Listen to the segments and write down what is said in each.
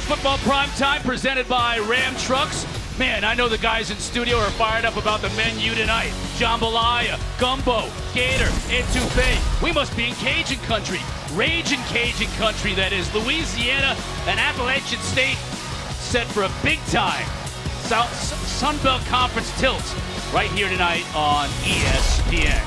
Football Primetime presented by Ram Trucks. Man, I know the guys in studio are fired up about the menu tonight. Jambalaya, gumbo, gator, etouffee. We must be in Cajun country. Ragin Cajun country, that is. Louisiana and Appalachian State set for a big-time Sun Belt Conference tilt right here tonight on ESPN.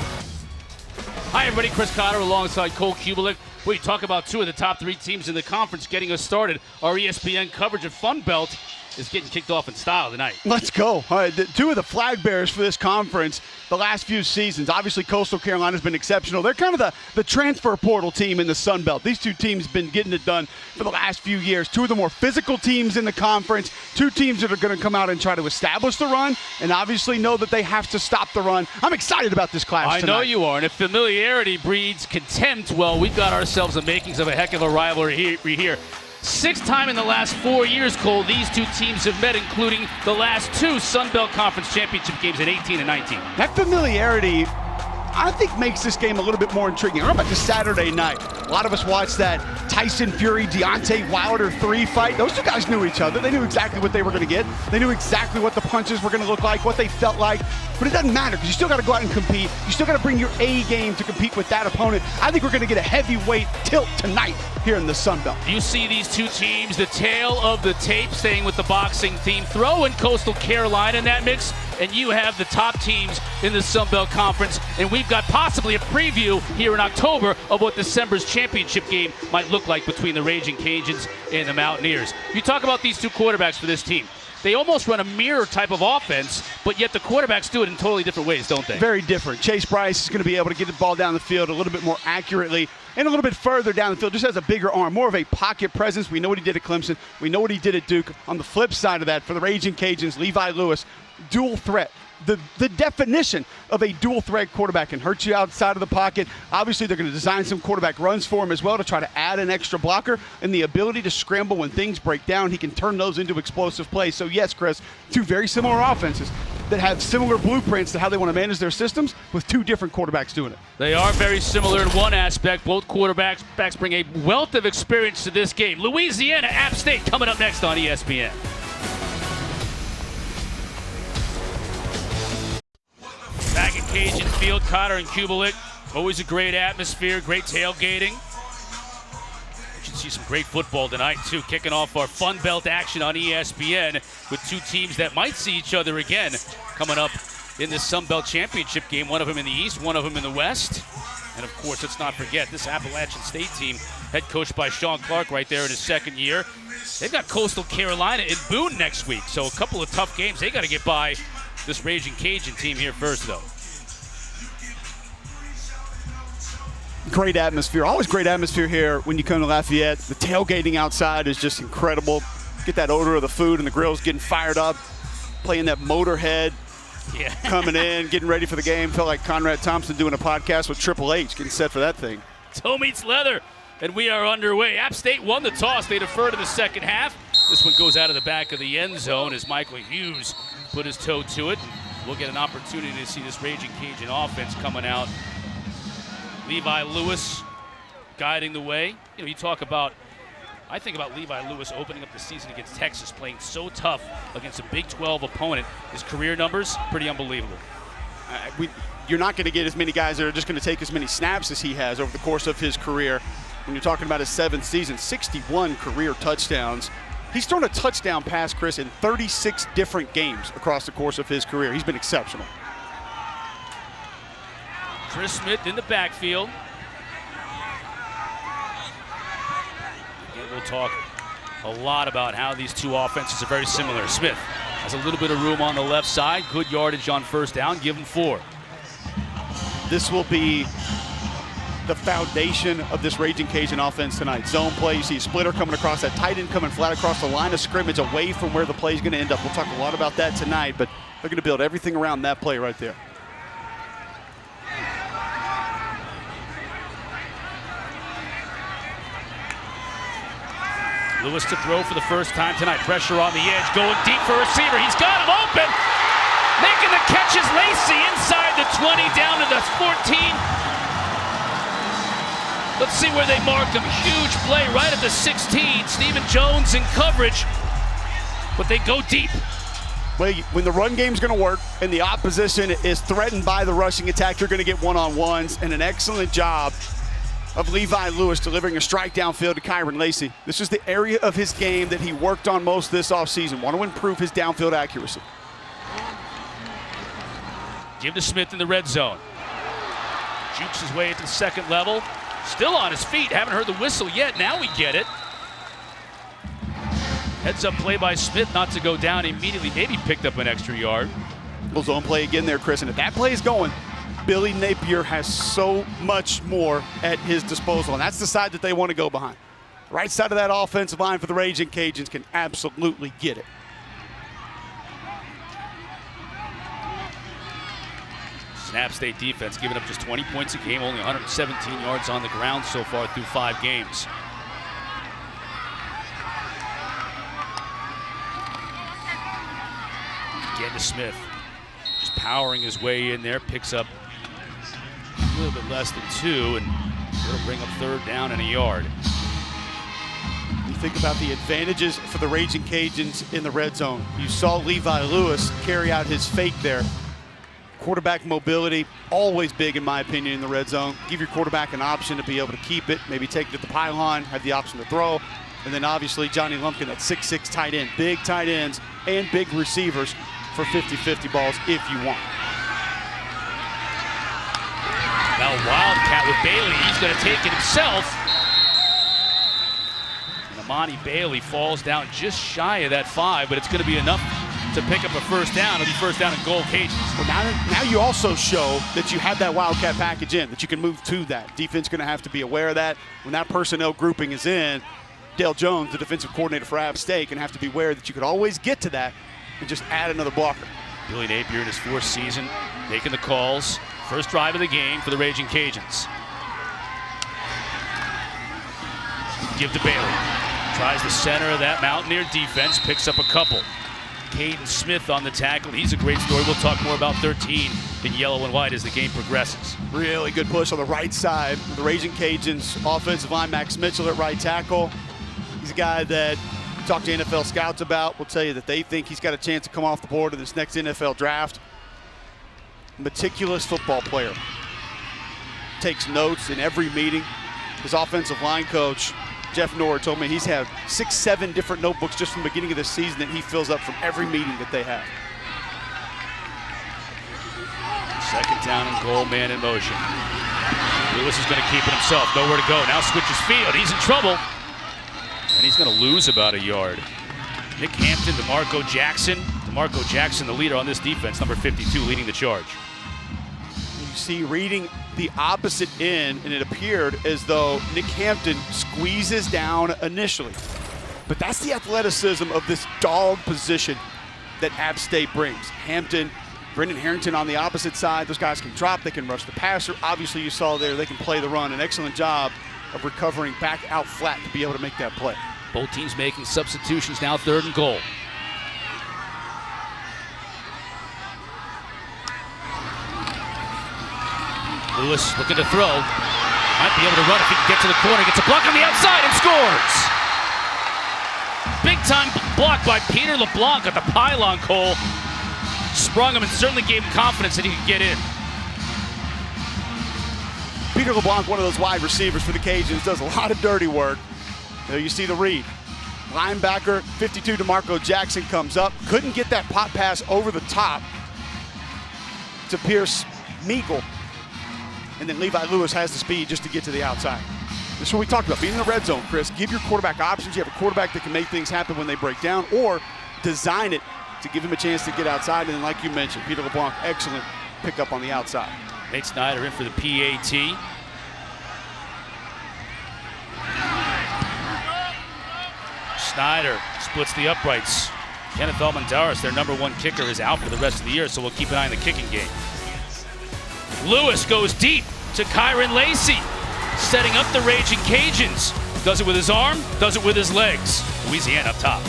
Hi, everybody. Chris Cotter alongside Cole Kubelik. We talk about two of the top three teams in the conference getting us started. Our ESPN coverage of Fun Belt is getting kicked off in style tonight. Let's go. All right, two of the flag bearers for this conference the last few seasons. Obviously, Coastal Carolina's been exceptional. They're kind of the transfer portal team in the Sun Belt. These two teams have been getting it done for the last few years. Two of the more physical teams in the conference. Two teams that are going to come out and try to establish the run and obviously know that they have to stop the run. I'm excited about this class tonight. I know you are. And if familiarity breeds contempt, well, we've got ourselves the makings of a heck of a rivalry here. Sixth time in the last 4 years, Cole, these two teams have met, including the last two Sun Belt Conference Championship games in 18 and 19. That familiarity, I think, makes this game a little bit more intriguing. I remember this Saturday night, a lot of us watched that Tyson Fury, Deontay Wilder 3 fight. Those two guys knew each other. They knew exactly what they were going to get. They knew exactly what the punches were going to look like, what they felt like. But it doesn't matter because you still got to go out and compete. You still got to bring your A game to compete with that opponent. I think we're going to get a heavyweight tilt tonight here in the Sun Belt. You see these two teams, the tail of the tape, staying with the boxing theme. Throw in Coastal Carolina in that mix, and you have the top teams in the Sun Belt Conference. And we've got possibly a preview here in October of what December's championship game might look like between the Ragin Cajuns and the Mountaineers. You talk about these two quarterbacks for this team. They almost run a mirror type of offense, but yet the quarterbacks do it in totally different ways, don't they? Very different. Chase Bryce is going to be able to get the ball down the field a little bit more accurately and a little bit further down the field, just has a bigger arm, more of a pocket presence. We know what he did at Clemson. We know what he did at Duke. On the flip side of that, for the Ragin Cajuns, Levi Lewis, dual threat. The definition of a dual threat quarterback can hurt you outside of the pocket. Obviously, they're going to design some quarterback runs for him as well to try to add an extra blocker and the ability to scramble when things break down. He can turn those into explosive plays. So, yes, Chris, two very similar offenses that have similar blueprints to how they want to manage their systems with two different quarterbacks doing it. They are very similar in one aspect. Both quarterbacks bring a wealth of experience to this game. Louisiana, App State coming up next on ESPN. Back at Cajun Field, Cotter and Kubelik. Always a great atmosphere, great tailgating. We should see some great football tonight, too. Kicking off our Fun Belt action on ESPN with two teams that might see each other again coming up in this Sun Belt Championship game. One of them in the East, one of them in the West. And, of course, let's not forget this Appalachian State team, head coached by Sean Clark right there in his second year. They've got Coastal Carolina in Boone next week, so a couple of tough games they got to get by this Ragin Cajun team here first, though. Great atmosphere. Always great atmosphere here when you come to Lafayette. The tailgating outside is just incredible. Get that odor of the food and the grills getting fired up. Playing that Motorhead. Yeah. Coming in, getting ready for the game. Felt like Conrad Thompson doing a podcast with Triple H, getting set for that thing. Toe meets leather, and we are underway. App State won the toss. They defer to the second half. This one goes out of the back of the end zone as Michael Hughes put his toe to it. We'll get an opportunity to see this Ragin Cajun offense coming out. Levi Lewis guiding the way. You know, I think about Levi Lewis opening up the season against Texas, playing so tough against a Big 12 opponent. His career numbers, pretty unbelievable. You're not going to get as many guys that are just going to take as many snaps as he has over the course of his career. When you're talking about his 7th season, 61 career touchdowns. He's thrown a touchdown pass, Chris, in 36 different games across the course of his career. He's been exceptional. Chris Smith in the backfield. Again, we'll talk a lot about how these two offenses are very similar. Smith has a little bit of room on the left side. Good yardage on first down. Give him 4. This will be the foundation of this Ragin Cajun offense tonight. Zone play, you see a splitter coming across, that tight end coming flat across the line of scrimmage away from where the play is going to end up. We'll talk a lot about that tonight, but they're going to build everything around that play right there. Lewis to throw for the first time tonight. Pressure on the edge, going deep for a receiver. He's got him open. Making the catch is Lacey inside the 20, down to the 14. Let's see where they marked him. Huge play right at the 16. Stephen Jones in coverage, but they go deep. Well, when the run game's going to work and the opposition is threatened by the rushing attack, you're going to get one-on-ones, and an excellent job of Levi Lewis delivering a strike downfield to Kyron Lacey. This is the area of his game that he worked on most this offseason. Want to improve his downfield accuracy. Give to Smith in the red zone. Jukes his way into the second level. Still on his feet. Haven't heard the whistle yet. Now we get it. Heads up play by Smith not to go down immediately. Maybe picked up an extra yard. Little zone play again there, Chris. And if that play is going, Billy Napier has so much more at his disposal. And that's the side that they want to go behind. Right side of that offensive line for the Ragin Cajuns can absolutely get it. Snap State defense giving up just 20 points a game, only 117 yards on the ground so far through 5 games. Again to Smith, just powering his way in there, picks up a little bit less than 2, and it'll bring up 3rd down and a yard. You think about the advantages for the Ragin Cajuns in the red zone. You saw Levi Lewis carry out his fake there. Quarterback mobility, always big in my opinion in the red zone. Give your quarterback an option to be able to keep it, maybe take it to the pylon, have the option to throw. And then obviously Johnny Lumpkin, that 6'6" tight end. Big tight ends and big receivers for 50-50 balls if you want. Now Wildcat with Bailey, he's going to take it himself. And Amani Bailey falls down just shy of that 5, but it's going to be enough to pick up a 1st down. It'll be 1st down and goal, Cajuns. Well, now you also show that you have that Wildcat package in, that you can move to that. Defense going to have to be aware of that. When that personnel grouping is in, Dale Jones, the defensive coordinator for App State, can have to be aware that you could always get to that and just add another blocker. Billy Napier in his 4th season, making the calls. First drive of the game for the Ragin Cajuns. Give to Bailey. Tries the center of that Mountaineer defense, picks up a couple. Caden Smith on the tackle. He's a great story. We'll talk more about 13 in yellow and white as the game progresses. Really good push on the right side. The Ragin Cajuns offensive line, Max Mitchell at right tackle. He's a guy that talked to NFL scouts about. Will tell you that they think he's got a chance to come off the board in this next NFL draft. Meticulous football player. Takes notes in every meeting. His offensive line coach, Jeff Nord, told me he's had 6-7 different notebooks just from the beginning of the season that he fills up from every meeting that they have. 2nd down and goal, man in motion. Lewis is going to keep it himself, nowhere to go. Now switches field, he's in trouble. And he's going to lose about a yard. Nick Hampton, DeMarco Jackson. DeMarco Jackson, the leader on this defense, number 52, leading the charge. You see reading the opposite end, and it appeared as though Nick Hampton squeezes down initially. But that's the athleticism of this dog position that App State brings. Hampton, Brendan Harrington on the opposite side. Those guys can drop, they can rush the passer. Obviously you saw there they can play the run. An excellent job of recovering back out flat to be able to make that play. Both teams making substitutions now, 3rd and goal. Lewis looking to throw. Might be able to run if he can get to the corner. Gets a block on the outside and scores. Big time block by Peter LeBlanc at the pylon, Cole. Sprung him and certainly gave him confidence that he could get in. Peter LeBlanc, one of those wide receivers for the Cajuns, does a lot of dirty work. There you see the read. Linebacker, 52, DeMarco Jackson comes up. Couldn't get that pop pass over the top to Pierce Meagle. And then Levi Lewis has the speed just to get to the outside. This is what we talked about, being in the red zone, Chris. Give your quarterback options. You have a quarterback that can make things happen when they break down, or design it to give him a chance to get outside. And then like you mentioned, Peter LeBlanc, excellent pickup on the outside. Nate Snyder in for the PAT. Snyder splits the uprights. Kenneth Almendares, their number 1 kicker, is out for the rest of the year, so we'll keep an eye on the kicking game. Lewis goes deep to Kyron Lacey, setting up the Ragin Cajuns. Does it with his arm, does it with his legs. Louisiana up top.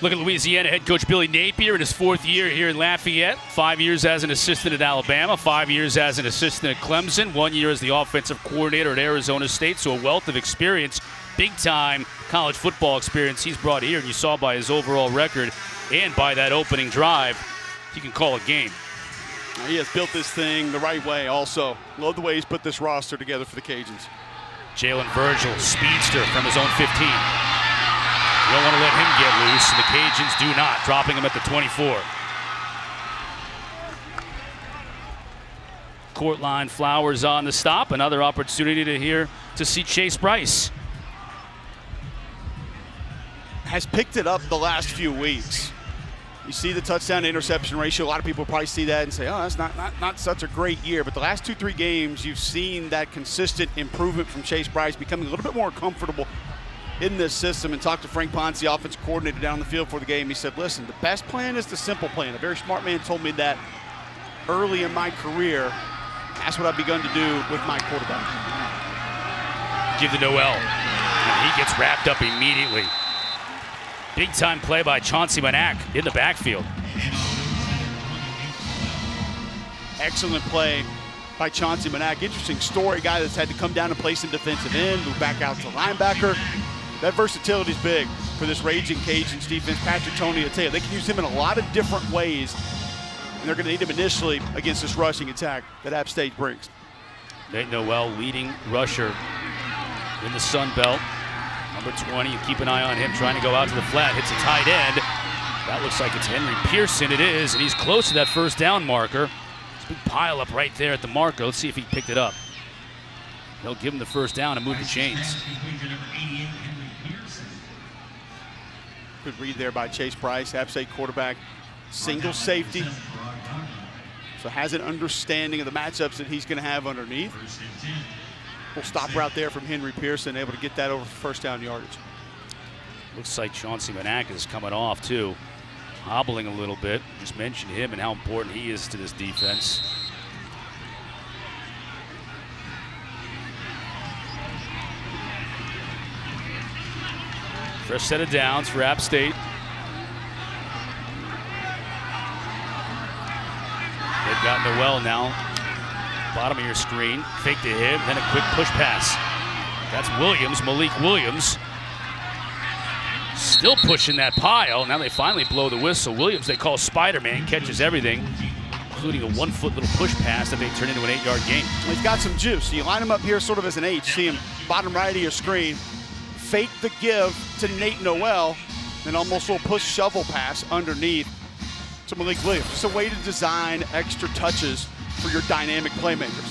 Look at Louisiana head coach Billy Napier in his 4th year here in Lafayette. 5 years as an assistant at Alabama, 5 years as an assistant at Clemson, 1 year as the offensive coordinator at Arizona State. So a wealth of experience, big-time college football experience he's brought here. And you saw by his overall record and by that opening drive, he can call a game. He has built this thing the right way also. Love the way he's put this roster together for the Cajuns. Jalen Virgil, speedster from his own 15. You don't want to let him get loose, and the Cajuns do not, dropping him at the 24. Courtline Flowers on the stop. Another opportunity to see Chase Bryce. Has picked it up the last few weeks. You see the touchdown to interception ratio. A lot of people probably see that and say, oh, that's not such a great year. But the last 2-3 games, you've seen that consistent improvement from Chase Bryce, becoming a little bit more comfortable in this system. And talked to Frank Ponce, the offensive coordinator, down the field for the game. He said, listen, the best plan is the simple plan. A very smart man told me that early in my career. That's what I've begun to do with my quarterback. Give to Noel. And he gets wrapped up immediately. Big time play by Chauncey Manac in the backfield. Excellent play by Chauncey Manac. Interesting story, guy that's had to come down and play some defensive end, move back out to linebacker. That versatility is big for this Ragin Cajuns defense. Patrick Toney, I tell you, they can use him in a lot of different ways, and they're going to need him initially against this rushing attack that App State brings. Nate Noel, leading rusher in the Sun Belt. Number 20, you keep an eye on him trying to go out to the flat, hits a tight end. That looks like it's Henry Pearson. It is, and he's close to that first down marker. It's a big pile up right there at the marker. Let's see if he picked it up. They'll give him the first down and move the chains. Good read there by Chase Bryce, App State quarterback. Single safety. So has an understanding of the matchups that he's going to have underneath. Full stop route there from Henry Pearson, able to get that over first down yardage. Looks like Chauncey Manac is coming off too, hobbling a little bit. Just mentioned him and how important he is to this defense. First set of downs for App State. They've got Noel now. Bottom of your screen, fake to him, then a quick push pass. That's Williams, Malik Williams. Still pushing that pile. Now they finally blow the whistle. Williams, they call Spider-Man, catches everything, including a 1-foot little push pass that they turn into an 8-yard gain. He's got some juice. So you line him up here sort of as an H. See him bottom right of your screen. Fake the give to Nate Noel, then almost a little push shovel pass underneath to Malik Williams. It's a way to design extra touches for your dynamic playmakers.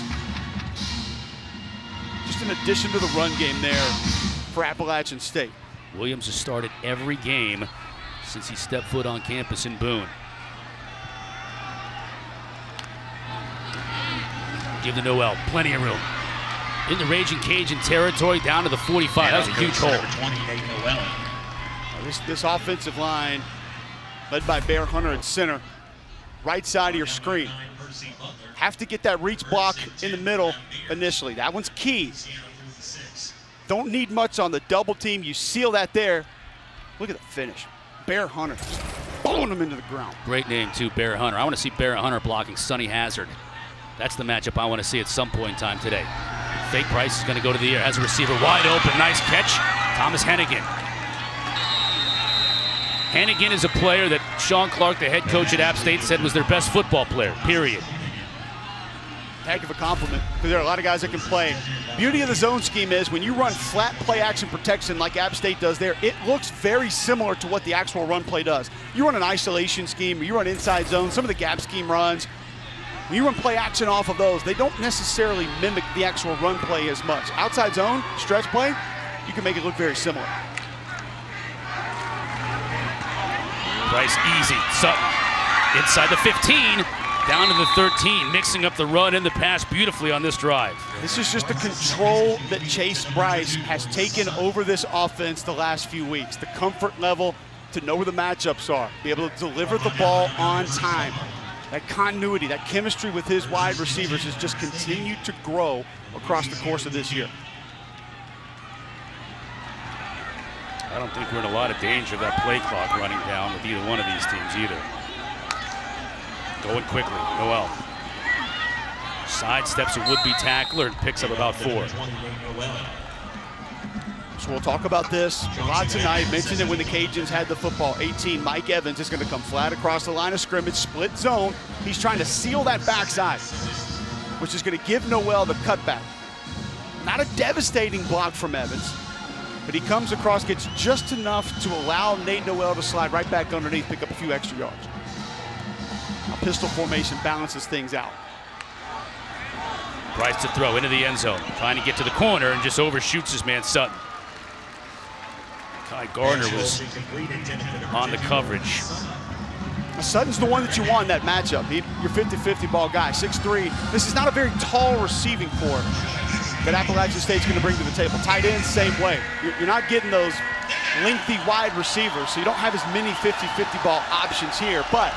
Just in addition to the run game there for Appalachian State. Williams has started every game since he stepped foot on campus in Boone. Give to Noel, plenty of room. In the Ragin Cajun territory, down to the 45. That was a huge hole. This offensive line, led by Bear Hunter at center, right side of your screen. Have to get that reach block in the middle initially. That one's key. Don't need much on the double team. You seal that there. Look at the finish. Bear Hunter just blowing him into the ground. Great name, too, Bear Hunter. I want to see Bear Hunter blocking Sonny Hazard. That's the matchup I want to see at some point in time today. Fake Price is going to go to the air. Has a receiver wide open. Nice catch. Thomas Hennigan. Hennigan is a player that Sean Clark, the head coach at App State, said was their best football player, period. Heck of a compliment, because there are a lot of guys that can play. Beauty of the zone scheme is when you run flat play action protection like App State does there, it looks very similar to what the actual run play does. You run an isolation scheme, or you run inside zone, some of the gap scheme runs, when you run play action off of those, they don't necessarily mimic the actual run play as much. Outside zone, stretch play, you can make it look very similar. Price easy. Sutton inside the 15, down to the 13, mixing up the run and the pass beautifully on this drive. This is just the control that Chase Bryce has taken over this offense the last few weeks. The comfort level to know where the matchups are, be able to deliver the ball on time. That continuity, that chemistry with his wide receivers has just continued to grow across the course of this year. I don't think we're in a lot of danger of that play clock running down with either one of these teams either. Going quickly, Noel. Sidesteps a would-be tackler and picks up about 4. So we'll talk about this a lot tonight. Mentioned it when the Cajuns had the football. 18, Mike Evans is going to come flat across the line of scrimmage, split zone. He's trying to seal that backside, which is going to give Noel the cutback. Not a devastating block from Evans, but he comes across, gets just enough to allow Nate Noel to slide right back underneath, pick up a few extra yards. Now pistol formation balances things out. Tries to throw into the end zone, trying to get to the corner and just overshoots his man Sutton. Kai Gardner was on the coverage. Sutton's the one that you want in that matchup. Your 50-50 ball guy, 6'3". This is not a very tall receiving corps that Appalachian State's going to bring to the table. Tight ends, same way. You're not getting those lengthy wide receivers, so you don't have as many 50-50 ball options here. But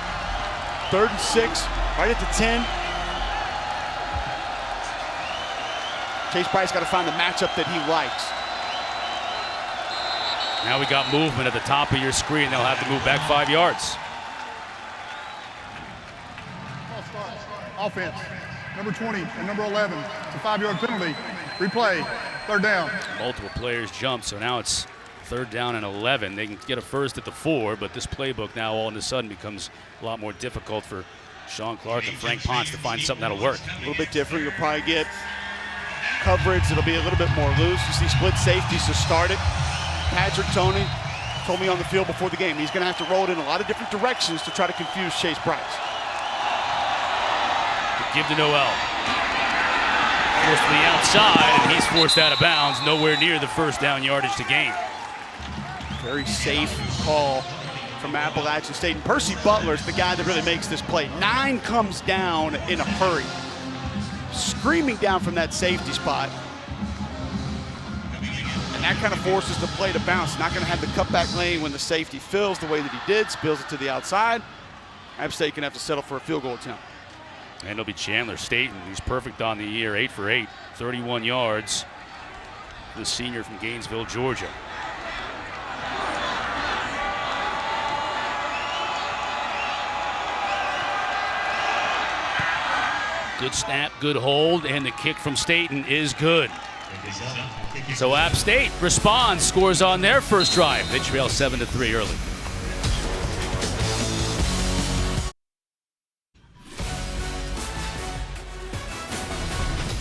3rd and 6, right at the 10. Chase Bryce got to find the matchup that he likes. Now we got movement at the top of your screen. They'll have to move back 5 yards. Offense, number 20 and number 11. It's a 5-yard penalty. Replay, 3rd down. Multiple players jump, so now it's 3rd down and 11. They can get a first at the 4, but this playbook now all of a sudden becomes a lot more difficult for Sean Clark and Frank Ponce to find something that'll work. A little bit different. You'll probably get coverage. It'll be a little bit more loose. You see split safeties to start it. Patrick Toney told me on the field before the game he's going to have to roll it in a lot of different directions to try to confuse Chase Bryce. Give to Noel. Forced to the outside, and he's forced out of bounds, nowhere near the 1st down yardage to gain. Very safe call from Appalachian State. And Percy Butler's the guy that really makes this play. 9 comes down in a hurry, screaming down from that safety spot. And that kind of forces the play to bounce. Not going to have the cutback lane when the safety fills the way that he did, spills it to the outside. App State can have to settle for a field goal attempt. And it'll be Chandler Staten. He's perfect on the year, 8 for 8, 31 yards. The senior from Gainesville, Georgia. Good snap, good hold, and the kick from Staten is good. So App State responds, scores on their first drive. They trail 7-3 early.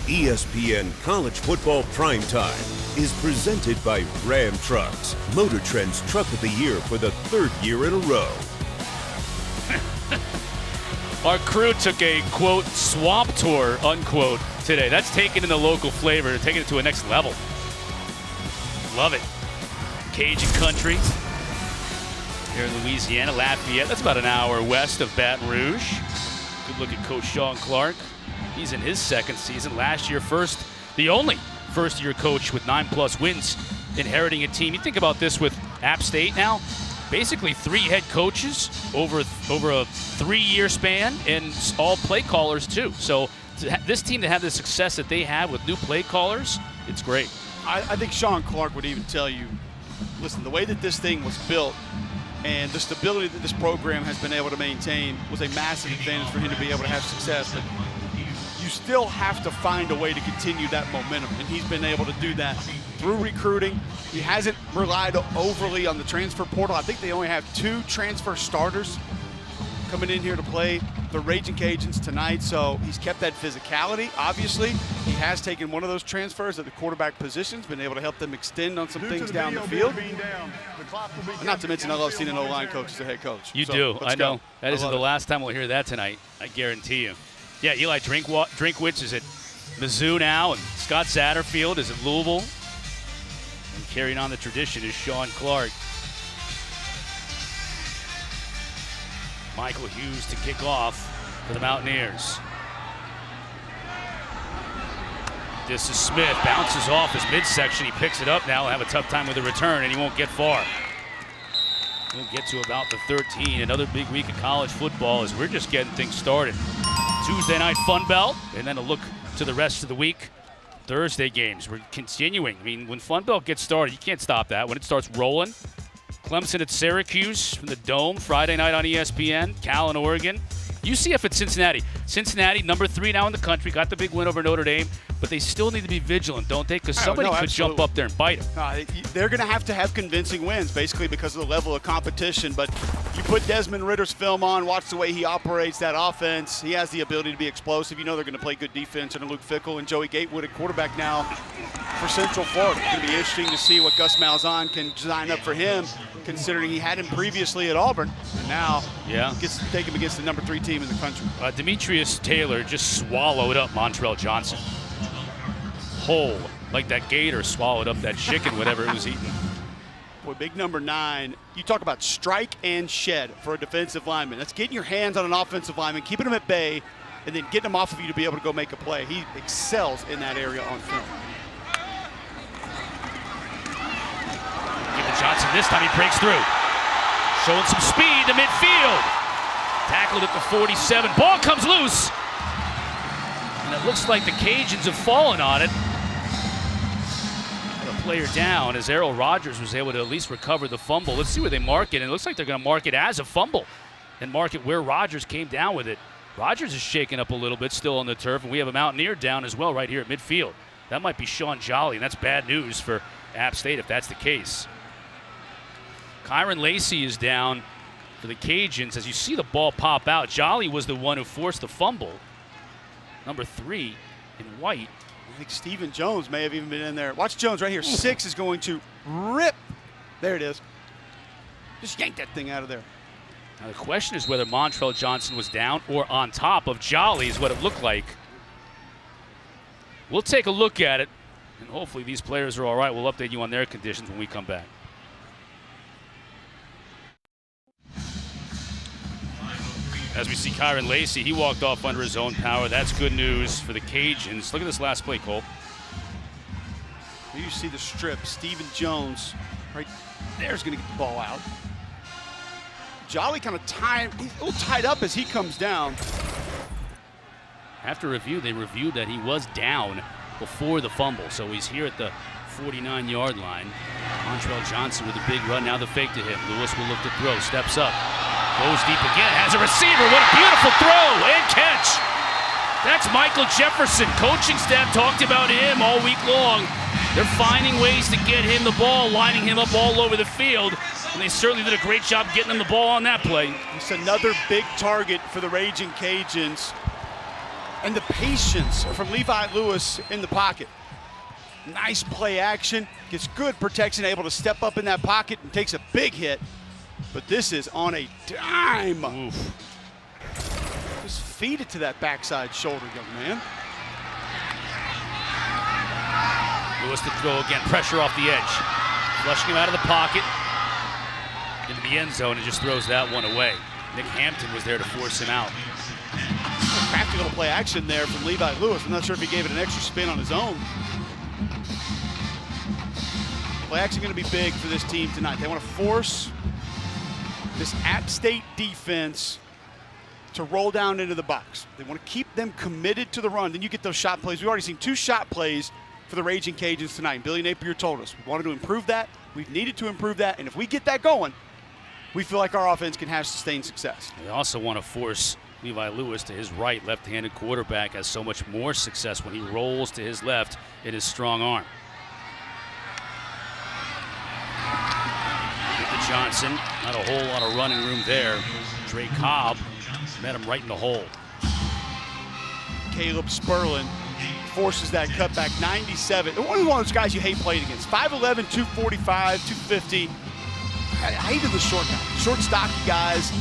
ESPN College Football Primetime is presented by Ram Trucks, Motor Trend's Truck of the Year for the 3rd year in a row. Our crew took a, quote, swamp tour, unquote, today. That's taking in the local flavor, taking it to a next level. Love it. Cajun country here in Louisiana, Lafayette. That's about an hour west of Baton Rouge. Good look at Coach Sean Clark. He's in his 2nd season. Last year, the only first-year coach with 9+ wins, inheriting a team. You think about this with App State now. Basically 3 head coaches over a 3-year span, and all play callers too. So this team to have the success that they have with new play callers, it's great. I think Sean Clark would even tell you, listen, the way that this thing was built and the stability that this program has been able to maintain was a massive advantage for him to be able to have success. But you still have to find a way to continue that momentum, and he's been able to do that through recruiting. He hasn't relied overly on the transfer portal. I think they only have 2 transfer starters coming in here to play the Ragin Cajuns tonight, so he's kept that physicality. Obviously, he has taken one of those transfers at the quarterback positions, been able to help them extend on some things down the field. Not to mention, I love seeing an O-line coach as a head coach. You do, I know. That isn't the last time we'll hear that tonight, I guarantee you. Yeah, Eli Drinkwitz is at Mizzou now, and Scott Satterfield is at Louisville. And carrying on the tradition is Sean Clark. Michael Hughes to kick off for the Mountaineers. This is Smith, bounces off his midsection. He picks it up now. He'll have a tough time with the return, and he won't get far. We'll get to about the 13. Another big week of college football as we're just getting things started. Tuesday night Fun Belt, and then a look to the rest of the week. Thursday games. We're continuing. I mean, when Fun Belt gets started, you can't stop that. When it starts rolling, Clemson at Syracuse from the Dome, Friday night on ESPN, Cal and Oregon. UCF at Cincinnati. Cincinnati, number 3 now in the country, got the big win over Notre Dame, but they still need to be vigilant, don't they? Because somebody could jump up there and bite them. They're going to have convincing wins, basically, because of the level of competition. But you put Desmond Ritter's film on, watch the way he operates that offense. He has the ability to be explosive. You know they're going to play good defense under Luke Fickell and Joey Gatewood at quarterback now for Central Florida. It's going to be interesting to see what Gus Malzahn can design up for him, considering he had him previously at Auburn, and now gets to take him against the number 3 team in the country. Demetrius Taylor just swallowed up Montrell Johnson. Whole, like that gator swallowed up that chicken, whatever it was eating. Boy, big number 9. You talk about strike and shed for a defensive lineman. That's getting your hands on an offensive lineman, keeping him at bay, and then getting him off of you to be able to go make a play. He excels in that area on film. Give to Johnson this time, he breaks through. Showing some speed to midfield. Tackled at the 47. Ball comes loose. And it looks like the Cajuns have fallen on it. The player down as Errol Rogers was able to at least recover the fumble. Let's see where they mark it. And it looks like they're going to mark it as a fumble and mark it where Rogers came down with it. Rogers is shaking up a little bit still on the turf, and we have a Mountaineer down as well right here at midfield. That might be Sean Jolly, and that's bad news for App State if that's the case. Kyron Lacey is down for the Cajuns. As you see the ball pop out, Jolly was the one who forced the fumble. Number 3 in white. I think Stephen Jones may have even been in there. Watch Jones right here. 6 is going to rip. There it is. Just yank that thing out of there. Now the question is whether Montrell Johnson was down or on top of Jolly is what it looked like. We'll take a look at it, and hopefully these players are all right. We'll update you on their conditions when we come back. As we see Kyron Lacey, he walked off under his own power. That's good news for the Cajuns. Look at this last play, Cole. Here you see the strip. Stephen Jones right there is going to get the ball out. Jolly kind of he's a little tied up as he comes down. After review, they reviewed that he was down before the fumble, so he's here at the 49-yard line. Montrell Johnson with a big run, now the fake to him. Lewis will look to throw, steps up, goes deep again, has a receiver. What a beautiful throw and catch. That's Michael Jefferson. Coaching staff talked about him all week long. They're finding ways to get him the ball, lining him up all over the field, and they certainly did a great job getting him the ball on that play. It's another big target for the Ragin Cajuns. And the patience from Levi Lewis in the pocket. Nice play action, gets good protection, able to step up in that pocket and takes a big hit. But this is on a dime. Oof. Just feed it to that backside shoulder, young man. Lewis to throw again, pressure off the edge. Flushing him out of the pocket into the end zone and just throws that one away. Nick Hampton was there to force him out. A crafty little play action there from Levi Lewis. I'm not sure if he gave it an extra spin on his own. Play action going to be big for this team tonight. They want to force this App State defense to roll down into the box. They want to keep them committed to the run. Then you get those shot plays. We've already seen 2 shot plays for the Ragin Cajuns tonight. And Billy Napier told us we wanted to improve that. We've needed to improve that. And if we get that going, we feel like our offense can have sustained success. They also want to force Levi Lewis to his right. Left-handed quarterback has so much more success when he rolls to his left in his strong arm. With the Johnson, not a whole lot of running room there. Dre Cobb met him right in the hole. Caleb Sperlin forces that cutback, 97. One of those guys you hate playing against. 5'11", 245, 250. I hated the short guys, short, stocky guys,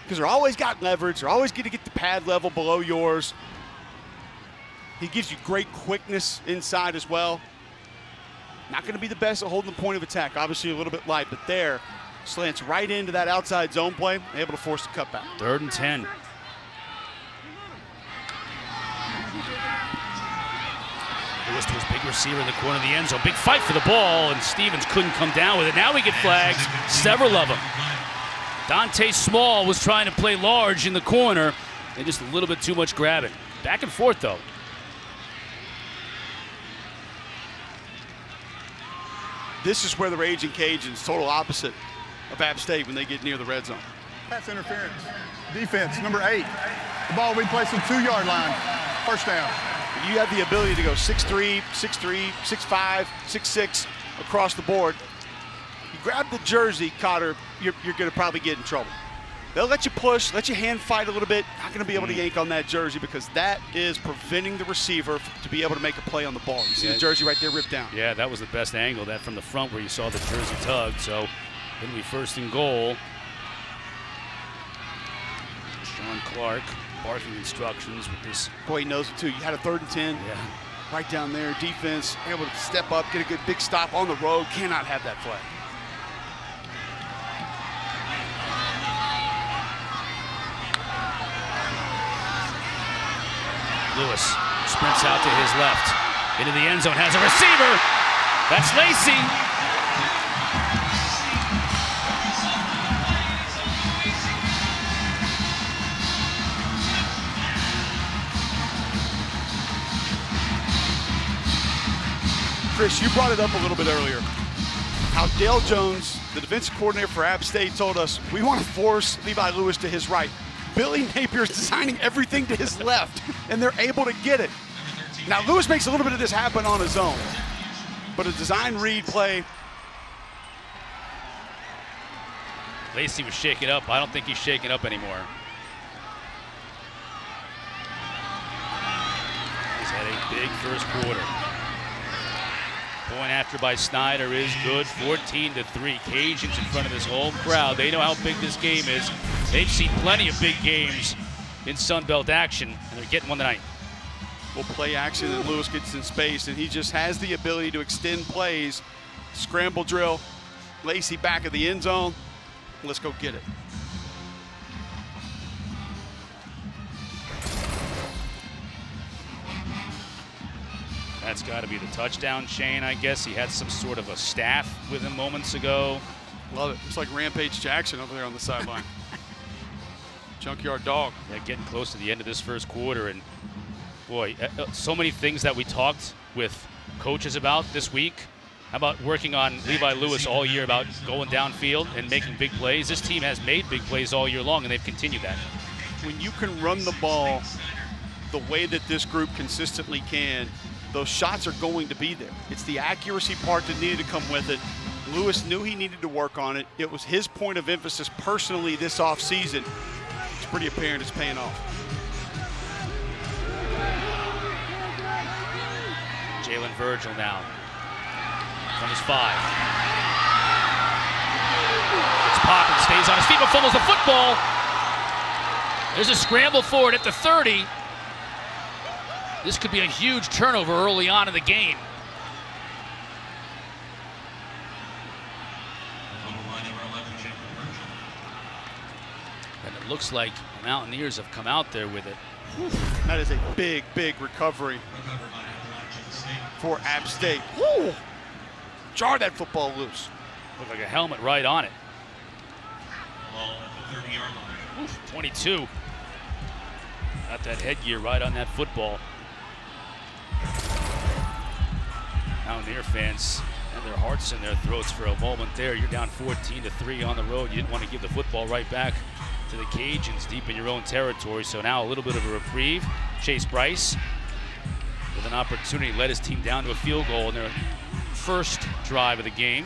because they're always got leverage. They're always going to get the pad level below yours. He gives you great quickness inside as well. Not going to be the best at holding the point of attack. Obviously a little bit light, but there, slants right into that outside zone play, able to force the cutback. 3rd and 10. Lewis to his big receiver in the corner of the end zone. Big fight for the ball, and Stevens couldn't come down with it. Now we get flags, several of them. Dante Small was trying to play large in the corner, and just a little bit too much grabbing. Back and forth, though. This is where the Ragin Cajuns, total opposite of App State when they get near the red zone. Pass interference. Defense, number 8. The ball will be placed on the 2-yard line. First down. You have the ability to go 6'3", 6'3", 6'5", 6'6", across the board. You grab the jersey, Cotter, you're going to probably get in trouble. They'll let you push, let you hand fight a little bit. Not going to be able to yank on that jersey because that is preventing the receiver to be able to make a play on the ball. You see the jersey right there ripped down. Yeah, that was the best angle, that from the front where you saw the jersey tug. So it'll be first and goal. Sean Clark barking instructions with this. Boy, he knows it too. You had a 3rd and 10. Yeah. Right down there. Defense able to step up, get a good big stop on the road. Cannot have that flag. Lewis sprints out to his left. Into the end zone, has a receiver. That's Lacey. Chris, you brought it up a little bit earlier. How Dale Jones, the defensive coordinator for App State, told us, we want to force Levi Lewis to his right. Billy Napier's designing everything to his left, and they're able to get it. Now, Lewis makes a little bit of this happen on his own, but a design read play. Lacey was shaken up. I don't think he's shaken up anymore. He's had a big first quarter. Point after by Snyder is good, 14-3. Cajuns in front of this whole crowd. They know how big this game is. They've seen plenty of big games in Sun Belt action, and they're getting one tonight. Well, play action, and Lewis gets in space, and he just has the ability to extend plays. Scramble drill, Lacey back of the end zone. Let's go get it. That's got to be the touchdown chain, I guess. He had some sort of a staff with him moments ago. Love it. It's like Rampage Jackson over there on the sideline. Junkyard dog. Yeah, getting close to the end of this first quarter. And, boy, so many things that we talked with coaches about this week. How about working on Levi Lewis all year about going downfield and making big plays? This team has made big plays all year long, and they've continued that. When you can run the ball the way that this group consistently can, those shots are going to be there. It's the accuracy part that needed to come with it. Lewis knew he needed to work on it. It was his point of emphasis personally this offseason. It's pretty apparent it's paying off. Jalen Virgil now from his 5. It's popping, stays on his feet, but fumbles the football. There's a scramble forward at the 30. This could be a huge turnover early on in the game. And it looks like the Mountaineers have come out there with it. That is a big, big recovery for App State. Woo! Jar that football loose. Looked like a helmet right on it. 22. Got that headgear right on that football. Mountaineer fans and their hearts in their throats for a moment there. You're down 14-3 on the road. You didn't want to give the football right back to the Cajuns deep in your own territory. So now a little bit of a reprieve. Chase Bryce with an opportunity led his team down to a field goal in their first drive of the game.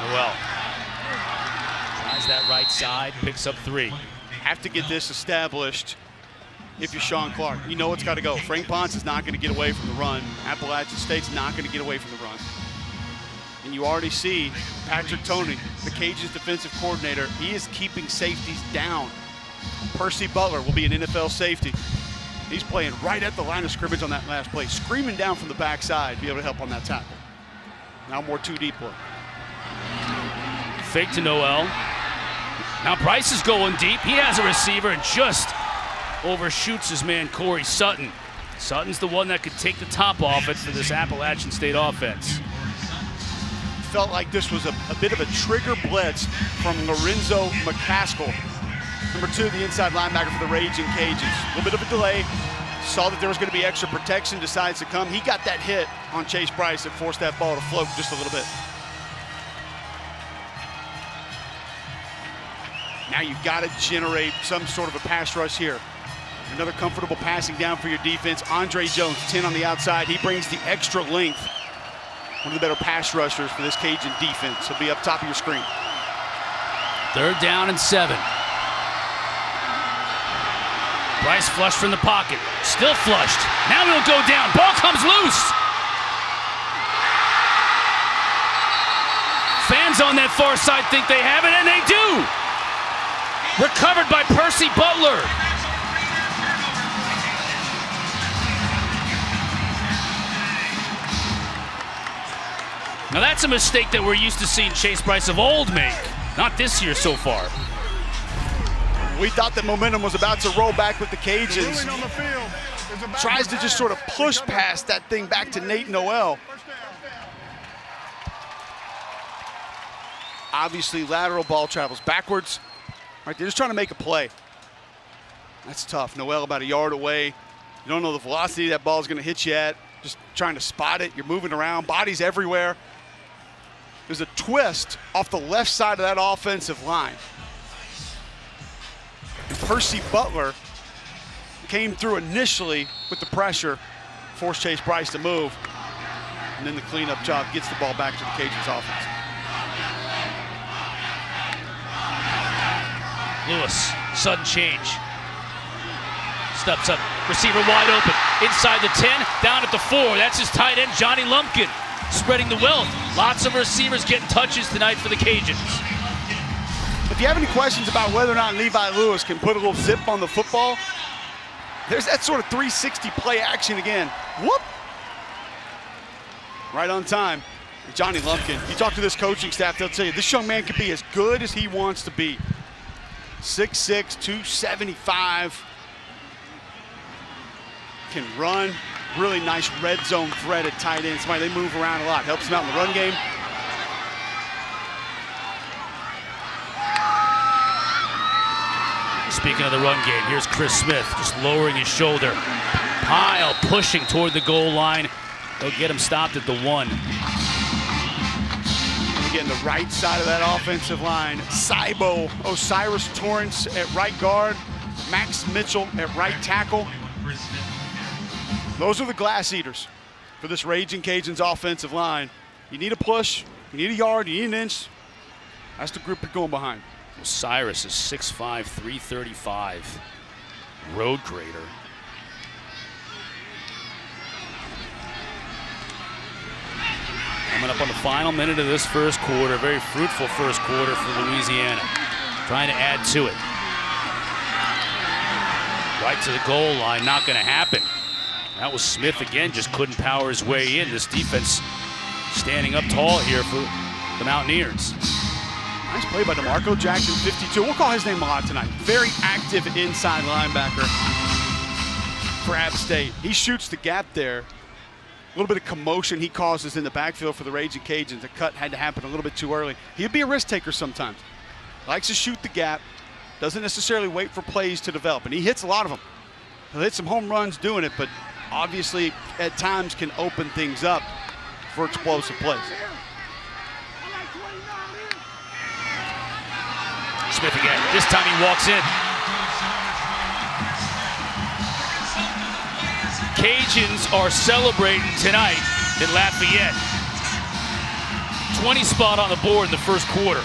Noel tries that right side, picks up 3. Have to get this established if you're Sean Clark. You know it's got to go. Frank Ponce is not going to get away from the run. Appalachian State's not going to get away from the run. And you already see Patrick Toney, the Cajuns defensive coordinator, he is keeping safeties down. Percy Butler will be an NFL safety. He's playing right at the line of scrimmage on that last play, screaming down from the backside, be able to help on that tackle. Now more 2-deep look. Fake to Noel. Now Bryce is going deep. He has a receiver and just overshoots his man Corey Sutton. Sutton's the one that could take the top off it for this Appalachian State offense. Felt like this was a bit of a trigger blitz from Lorenzo McCaskill. Number 2, the inside linebacker for the Ragin Cajuns. A little bit of a delay, saw that there was going to be extra protection, decides to come. He got that hit on Chase Bryce that forced that ball to float just a little bit. Now you've got to generate some sort of a pass rush here. Another comfortable passing down for your defense. Andre Jones, 10 on the outside. He brings the extra length. One of the better pass rushers for this Cajun defense. He'll be up top of your screen. 3rd down and 7. Bryce flushed from the pocket. Still flushed. Now he'll go down. Ball comes loose. Fans on that far side think they have it, and they do. Recovered by Percy Butler. Now that's a mistake that we're used to seeing Chase Bryce of old make. Not this year so far. We thought that momentum was about to roll back with the Cajuns. Tries to just sort of push past that thing back to Nate Noel. Obviously, lateral ball travels backwards. Right, they're just trying to make a play. That's tough. Noel about a yard away. You don't know the velocity that ball is going to hit you at. Just trying to spot it. You're moving around. Bodies everywhere. There's a twist off the left side of that offensive line. And Percy Butler came through initially with the pressure, forced Chase Bryce to move, and then the cleanup job gets the ball back to the Cajuns offense. Lewis, sudden change. Steps up, receiver wide open. Inside the 10, down at the 4. That's his tight end, Johnny Lumpkin, spreading the wealth. Lots of receivers getting touches tonight for the Cajuns. If you have any questions about whether or not Levi Lewis can put a little zip on the football, there's that sort of 360 play action again. Whoop! Right on time. Johnny Lumpkin, you talk to this coaching staff, they'll tell you this young man can be as good as he wants to be. 6'6", 275. Can run. Really nice red zone threat at tight end. Somebody they move around a lot. Helps them out in the run game. Speaking of the run game, here's Chris Smith just lowering his shoulder. Pyle pushing toward the goal line. They'll get him stopped at the 1. Again, the right side of that offensive line. Saibo, Osiris Torrance at right guard. Max Mitchell at right tackle. Those are the glass eaters for this Ragin Cajuns offensive line. You need a push, you need a yard, you need an inch. That's the group you're going behind. Osiris is 6'5", 335. Road grader. Coming up on the final minute of this first quarter. Very fruitful first quarter for Louisiana. Trying to add to it. Right to the goal line, not going to happen. That was Smith again, just couldn't power his way in. This defense standing up tall here for the Mountaineers. Nice play by DeMarco Jackson, 52. We'll call his name a lot tonight. Very active inside linebacker for App State. He shoots the gap there. A little bit of commotion he causes in the backfield for the Ragin Cajuns. The cut had to happen a little bit too early. He'd be a risk taker sometimes. Likes to shoot the gap. Doesn't necessarily wait for plays to develop. And he hits a lot of them. He'll hit some home runs doing it, but obviously at times can open things up for explosive plays. Smith again. This time he walks in. Cajuns are celebrating tonight in Lafayette. 20 spot on the board in the first quarter.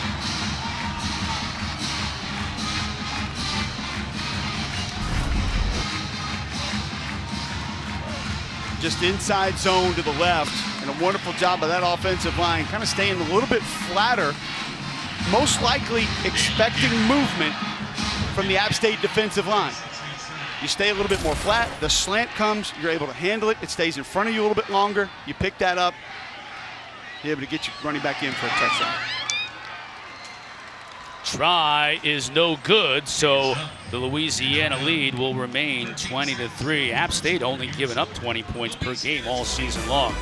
Just inside zone to the left, and a wonderful job by that offensive line, kind of staying a little bit flatter, most likely expecting movement from the App State defensive line. You stay a little bit more flat, the slant comes, you're able to handle it, it stays in front of you a little bit longer, you pick that up, you're able to get you running back in for a touchdown. Try is no good, so the Louisiana lead will remain 20-3. App State only giving up 20 points per game all season long.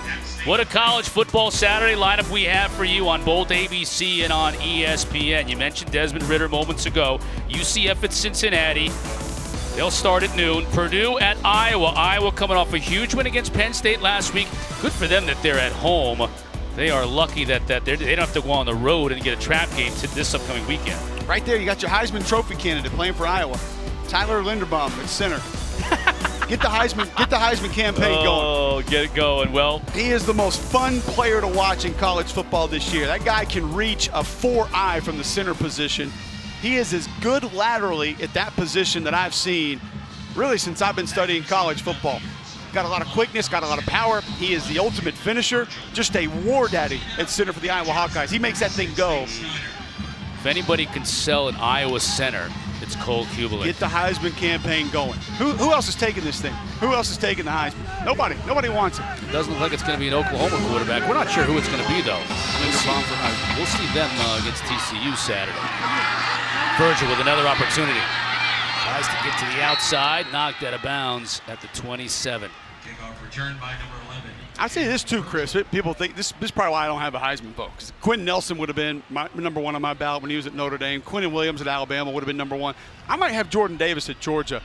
What a college football Saturday lineup we have for you on both ABC and on ESPN. You mentioned Desmond Ridder moments ago. UCF at Cincinnati. They'll start at noon. Purdue at Iowa. Iowa coming off a huge win against Penn State last week. Good for them that they're at home. They are lucky that they don't have to go on the road and get a trap game this upcoming weekend. Right there, you got your Heisman Trophy candidate playing for Iowa. Tyler Linderbaum at center. Get the Heisman campaign going. Oh, get it going. Well, he is the most fun player to watch in college football this year. That guy can reach a 4-eye from the center position. He is as good laterally at that position that I've seen really since I've been studying college football. Got a lot of quickness, got a lot of power. He is the ultimate finisher. Just a war daddy at center for the Iowa Hawkeyes. He makes that thing go. If anybody can sell an Iowa center, it's Cole Kubelik. Get the Heisman campaign going. Who else is taking this thing? Who else is taking the Heisman? Nobody. Nobody wants it. It doesn't look like it's going to be an Oklahoma quarterback. We're not sure who it's going to be, though. We'll see them against TCU Saturday. Virgil with another opportunity. Tries to get to the outside, knocked out of bounds at the 27. Kickoff return by number 11. I say this too, Chris. People think this is probably why I don't have a Heisman vote. Quentin Nelson would have been my number 1 on my ballot when he was at Notre Dame. Quentin Williams at Alabama would have been number 1. I might have Jordan Davis at Georgia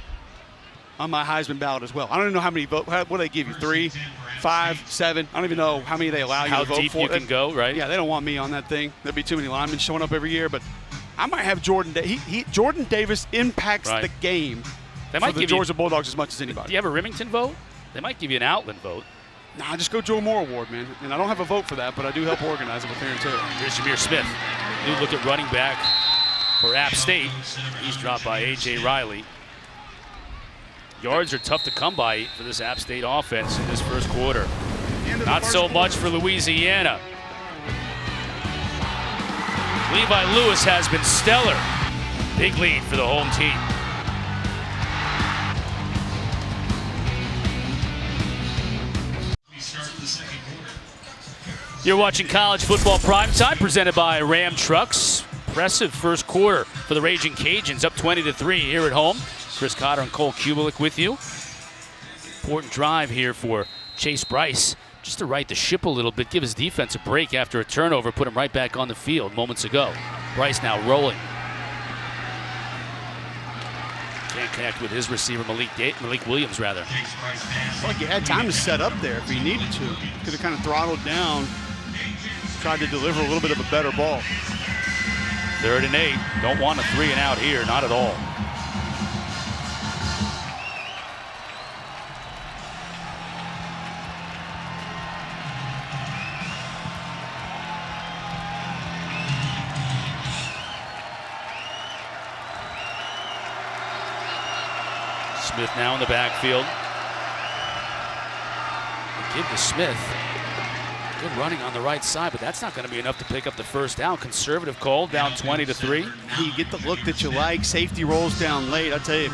on my Heisman ballot as well. I don't even know how many votes. What do they give you? 3, 5, 7? I don't even know how many they allow you to vote for. How deep you can go, right? Yeah, they don't want me on that thing. There'd be too many linemen showing up every year. But I might have Jordan Davis. Jordan Davis impacts the game for the Georgia Bulldogs as much as anybody. Do you have a Remington vote? They might give you an Outland vote. Nah, just go Joe Moore Award, man. And I don't have a vote for that, but I do help organize it with Aaron Taylor. Here's Jameer Smith. New look at running back for App State. He's dropped by A.J. Riley. Yards are tough to come by for this App State offense in this first quarter. Not so much for Louisiana. Levi Lewis has been stellar. Big lead for the home team. You're watching College Football Primetime, presented by Ram Trucks. Impressive first quarter for the Ragin Cajuns, up 20-3 here at home. Chris Cotter and Cole Kubelik with you. Important drive here for Chase Bryce, just to right the ship a little bit, give his defense a break after a turnover, put him right back on the field moments ago. Bryce now rolling. Can't connect with his receiver, Malik Williams, rather. Well, like he had time to set up there if he needed to. Could have kind of throttled down, tried to deliver a little bit of a better ball. 3rd and 8. Don't want a 3 and out here, not at all. Smith now in the backfield. They give to Smith. Good running on the right side, but that's not going to be enough to pick up the first down. Conservative call, down 20-3. You get the look that you like. Safety rolls down late. I tell you,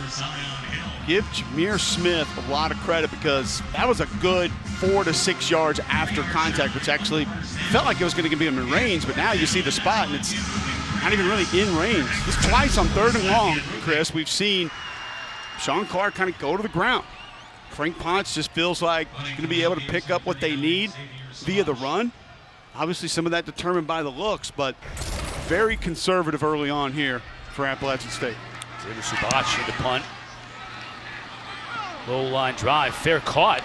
give Jameer Smith a lot of credit because that was a good 4 to 6 yards after contact, which actually felt like it was going to be in range, but now you see the spot and it's not even really in range. Just twice on 3rd and long, Chris, we've seen Sean Clark kind of go to the ground. Frank Ponce just feels like going to be able to pick up what they need via the run. Obviously some of that determined by the looks, but very conservative early on here for Appalachian State. Xavier Subach in the punt. Low line drive, fair caught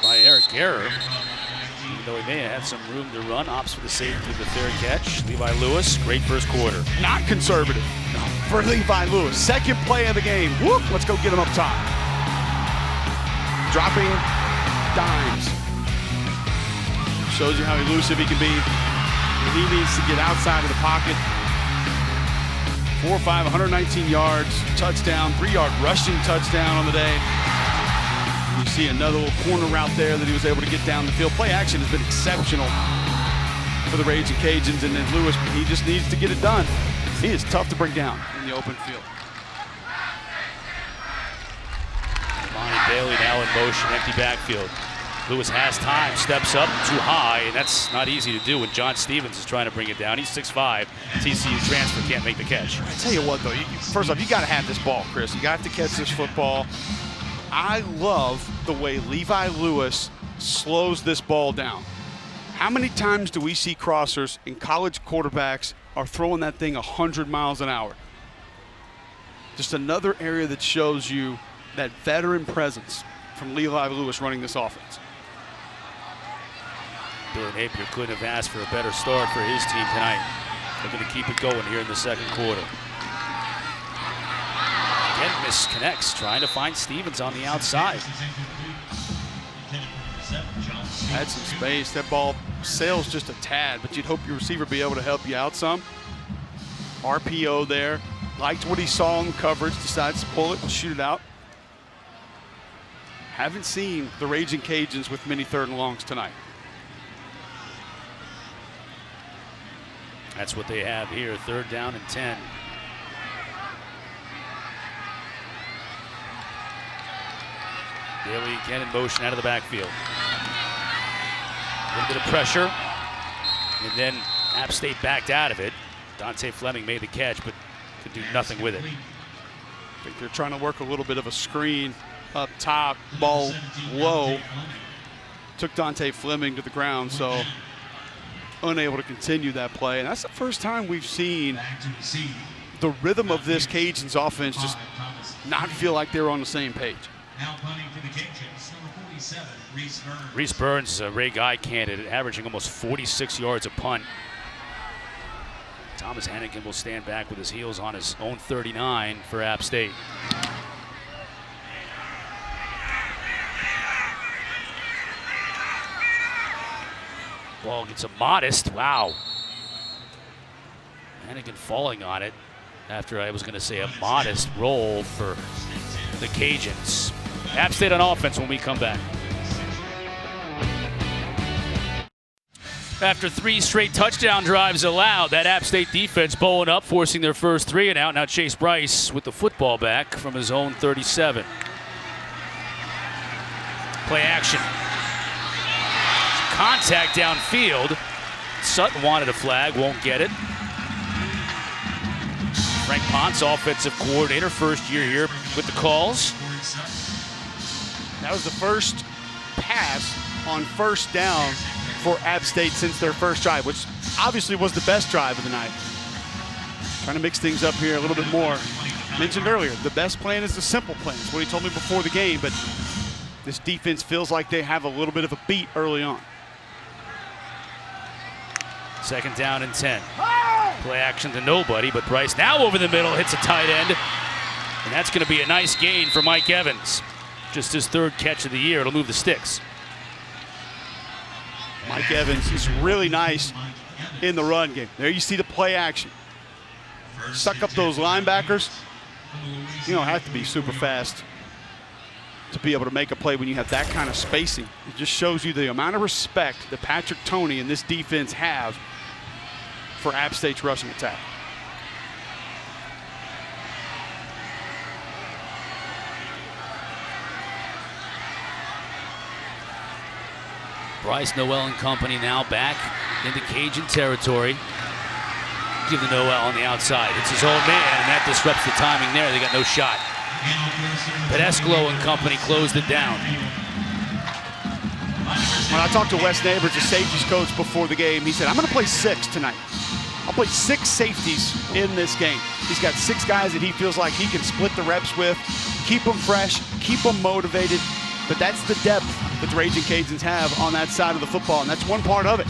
by Eric Garrer. Even though he may have had some room to run, opts for the safety of the fair catch. Levi Lewis, great first quarter. Not conservative for Levi Lewis. Second play of the game. Whoop, let's go get him up top. Dropping dimes. Shows you how elusive he can be. He needs to get outside of the pocket. 4-5, 119 yards, touchdown, 3-yard rushing touchdown on the day. You see another little corner route there that he was able to get down the field. Play action has been exceptional for the Ragin Cajuns, and then Lewis, he just needs to get it done. He is tough to bring down in the open field. Monty Bailey now in motion, empty backfield. Lewis has time, steps up too high, and that's not easy to do when John Stevens is trying to bring it down. He's 6'5", TCU transfer, can't make the catch. I tell you what, though, first off, you got to have this ball, Chris. You got to catch this football. I love the way Levi Lewis slows this ball down. How many times do we see crossers and college quarterbacks are throwing that thing 100 miles an hour? Just another area that shows you that veteran presence from Levi Lewis running this offense. Billy Napier couldn't have asked for a better start for his team tonight. They're going to keep it going here in the second quarter. Again, misconnects, trying to find Stevens on the outside. Had some space. That ball sails just a tad, but you'd hope your receiver be able to help you out some. RPO there. Liked what he saw on the coverage, decides to pull it and shoot it out. Haven't seen the Ragin Cajuns with many 3rd and longs tonight. That's what they have here, 3rd down and 10. Daly again in motion out of the backfield. A little bit of pressure, and then App State backed out of it. Dante Fleming made the catch, but could do nothing with it. I think they're trying to work a little bit of a screen up top, ball low. Took Dante Fleming to the ground, so unable to continue that play. And that's the first time we've seen the rhythm of this Cajuns offense just not feel like they're on the same page. Now punting for the Cajuns, number 47, Reese Burns. Reese Burns, a Ray Guy candidate, averaging almost 46 yards a punt. Thomas Hannigan will stand back with his heels on his own 39 for App State. Ball gets a modest, wow. Hannigan falling on it after I was going to say a modest roll for the Cajuns. App State on offense when we come back. After 3 straight touchdown drives allowed, that App State defense bowling up, forcing their first 3 and out. Now Chase Bryce with the football back from his own 37. Play action. Contact downfield. Sutton wanted a flag, won't get it. Frank Ponce, offensive coordinator, first year here with the calls. That was the first pass on 1st down for App State since their first drive, which obviously was the best drive of the night. Trying to mix things up here a little bit more. Mentioned earlier, the best plan is the simple plan. That's what he told me before the game, but this defense feels like they have a little bit of a beat early on. 2nd down and 10. Play action to nobody, but Bryce now over the middle hits a tight end. And that's going to be a nice gain for Mike Evans. Just his 3rd catch of the year. It'll move the sticks. Mike Evans is really nice in the run game. There you see the play action. Suck up those linebackers. You don't have to be super fast to be able to make a play when you have that kind of spacing. It just shows you the amount of respect that Patrick Toney and this defense have for App State's rushing attack. Bryce, Noel, and company now back into Cajun territory. Give the Noel on the outside. It's his own man, and that disrupts the timing there. They got no shot. Pedesclo and company closed it down. When I talked to Wes Neighbors, the safeties coach, before the game, he said, I'm going to play 6 tonight. I'll play 6 safeties in this game. He's got 6 guys that he feels like he can split the reps with, keep them fresh, keep them motivated. But that's the depth that the Ragin Cajuns have on that side of the football, and that's one part of it.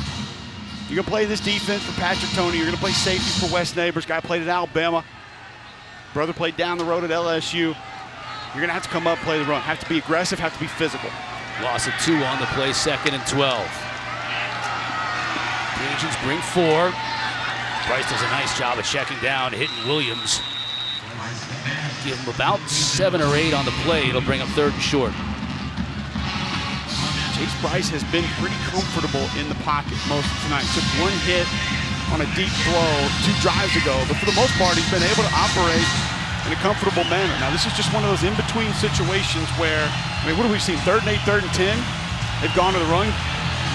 You're going to play this defense for Patrick Toney. You're going to play safety for Wes Neighbors. Guy played at Alabama. Brother played down the road at LSU. You're going to have to come up, play the run. Have to be aggressive, have to be physical. Loss of 2 on the play, 2nd and 12. Cajuns bring 4. Bryce does a nice job of checking down, hitting Williams. Give him about 7 or 8 on the play. It'll bring him 3rd and short. Chase Bryce has been pretty comfortable in the pocket most of tonight. Took 1 hit on a deep throw 2 drives ago, but for the most part, he's been able to operate in a comfortable manner. Now, this is just one of those in-between situations where, I mean, what have we seen? 3rd and 8, 3rd and 10. They've gone to the run.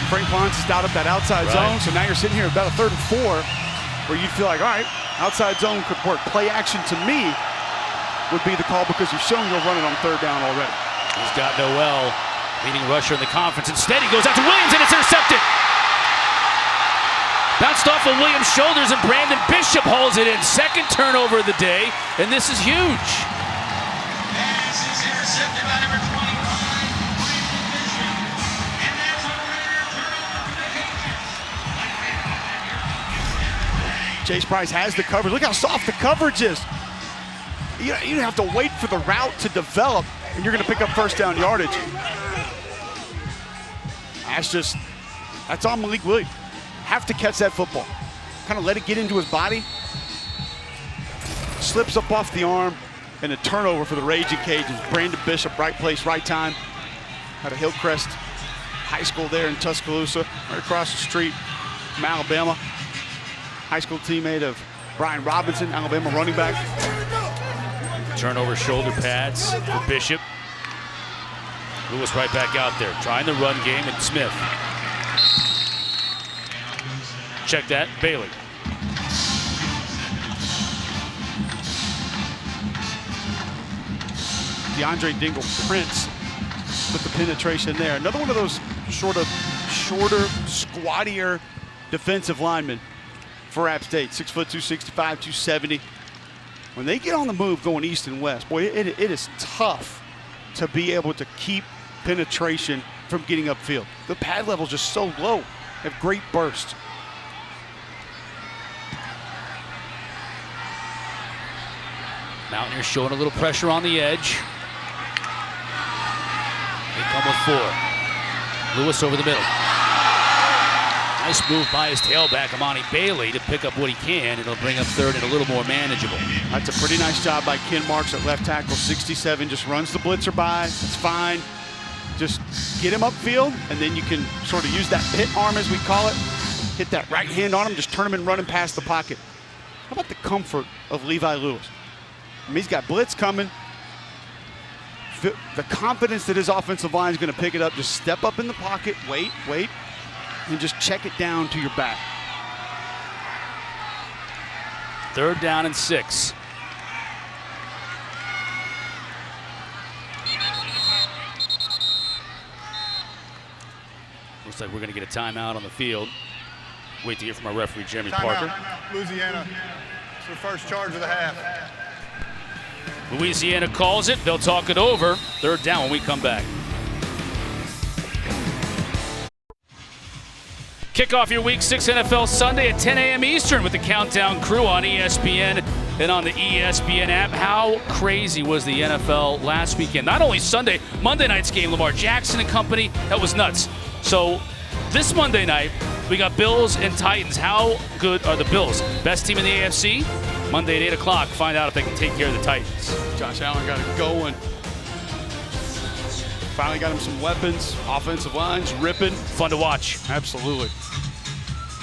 Frank Ponce is out of that outside zone, so now you're sitting here about a 3rd and 4, where you'd feel like, all right, outside zone could work. Play action to me would be the call because you've shown you'll run it on 3rd down already. He's got Noel, leading rusher in the conference. Instead, he goes out to Williams, and it's intercepted. Bounced off of Williams' shoulders, and Brandon Bishop holds it in. Second turnover of the day, and this is huge. Pass is intercepted by number 25, Brandon Bishop. And that's a rare turnover for the Cajuns. Chase Price has the coverage. Look how soft the coverage is. You don't have to wait for the route to develop, and you're going to pick up first down yardage. That's on Malik Williams. Have to catch that football. Kind of let it get into his body. Slips up off the arm, and a turnover for the Ragin Cajuns. Brandon Bishop, right place, right time. Out of Hillcrest High School there in Tuscaloosa, right across the street from Alabama. High school teammate of Brian Robinson, Alabama running back. Turnover shoulder pads for Bishop. Lewis right back out there, trying the run game, and Smith. Check that, Bailey. DeAndre Dingle Prince with the penetration there. Another one of those shorter, squattier defensive linemen for App State. 6'2", 265, 270. When they get on the move going east and west, boy, it is tough to be able to keep penetration from getting upfield. The pad level is just so low. They have great burst. Mountaineers showing a little pressure on the edge. They come with 4. Lewis over the middle. Nice move by his tailback, Amani Bailey, to pick up what he can. It'll bring up third and a little more manageable. That's a pretty nice job by Ken Marks at left tackle. 67 just runs the blitzer by. It's fine. Just get him upfield, and then you can sort of use that pit arm, as we call it. Hit that right hand on him, just turn him and run him past the pocket. How about the comfort of Levi Lewis? I mean, he's got blitz coming. The confidence that his offensive line is going to pick it up. Just step up in the pocket, wait, and just check it down to your back. 3rd down and 6. Looks like we're going to get a timeout on the field. Wait to hear from our referee, Jeremy Parker. Timeout, Louisiana. It's their first charge of the half. Louisiana calls it. They'll talk it over. 3rd down when we come back. Kick off your Week 6 NFL Sunday at 10 a.m. Eastern with the Countdown Crew on ESPN and on the ESPN app. How crazy was the NFL last weekend? Not only Sunday, Monday night's game, Lamar Jackson and company, that was nuts. So this Monday night, we got Bills and Titans. How good are the Bills? Best team in the AFC? Monday at 8 o'clock, find out if they can take care of the Titans. Josh Allen got it going. Finally got him some weapons, offensive lines, ripping. Fun to watch. Absolutely.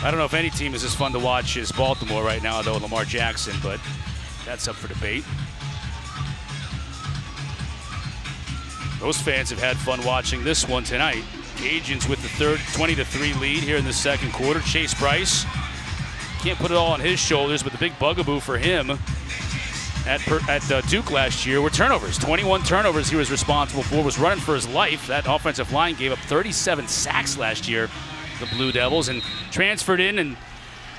I don't know if any team is as fun to watch as Baltimore right now, though, Lamar Jackson, but that's up for debate. Those fans have had fun watching this one tonight. Cajuns with the 20-3 lead here in the second quarter. Chase Price can't put it all on his shoulders, but the big bugaboo for him at Duke last year were turnovers. 21 turnovers he was responsible for, was running for his life. That offensive line gave up 37 sacks last year, the Blue Devils, and transferred in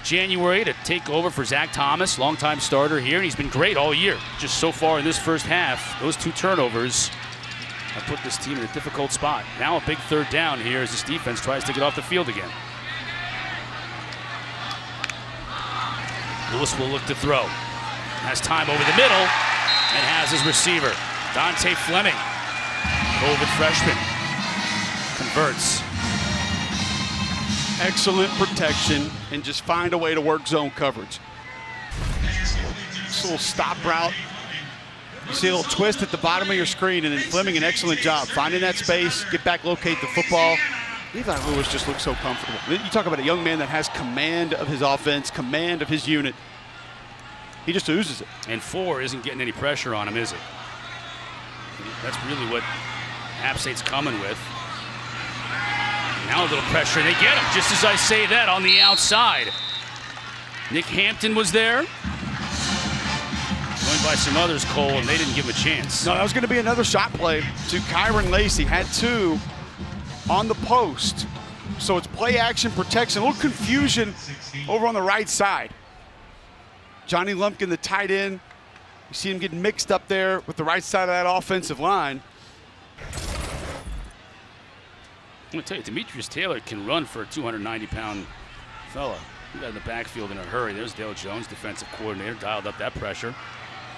January to take over for Zach Thomas, longtime starter here, and he's been great all year. Just so far in this first half, those 2 turnovers have put this team in a difficult spot. Now a big 3rd down here as this defense tries to get off the field again. Lewis will look to throw. Has time over the middle and has his receiver, Dante Fleming. COVID freshman. Converts. Excellent protection, and just find a way to work zone coverage. This little stop route. You see a little twist at the bottom of your screen, and then Fleming, an excellent job. Finding that space, get back, locate the football. Levi Lewis just looks so comfortable. You talk about a young man that has command of his offense, command of his unit. He just oozes it. And 4 isn't getting any pressure on him, is it? That's really what App State's coming with. Now a little pressure, and they get him, just as I say that, on the outside. Nick Hampton was there. Joined by some others, Cole, and they didn't give him a chance. No, that was going to be another shot play to Kyron Lacey. Had 2 on the post. So it's play action protection, a little confusion over on the right side. Johnny Lumpkin, the tight end, you see him getting mixed up there with the right side of that offensive line. I'm going to tell you, Demetrius Taylor can run for a 290-pound fella. He got in the backfield in a hurry. There's Dale Jones, defensive coordinator, dialed up that pressure.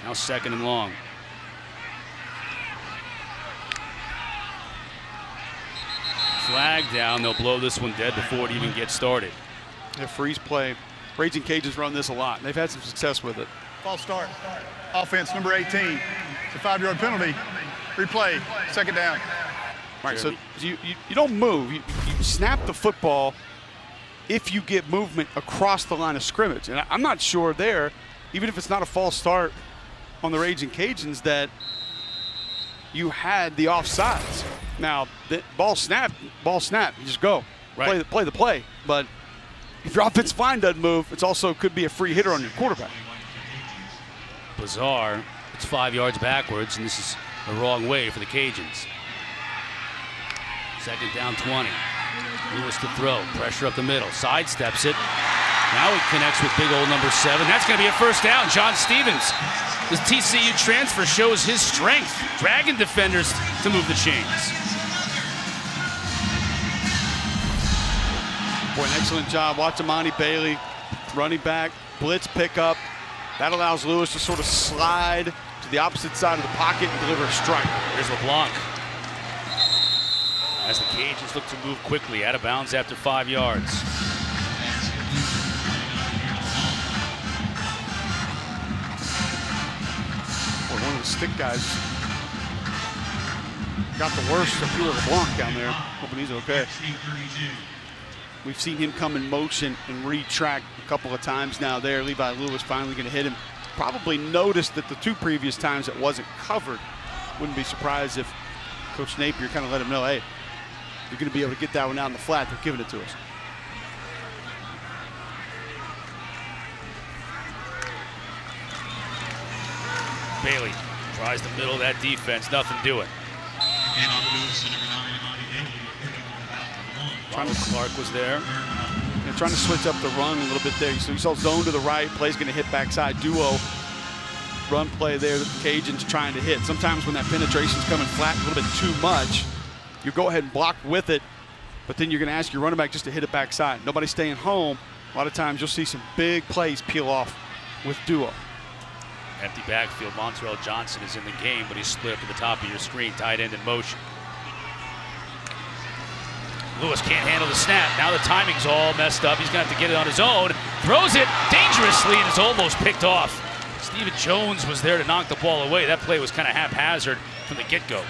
Now 2nd and long. Flag down. They'll blow this one dead before it even gets started. Yeah, freeze play. Ragin Cajuns run this a lot. They've had some success with it. False start. Offense number 18. It's a 5-yard penalty. Replay. 2nd down. Right, so you don't move. You snap the football if you get movement across the line of scrimmage. And I'm not sure there, even if it's not a false start on the Ragin Cajuns, that you had the offsides. Now, the ball snap, you just go. Right. Play the play. But if your offensive line doesn't move, it's also could be a free hitter on your quarterback. Bizarre. It's 5 yards backwards, and this is the wrong way for the Cajuns. 2nd down 20. Lewis to throw. Pressure up the middle. Sidesteps it. Now he connects with big old number 7. That's going to be a 1st down. John Stevens. This TCU transfer shows his strength. Dragging defenders to move the chains. Boy, an excellent job. Watch Amani Bailey, running back, blitz pickup. That allows Lewis to sort of slide to the opposite side of the pocket and deliver a strike. Here's LeBlanc. As the Cajuns look to move quickly, out of bounds after 5 yards. Boy, one of the stick guys got the worst of Peter LeBlanc down there. Hoping he's okay. We've seen him come in motion and retract a couple of times now there. Levi Lewis finally going to hit him. Probably noticed that the 2 previous times it wasn't covered. Wouldn't be surprised if Coach Napier kind of let him know, hey, you're going to be able to get that one out in the flat. They're giving it to us. Bailey tries the middle of that defense. Nothing doing. Clark was there. They're trying to switch up the run a little bit there. So you saw zone to the right. Play's going to hit backside. Duo run play there that the Cajuns trying to hit. Sometimes when that penetration's coming flat a little bit too much, you go ahead and block with it, but then you're going to ask your running back just to hit it backside. Nobody staying home. A lot of times you'll see some big plays peel off with Duo. Empty backfield. Montrell Johnson is in the game, but he's split up to the top of your screen. Tight end in motion. Lewis can't handle the snap. Now the timing's all messed up. He's going to have to get it on his own. Throws it dangerously and is almost picked off. Stephen Jones was there to knock the ball away. That play was kind of haphazard from the get-go.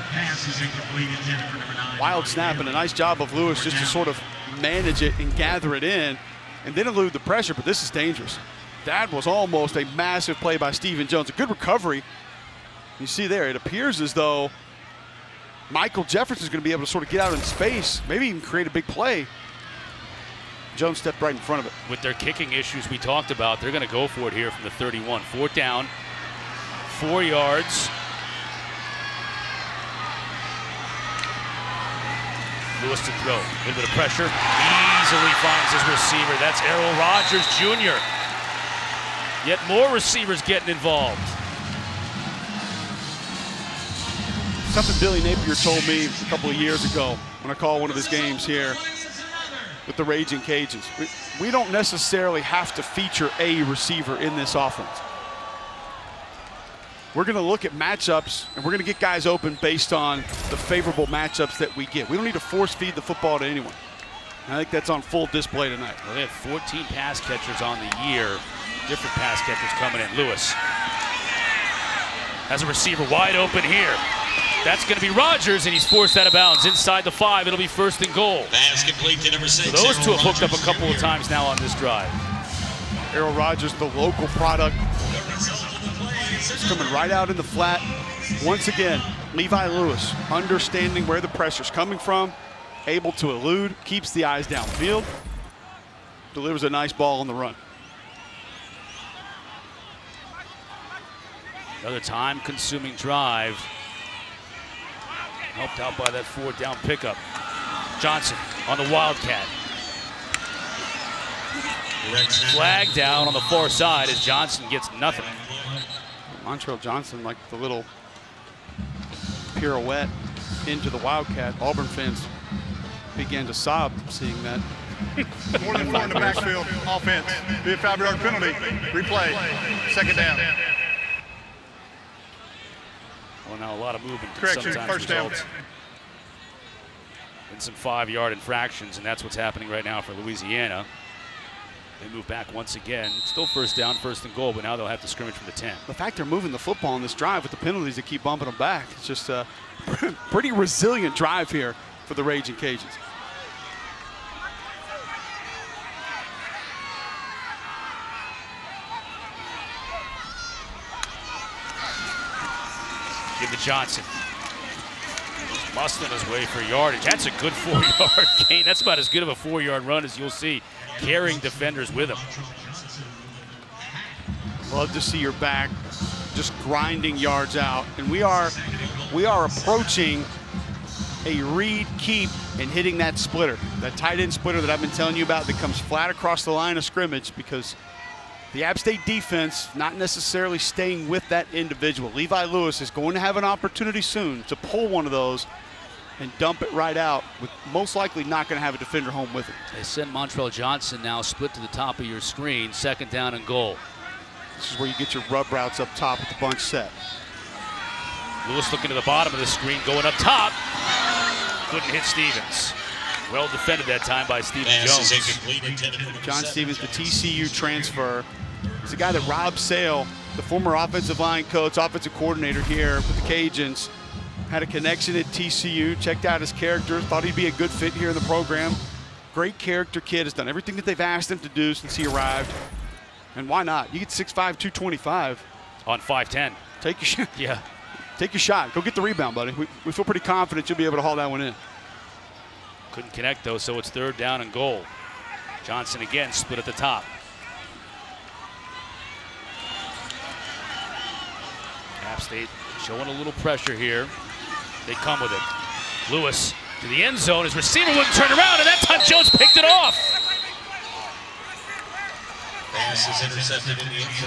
Wild snap and a nice job of Lewis just to sort of manage it and gather it in and then elude the pressure, but this is dangerous. That was almost a massive play by Stephen Jones. A good recovery. You see there, it appears as though Michael Jefferson is going to be able to sort of get out in space, maybe even create a big play. Jones stepped right in front of it. With their kicking issues we talked about, they're going to go for it here from the 31. 4th down, 4 yards. Lewis to throw. A little bit of pressure. Easily finds his receiver. That's Errol Rogers Jr. Yet more receivers getting involved. Something Billy Napier told me a couple of years ago when I called one of his games here with the Ragin Cajuns. We don't necessarily have to feature a receiver in this offense. We're going to look at matchups, and we're going to get guys open based on the favorable matchups that we get. We don't need to force feed the football to anyone. And I think that's on full display tonight. Well, they have 14 pass catchers on the year. Different pass catchers coming in. Lewis has a receiver wide open here. That's going to be Rogers, and he's forced out of bounds. Inside the 5, it'll be 1st and goal. Pass complete to number 6. So those two have hooked up a couple of times now on this drive. Errol Rogers, the local product, is coming right out in the flat. Once again, Levi Lewis, understanding where the pressure's coming from, able to elude, keeps the eyes downfield, delivers a nice ball on the run. Another time-consuming drive. Helped out by that 4th down pickup. Johnson on the Wildcat. Flag down on the far side as Johnson gets nothing. Montrell Johnson, like the little pirouette into the Wildcat. Auburn fans began to sob seeing that. More than 4 in the backfield. Offense. Be a 5-yard penalty. Replay. Second down. Well, now a lot of movement can Correction. sometimes First down. result in some 5-yard infractions, and that's what's happening right now for Louisiana. They move back once again. Still first down, first and goal, but now they'll have to scrimmage from the 10. The fact they're moving the football on this drive with the penalties that keep bumping them back, it's just a pretty resilient drive here for the Ragin Cajuns. Give to Johnson. He's muscling his way for yardage. That's a good 4-yard gain. That's about as good of a 4-yard run as you'll see, carrying defenders with him. Love to see your back just grinding yards out. And we are approaching a read keep and hitting that splitter, that tight end splitter that I've been telling you about that comes flat across the line of scrimmage, because the App State defense not necessarily staying with that individual. Levi Lewis is going to have an opportunity soon to pull one of those and dump it right out, with most likely not going to have a defender home with it. They send Montrell Johnson now split to the top of your screen, second down and goal. This is where you get your rub routes up top with the bunch set. Lewis looking to the bottom of the screen, going up top. Couldn't hit Stevens. Well defended that time by Stephen Jones. John Stevens, the TCU transfer. He's a guy that Rob Sale, the former offensive line coach, offensive coordinator here with the Cajuns, had a connection at TCU, checked out his character, thought he'd be a good fit here in the program. Great character kid, has done everything that they've asked him to do since he arrived. And why not? You get 6'5", 225. On 5'10". Take your shot. Yeah. Take your shot. Go get the rebound, buddy. We feel pretty confident you'll be able to haul that one in. Couldn't connect, though, so it's third down and goal. Johnson again split at the top. App State showing a little pressure here. They come with it. Lewis to the end zone. His receiver wouldn't turn around, and that time Jones picked it off.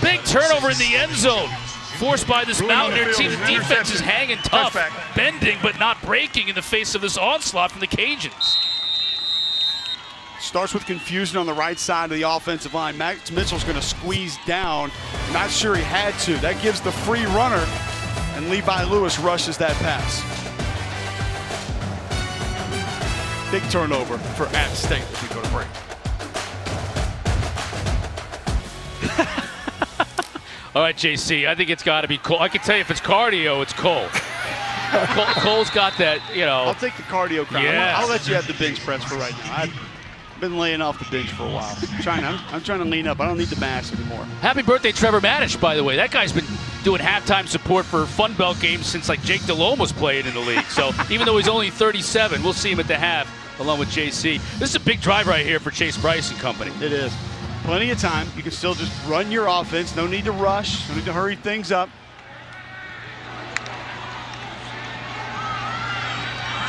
Big turnover in the end zone. Forced by this Mountaineer team. The defense is hanging tough, bending but not breaking in the face of this onslaught from the Cajuns. Starts with confusion on the right side of the offensive line. Max Mitchell's going to squeeze down. Not sure he had to. That gives the free runner, and Levi Lewis rushes that pass. Big turnover for App State as we go to break. All right, JC, I think it's got to be Cole. I can tell you if it's cardio, it's Cole. Cole's got that, you know. I'll take the cardio crown. Yes. I'll let you have the bench press for right now. I've been laying off the bench for a while. I'm trying to lean up. I don't need the mass anymore. Happy birthday, Trevor Madish, by the way. That guy's been doing halftime support for Fun Belt games since like Jake Delhomme was playing in the league. So even though he's only 37, we'll see him at the half along with JC. This is a big drive right here for Chase Bryce and company. It is. Plenty of time. You can still just run your offense. No need to rush. No need to hurry things up.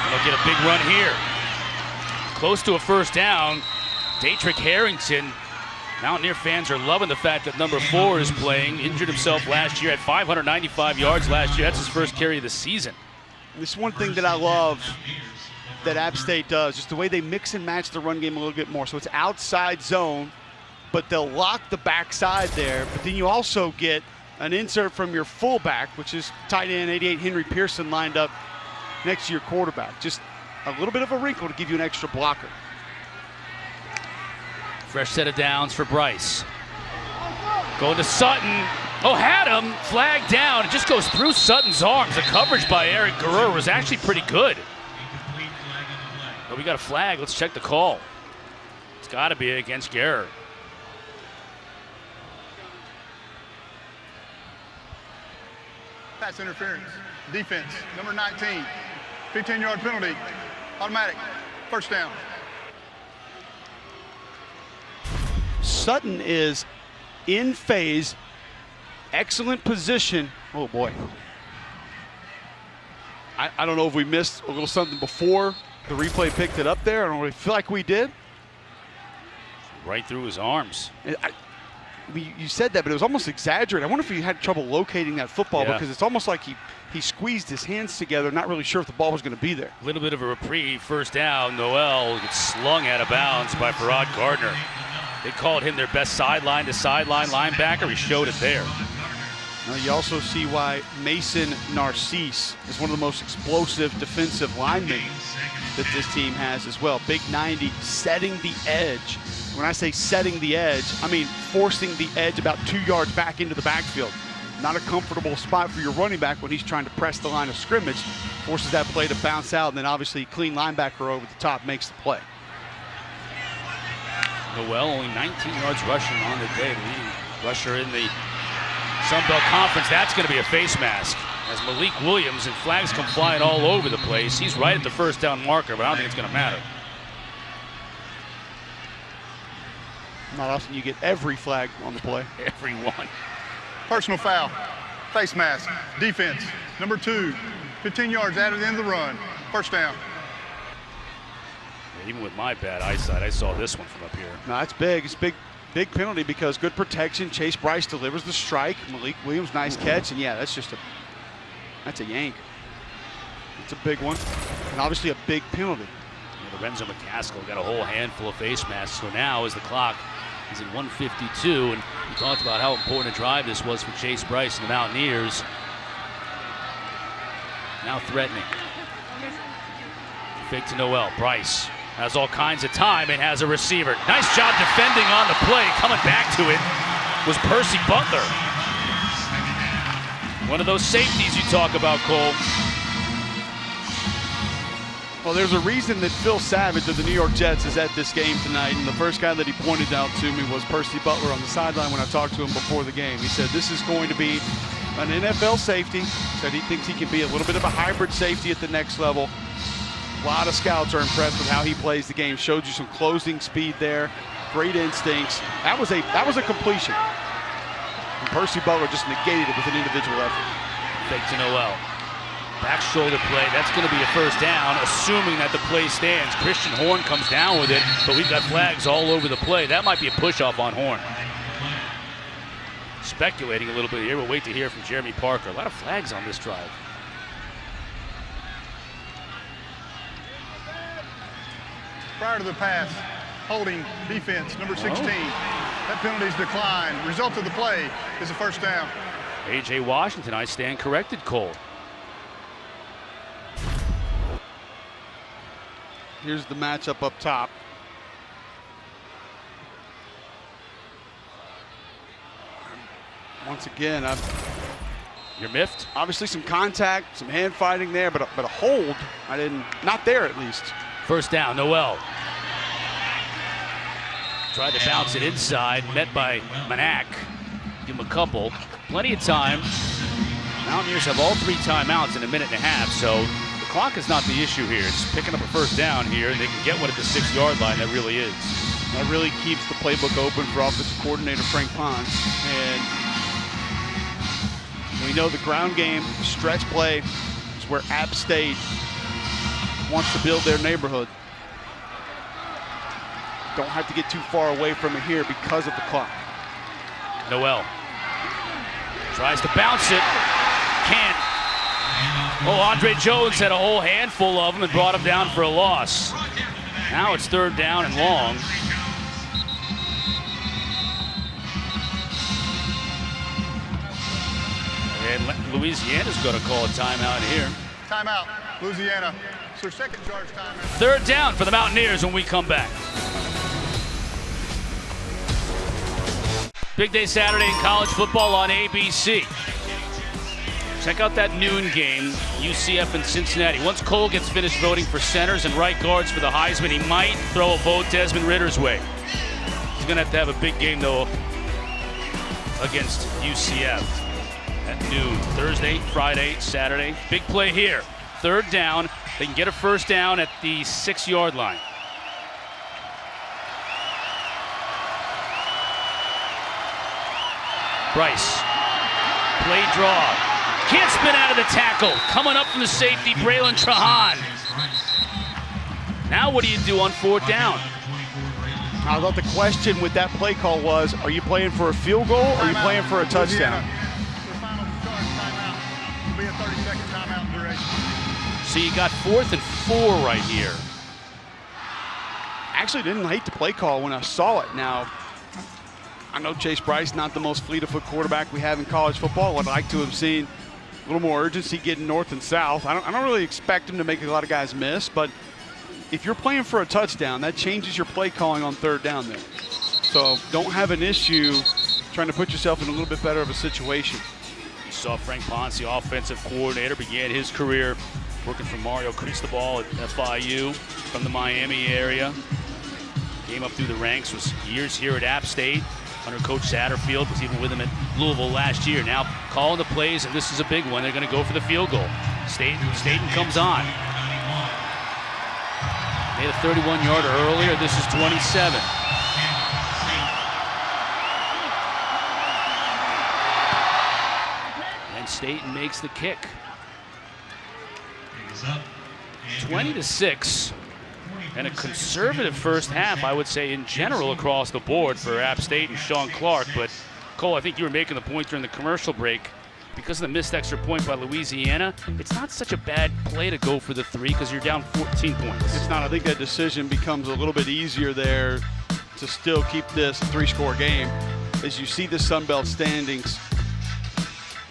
They'll get a big run here. Close to a first down. Datrick Harrington. Mountaineer fans are loving the fact that number 4 is playing. Injured himself last year, had 595 yards last year. That's his first carry of the season. This is one thing that I love that App State does, just the way they mix and match the run game a little bit more. So it's outside zone, but they'll lock the backside there. But then you also get an insert from your fullback, which is tight end 88 Henry Pearson lined up next to your quarterback. Just a little bit of a wrinkle to give you an extra blocker. Fresh set of downs for Bryce. Going to Sutton. Oh, had him. Flag down. It just goes through Sutton's arms. The coverage by Eric Guerrero was actually pretty good. But we got a flag. Let's check the call. It's got to be against Guerrero. Pass interference. Defense. Number 19. 15-yard penalty. Automatic. First down. Sutton is in phase. Excellent position. Oh, boy. I don't know if we missed a little something before the replay picked it up there. I don't really feel like we did. Right through his arms. You said that, but it was almost exaggerated. I wonder if he had trouble locating that football because it's almost like he squeezed his hands together, not really sure if the ball was going to be there. A little bit of a reprieve. First down. Noel gets slung out of bounds by Farrod Gardner. They called him their best sideline-to-sideline linebacker. He showed it there. Now you also see why Mason Narcisse is one of the most explosive defensive linemen that this team has as well. Big 90, setting the edge. When I say setting the edge, I mean forcing the edge about 2 yards back into the backfield. Not a comfortable spot for your running back when he's trying to press the line of scrimmage. Forces that play to bounce out, and then obviously clean linebacker over the top makes the play. Noel only 19 yards rushing on the day. Leading rusher in the Sun Belt Conference. That's going to be a face mask as Malik Williams and flags come flying all over the place. He's right at the first down marker, but I don't think it's going to matter. Not often you get every flag on the play. Every one. Personal foul. Face mask. Defense. Number 2. 15 yards out of the end of the run. First down. Even with my bad eyesight, I saw this one from up here. No, that's big. It's big penalty because good protection. Chase Bryce delivers the strike. Malik Williams, nice catch. And yeah, that's a yank. It's a big one. And obviously a big penalty. Yeah, Lorenzo McCaskill got a whole handful of face masks. So now as the clock is at 1:52, and we talked about how important a drive this was for Chase Bryce and the Mountaineers. Now threatening. Fake to Noel. Bryce has all kinds of time and has a receiver. Nice job defending on the play. Coming back to it was Percy Butler. One of those safeties you talk about, Cole. Well, there's a reason that Phil Savage of the New York Jets is at this game tonight, and the first guy that he pointed out to me was Percy Butler on the sideline when I talked to him before the game. He said this is going to be an NFL safety. Said he thinks he can be a little bit of a hybrid safety at the next level. A lot of scouts are impressed with how he plays the game. Showed you some closing speed there, great instincts. That was a completion. And Percy Butler just negated it with an individual effort. Fake to Noel. Back shoulder play. That's going to be a first down, assuming that the play stands. Christian Horn comes down with it, but we've got flags all over the play. That might be a push-off on Horn. Speculating a little bit here. We'll wait to hear from Jeremy Parker. A lot of flags on this drive. Prior to the pass, holding defense, number 16. That penalty's declined. Result of the play is a first down. A.J. Washington, I stand corrected, Cole. Here's the matchup up top. Once again, You're miffed? obviously some contact, some hand fighting there, but a hold, not there at least. First down, Noel. Tried to bounce it inside, met by Manak. Give him a couple. Plenty of time. Mountaineers have all 3 timeouts in a minute and a half, so the clock is not the issue here. It's picking up a first down here, and they can get one at the 6-yard line. That really is. That really keeps the playbook open for offensive coordinator Frank Pons. And we know the ground game, stretch play is where App State wants to build their neighborhood. Don't have to get too far away from it here because of the clock. Noel tries to bounce it. Can't. Oh, Andre Jones had a whole handful of them and brought him down for a loss. Now it's third down and long. And Louisiana's going to call a timeout here. Timeout, Louisiana. It's their second charge timeout. Third down for the Mountaineers when we come back. Big day Saturday in college football on ABC. Check out that noon game, UCF and Cincinnati. Once Cole gets finished voting for centers and right guards for the Heisman, he might throw a vote Desmond Ritter's way. He's going to have a big game, though, against UCF at noon. Thursday, Friday, Saturday. Big play here. Third down. They can get a first down at the 6-yard line. Bryce. Play draw. Can't spin out of the tackle. Coming up from the safety, Braylon Trahan. Now what do you do on fourth down? I thought the question with that play call was, are you playing for a field goal or are you playing for a touchdown? The final charge timeout will be a 30-second timeout duration. So you got 4th and 4 right here. Actually didn't hate the play call when I saw it. Now, I know Chase Bryce, not the most fleet-of-foot quarterback we have in college football. I'd like to have seen a little more urgency getting north and south. I don't really expect him to make a lot of guys miss, but if you're playing for a touchdown, that changes your play calling on 3rd down there. So don't have an issue trying to put yourself in a little bit better of a situation. You saw Frank Ponce, the offensive coordinator, began his career working for Mario Cristobal at FIU from the Miami area. Came up through the ranks, was years here at App State under Coach Satterfield, was even with him at Louisville last year. Now calling the plays, and this is a big one. They're going to go for the field goal. Staten comes on. Made a 31-yarder earlier. This is 27. And Staten makes the kick. 20-6. And a conservative first half, I would say, in general across the board for App State and Sean Clark. But, Cole, I think you were making the point during the commercial break. Because of the missed extra point by Louisiana, it's not such a bad play to go for the 3 because you're down 14 points. It's not. I think that decision becomes a little bit easier there to still keep this a 3-score game. As you see the Sun Belt standings,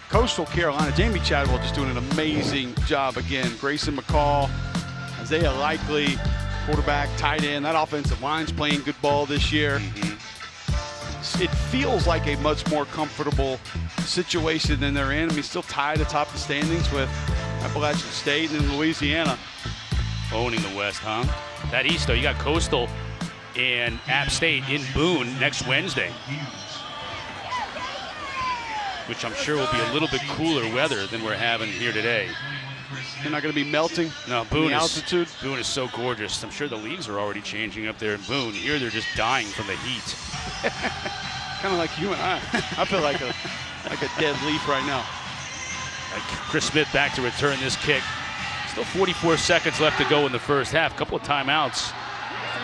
Coastal Carolina, Jamie Chadwell just doing an amazing job again. Grayson McCall, Isaiah Likely, quarterback, tight end. That offensive line's playing good ball this year. It feels like a much more comfortable situation than they're in. I mean, still tied atop the standings with Appalachian State and Louisiana. Owning the West, huh? That East, though, you got Coastal and App State in Boone next Wednesday, which I'm sure will be a little bit cooler weather than we're having here today. They're not going to be melting. No, Boone altitude. Boone is so gorgeous. I'm sure the leaves are already changing up there in Boone. Here they're just dying from the heat. Kind of like you and I. I feel like a dead leaf right now. Chris Smith back to return this kick. Still 44 seconds left to go in the first half. A couple of timeouts,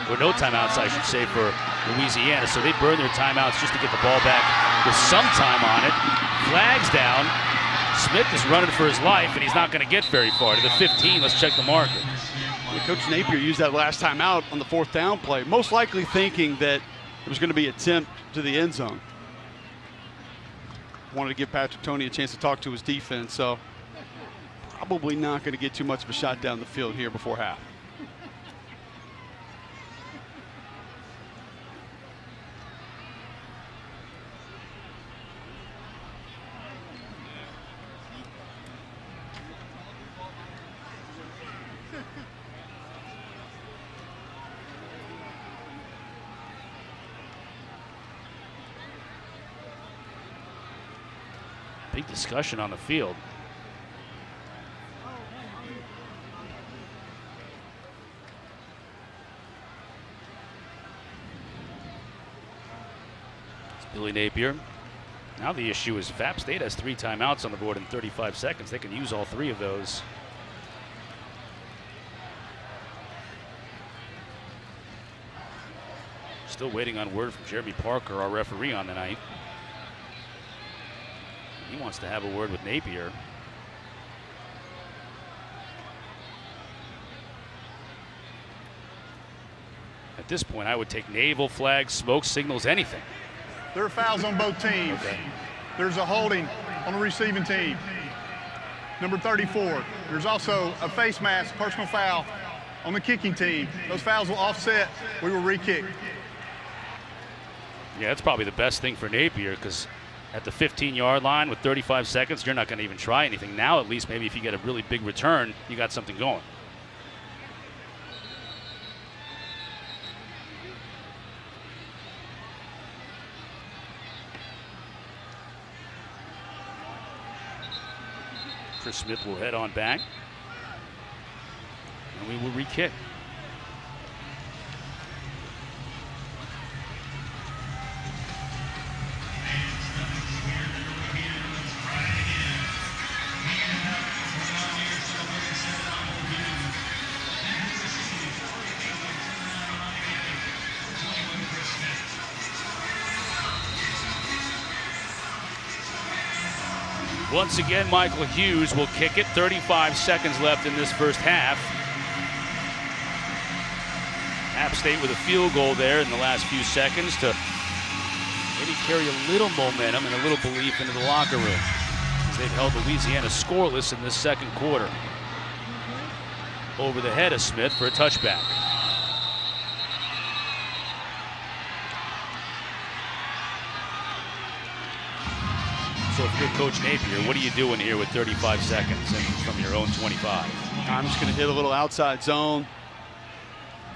or no timeouts, I should say, for Louisiana. So they burn their timeouts just to get the ball back with some time on it. Flags down. Smith is running for his life, and he's not going to get very far. To the 15, let's check the marker. Coach Napier used that last time out on the 4th down play, most likely thinking that there was going to be an attempt to the end zone. Wanted to give Patrick Toney a chance to talk to his defense, so probably not going to get too much of a shot down the field here before half. Big discussion on the field. It's Billy Napier. Now the issue is if App State has 3 timeouts on the board in 35 seconds, they can use all 3 of those. Still waiting on word from Jeremy Parker, our referee on the night. He wants to have a word with Napier. At this point, I would take naval flags, smoke signals, anything. There are fouls on both teams. Okay. There's a holding on the receiving team. Number 34. There's also a face mask, personal foul on the kicking team. Those fouls will offset. We will re-kick. Yeah, that's probably the best thing for Napier because at the 15-yard line with 35 seconds, you're not going to even try anything. Now, at least, maybe if you get a really big return, you got something going. Chris Smith will head on back. And we will re-kick. Once again, Michael Hughes will kick it. 35 seconds left in this first half. App State with a field goal there in the last few seconds to maybe carry a little momentum and a little belief into the locker room. They've held Louisiana scoreless in this second quarter. Over the head of Smith for a touchback. So if you're Coach Napier, what are you doing here with 35 seconds and from your own 25? I'm just going to hit a little outside zone.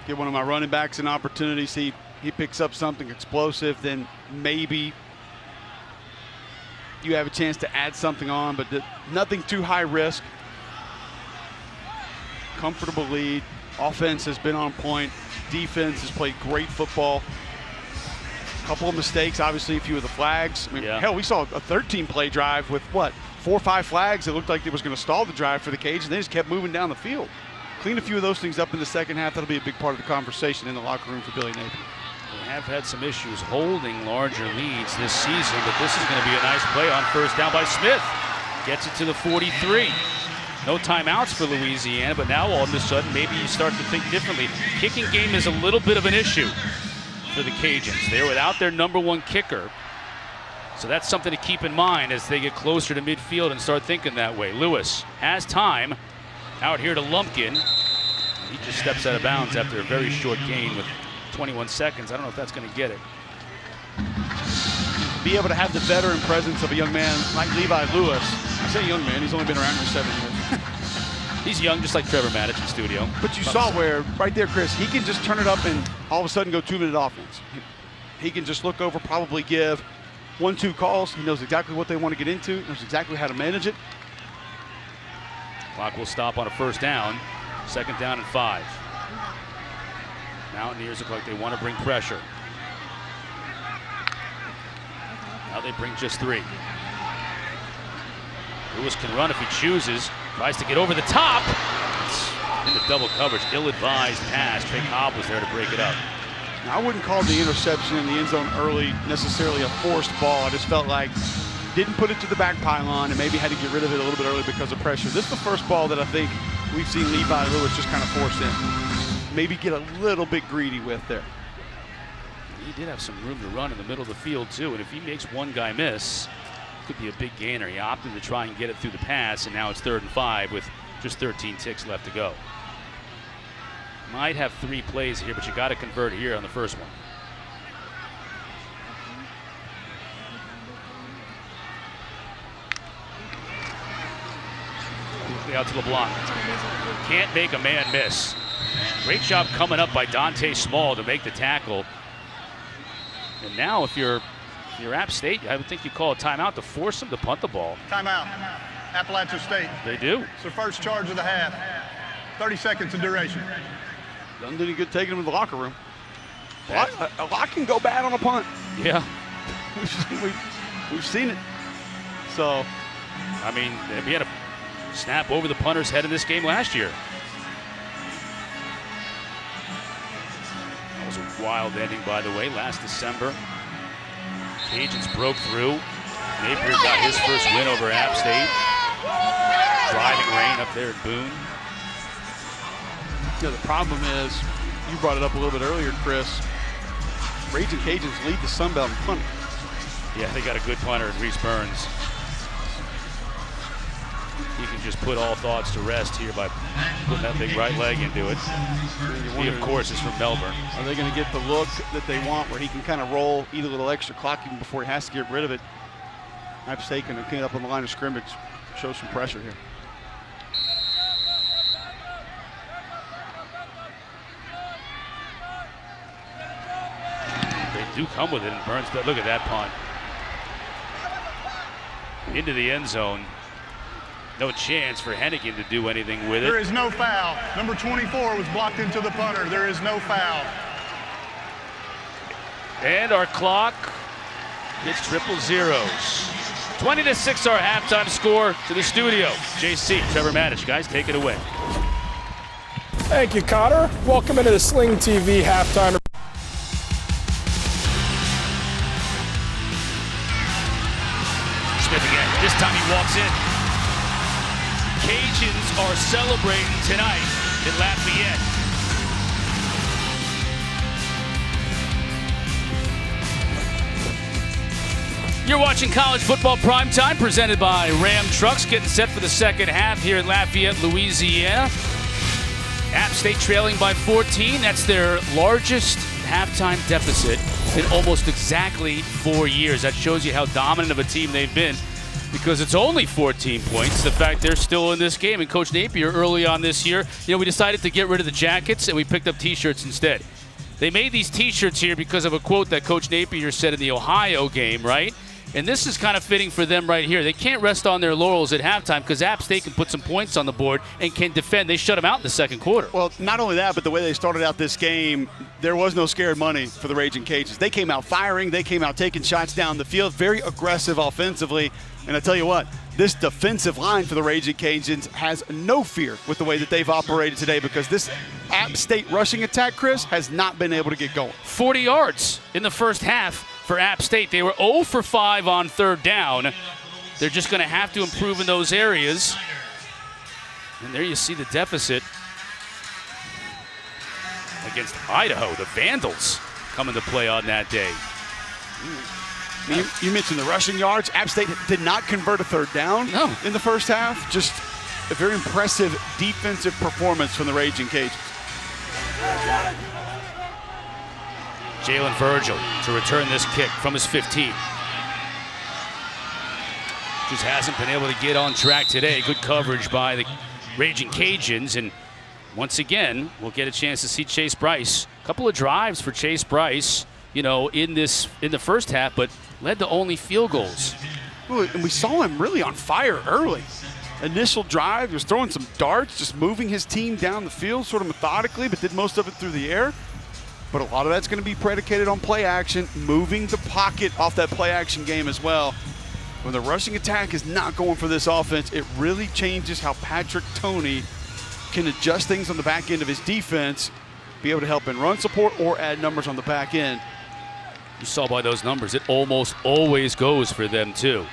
Give one of my running backs an opportunity. See he picks up something explosive, then maybe you have a chance to add something on, but nothing too high risk. Comfortable lead. Offense has been on point. Defense has played great football. A couple of mistakes, obviously a few of the flags. I mean, hell, we saw a 13-play drive with, what, 4 or 5 flags. It looked like it was going to stall the drive for the Cajuns. They just kept moving down the field. Clean a few of those things up in the second half. That'll be a big part of the conversation in the locker room for Billy Napier. They have had some issues holding larger leads this season, but this is going to be a nice play on first down by Smith. Gets it to the 43. No timeouts for Louisiana, but now all of a sudden maybe you start to think differently. Kicking game is a little bit of an issue for the Cajuns. They're without their #1 kicker. So that's something to keep in mind as they get closer to midfield and start thinking that way. Lewis has time out here to Lumpkin. He just steps out of bounds after a very short gain with 21 seconds. I don't know if that's going to get it. Be able to have the veteran presence of a young man like Levi Lewis. I say young man, he's only been around for 7 years. He's young, just like Trevor Maddich in studio. But you saw where, right there, Chris, he can just turn it up and all of a sudden go 2-minute offense. He can just look over, probably give 1-2 calls. He knows exactly what they want to get into, knows exactly how to manage it. Clock will stop on a first down. Second down and 5. Mountaineers look like they want to bring pressure. Now they bring just 3. Lewis can run if he chooses. Tries to get over the top. It's in the double coverage. Ill-advised pass. Trey Cobb was there to break it up. Now, I wouldn't call the interception in the end zone early necessarily a forced ball. I just felt like didn't put it to the back pylon and maybe had to get rid of it a little bit early because of pressure. This is the first ball that I think we've seen Levi Lewis just kind of force in. Maybe get a little bit greedy with there. He did have some room to run in the middle of the field too, and if he makes one guy miss, it could be a big gainer. He opted to try and get it through the pass, and now it's 3rd and 5 with just 13 ticks left to go. Might have 3 plays here, but you got to convert here on the first one. Quickly out to the block. Can't make a man miss. Great job coming up by Dante Small to make the tackle. And now if you're App State, I would think you call a timeout to force them to punt the ball. Timeout. Appalachian State. They do. It's their first charge of the half. 30 seconds in duration. Doesn't do any good taking them to the locker room. A lot can go bad on a punt. Yeah. We've seen it. So, I mean, we had a snap over the punter's head in this game last year. That was a wild ending, by the way, last December. Cajuns broke through. Napier got his first win over App State. Driving rain up there at Boone. You know, the problem is, you brought it up a little bit earlier, Chris. Ragin Cajuns lead the Sun Belt in punting. Yeah, they got a good punter in Reese Burns. He can just put all thoughts to rest here by putting that big right leg into it. He, of course, is from Melbourne. Are they going to get the look that they want where he can kind of roll, eat a little extra clock even before he has to get rid of it? App State can clean up on the line of scrimmage, show some pressure here. They do come with it, and Burns, look at that punt. Into the end zone. No chance for Hennigan to do anything with it. There is no foul. Number 24 was blocked into the punter. There is no foul. And our clock hits triple zeros. 20-6 our halftime score to the studio. JC, Trevor Maddich, guys, take it away. Thank you, Cotter. Welcome into the Sling TV halftime. Smith again. This time he walks in. Cajuns are celebrating tonight in Lafayette. You're watching College Football Primetime, presented by Ram Trucks, getting set for the second half here in Lafayette, Louisiana. App State trailing by 14. That's their largest halftime deficit in almost exactly 4 years. That shows you how dominant of a team they've been, because it's only 14 points. The fact they're still in this game. And Coach Napier, early on this year, we decided to get rid of the jackets and we picked up T-shirts instead. They made these T-shirts here because of a quote that Coach Napier said in the Ohio game, right? And this is kind of fitting for them right here. They can't rest on their laurels at halftime because App State can put some points on the board and can defend. They shut them out in the second quarter. Well, not only that, but the way they started out this game, there was no scared money for the Ragin Cajuns. They came out firing. They came out taking shots down the field, very aggressive offensively. And I tell you what, this defensive line for the Ragin Cajuns has no fear with the way that they've operated today, because this App State rushing attack, Chris, has not been able to get going. 40 yards in the first half for App State. They were 0 for 5 on third down. They're just going to have to improve in those areas. And there you see the deficit against Idaho. The Vandals come into play on that day. You mentioned the rushing yards. App State did not convert a third down in the first half. Just a very impressive defensive performance from the Ragin Cajuns. Jalen Virgil to return this kick from his 15. Just hasn't been able to get on track today. Good coverage by the Ragin Cajuns. And once again, we'll get a chance to see Chase Bryce. A couple of drives for Chase Bryce, in the first half, but led to only field goals. And we saw him really on fire early. Initial drive, he was throwing some darts, just moving his team down the field sort of methodically, but did most of it through the air. But a lot of that's going to be predicated on play action, moving the pocket off that play action game as well. When the rushing attack is not going for this offense, it really changes how Patrick Toney can adjust things on the back end of his defense, be able to help in run support or add numbers on the back end. You saw by those numbers, it almost always goes for them too.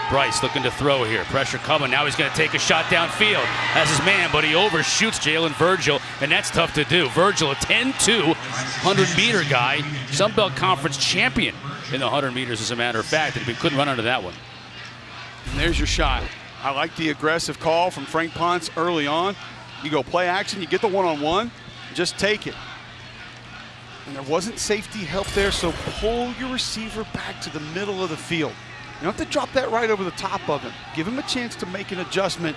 Bryce looking to throw here. Pressure coming. Now he's going to take a shot downfield as his man, but he overshoots Jalen Virgil, and that's tough to do. Virgil, a 10-2 100-meter guy, Sun Belt Conference champion in the 100 meters, as a matter of fact, and we couldn't run under that one. And there's your shot. I like the aggressive call from Frank Ponce early on. You go play action, you get the one-on-one, just take it. And there wasn't safety help there, so pull your receiver back to the middle of the field. You don't have to drop that right over the top of him. Give him a chance to make an adjustment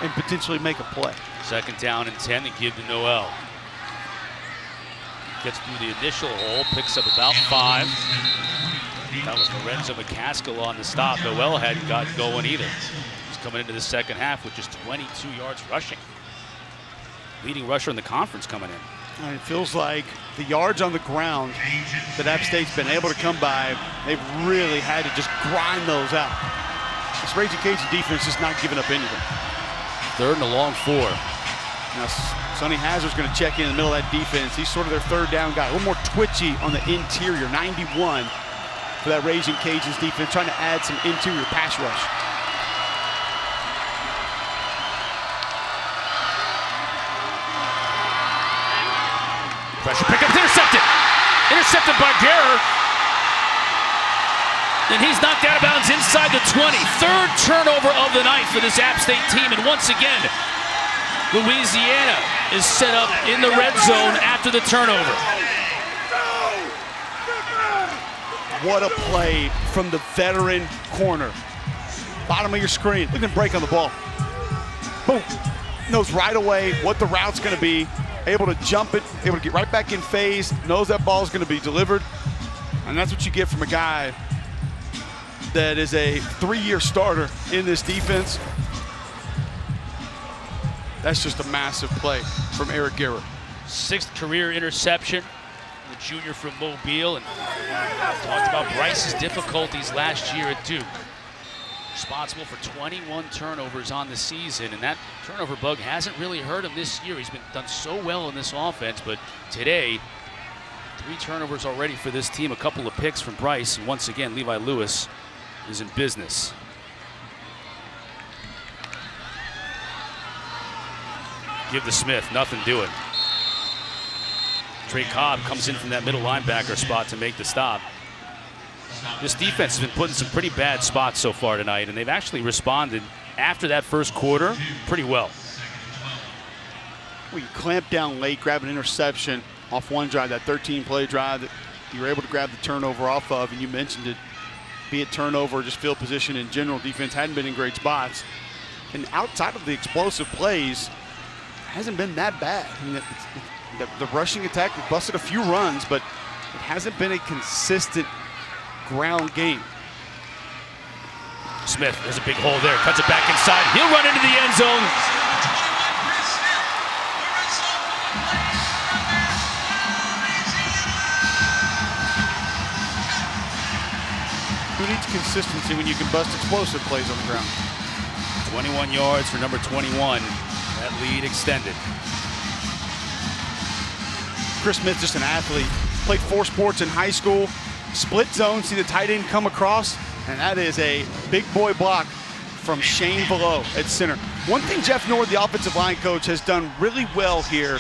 and potentially make a play. Second down and 10 to give to Noel. Gets through the initial hole, picks up about 5. That was Lorenzo McCaskill on the stop. Noel hadn't gotten going either. He's coming into the second half with just 22 yards rushing. Leading rusher in the conference coming in. And it feels like the yards on the ground that App State's been able to come by, they've really had to just grind those out. This Ragin Cajun defense is not giving up anything. Third and a long 4. Now, Sonny Hazard's going to check in the middle of that defense. He's sort of their third down guy. A little more twitchy on the interior, 91 for that Ragin Cajuns defense, trying to add some interior pass rush. Pressure pickup, intercepted. Intercepted by Guerra. And he's knocked out of bounds inside the 20. Third turnover of the night for this App State team. And once again, Louisiana is set up in the red zone after the turnover. What a play from the veteran corner. Bottom of your screen. Look at him break on the ball. Boom. Knows right away what the route's going to be. Able to jump it, able to get right back in phase, knows that ball is going to be delivered. And that's what you get from a guy that is a 3-year starter in this defense. That's just a massive play from Eric Guerra. 6th career interception, the junior from Mobile. And talked about Bryce's difficulties last year at Duke. Responsible for 21 turnovers on the season, and that turnover bug hasn't really hurt him this year. He's been done so well in this offense, but today, 3 turnovers already for this team, a couple of picks from Bryce, and once again, Levi Lewis is in business. give to Smith, nothing doing. Trey Cobb comes in from that middle linebacker spot to make the stop. This defense has been put in some pretty bad spots so far tonight, and they've actually responded after that first quarter pretty well. Well, you clamp down late, grab an interception off one drive, that 13-play drive that you were able to grab the turnover off of, and you mentioned it, be it turnover or just field position in general, defense hadn't been in great spots. And outside of the explosive plays, it hasn't been that bad. I mean, the rushing attack, we busted a few runs, but it hasn't been a consistent ground game. Smith, there's a big hole there, cuts it back inside. He'll run into the end zone. Who needs consistency when you can bust explosive plays on the ground? 21 yards for number 21. That lead extended. Chris Smith, just an athlete. Played 4 sports in high school. Split zone, see the tight end come across, and that is a big boy block from Shane Below at center. One thing Jeff Nord, the offensive line coach, has done really well here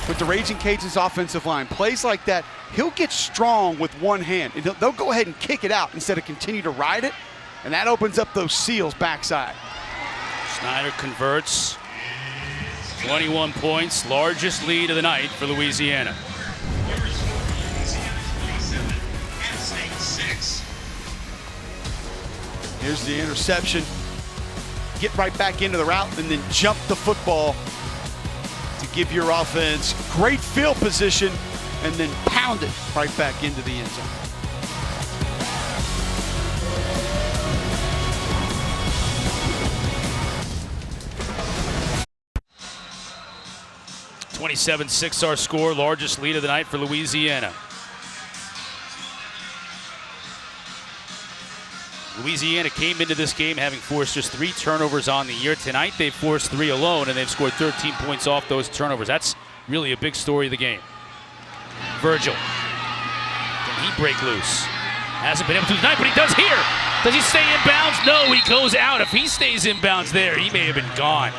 with the Ragin Cajuns offensive line. Plays like that, he'll get strong with one hand. And they'll go ahead and kick it out instead of continue to ride it, and that opens up those seals backside. Snyder converts. 21 points, largest lead of the night for Louisiana. Here's the interception. Get right back into the route and then jump the football to give your offense great field position and then pound it right back into the end zone. .27-6 our score, largest lead of the night for Louisiana. Louisiana came into this game having forced just 3 turnovers on the year. Tonight they've forced 3 alone, and they've scored 13 points off those turnovers. That's really a big story of the game. Virgil, can he break loose? Hasn't been able to tonight, but he does here. Does he stay in bounds? No, he goes out. If he stays in bounds there, he may have been gone.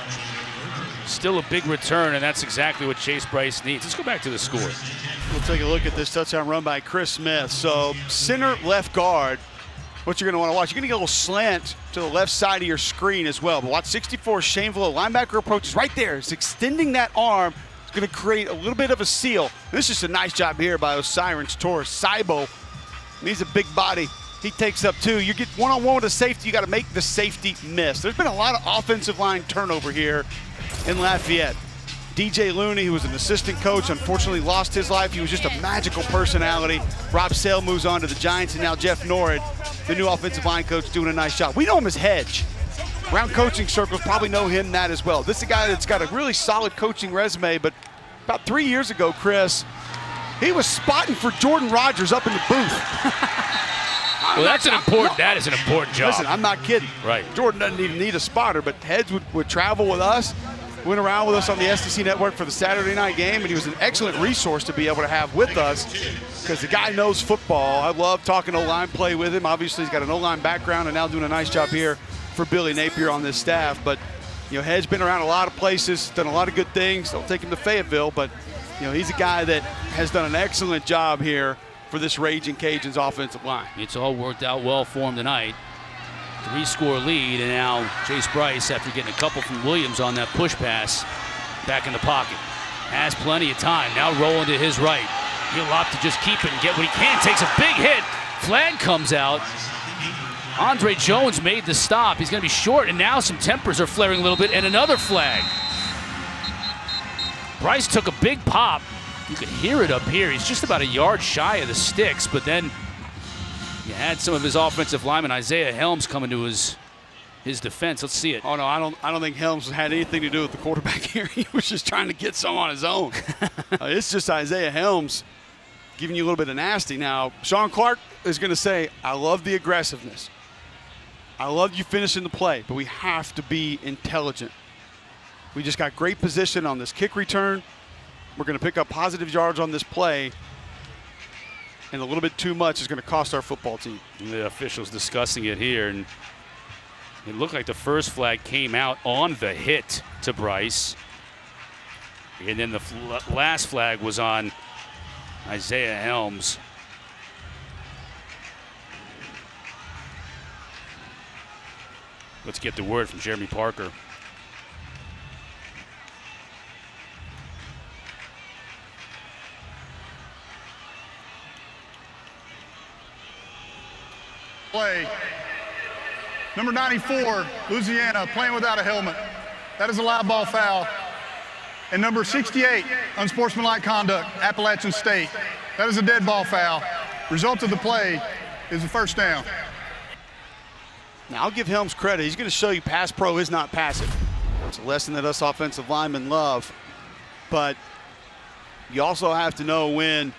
Still a big return, and that's exactly what Chase Bryce needs. Let's go back to the score. We'll take a look at this touchdown run by Chris Smith. So center left guard, what you're going to want to watch, you're going to get a little slant to the left side of your screen as well. But watch 64, Shane Below, linebacker approaches right there. It's extending that arm. It's going to create a little bit of a seal. This is just a nice job here by Osiris Torres. Saibo, he's a big body. He takes up 2. You get one-on-one with a safety, you got to make the safety miss. There's been a lot of offensive line turnover here in Lafayette. DJ Looney, who was an assistant coach, unfortunately lost his life. He was just a magical personality. Rob Sale moves on to the Giants, and now Jeff Nord, the new offensive line coach, doing a nice job. We know him as Hedge. Around coaching circles probably know him that as well. This is a guy that's got a really solid coaching resume, but about 3 years ago, Chris, he was spotting for Jordan Rodgers up in the booth. Well, that is an important job. Listen, I'm not kidding. Right. Jordan doesn't even need a spotter, but Hedge would travel with us, went around with us on the SDC network for the Saturday night game, and he was an excellent resource to be able to have with us because the guy knows football. I love talking O-line play with him. Obviously, he's got an O-line background and now doing a nice job here for Billy Napier on this staff. But, Hedge been around a lot of places, done a lot of good things. Don't take him to Fayetteville, but, he's a guy that has done an excellent job here for this Ragin Cajuns offensive line. It's all worked out well for him tonight. 3-score lead, and now Chase Bryce, after getting a couple from Williams on that push pass, back in the pocket. Has plenty of time. Now rolling to his right. He'll opt to just keep it and get what he can. Takes a big hit. Flag comes out. Andre Jones made the stop. He's going to be short, and now some tempers are flaring a little bit, and another flag. Bryce took a big pop. You could hear it up here. He's just about a yard shy of the sticks, but then you had some of his offensive lineman, Isaiah Helms, coming to his defense. Let's see it. Oh no, I don't think Helms had anything to do with the quarterback here. He was just trying to get some on his own. It's just Isaiah Helms giving you a little bit of nasty. Now, Sean Clark is going to say, I love the aggressiveness. I love you finishing the play, but we have to be intelligent. We just got great position on this kick return. We're going to pick up positive yards on this play, and a little bit too much is going to cost our football team. The officials discussing it here, and it looked like the first flag came out on the hit to Bryce. And then the last flag was on Isaiah Helms. Let's get the word from Jeremy Parker. Play. Number 94, Louisiana, playing without a helmet. That is a live ball foul. And number 68, unsportsmanlike conduct, Appalachian State. That is a dead ball foul. Result of the play is a first down. Now, I'll give Helms credit. He's going to show you pass pro is not passive. It's a lesson that us offensive linemen love. But you also have to know when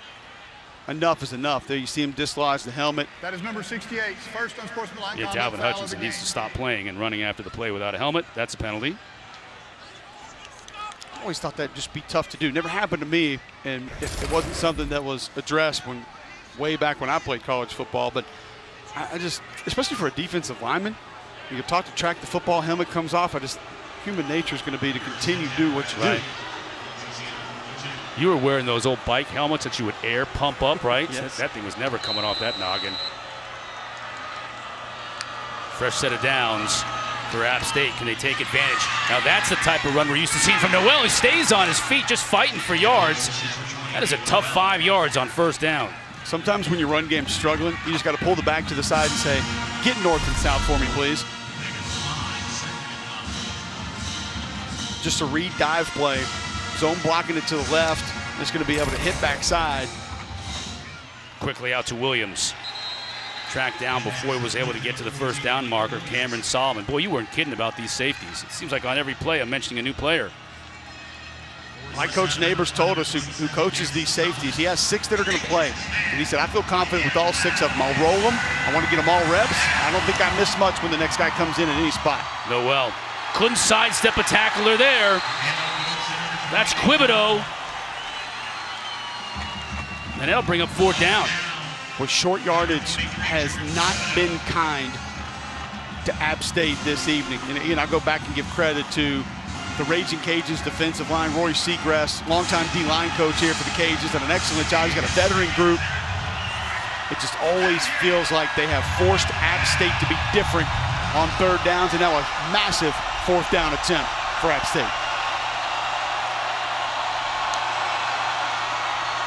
enough is enough. There you see him dislodge the helmet. That is number 68's first unsportsmanlike Yeah, conduct Dalvin foul of Hutchinson the needs game. to stop playing and running after the play without a helmet. That's a penalty. I always thought that'd just be tough to do. Never happened to me, and it wasn't something that was addressed way back when I played college football. But I just, especially for a defensive lineman, you can talk to track the football, helmet comes off. Human nature is going to be to continue to do what you do. You were wearing those old bike helmets that you would air pump up, right? Yes. That thing was never coming off that noggin. Fresh set of downs for App State. Can they take advantage? Now that's the type of run we're used to seeing from Noel. He stays on his feet, just fighting for yards. That is a tough 5 yards on first down. Sometimes when your run game's struggling, you just got to pull the back to the side and say, get north and south for me, please. Just a read dive play. Zone blocking it to the left. It's going to be able to hit backside. Quickly out to Williams. Tracked down before he was able to get to the first down marker, Cameron Solomon. Boy, you weren't kidding about these safeties. It seems like on every play I'm mentioning a new player. My coach Neighbors told us who coaches these safeties. He has 6 that are going to play. And he said, I feel confident with all 6 of them. I'll roll them. I want to get them all reps. I don't think I miss much when the next guy comes in at any spot. Noel couldn't sidestep a tackler there. That's Quibido. And that'll bring up 4th down. Well, short yardage has not been kind to App State this evening. And I go back and give credit to the Ragin Cajuns defensive line, Roy Seagrass, longtime D-line coach here for the Cajuns, done an excellent job. He's got a veteran group. It just always feels like they have forced App State to be different on 3rd downs, and now a massive 4th down attempt for App State.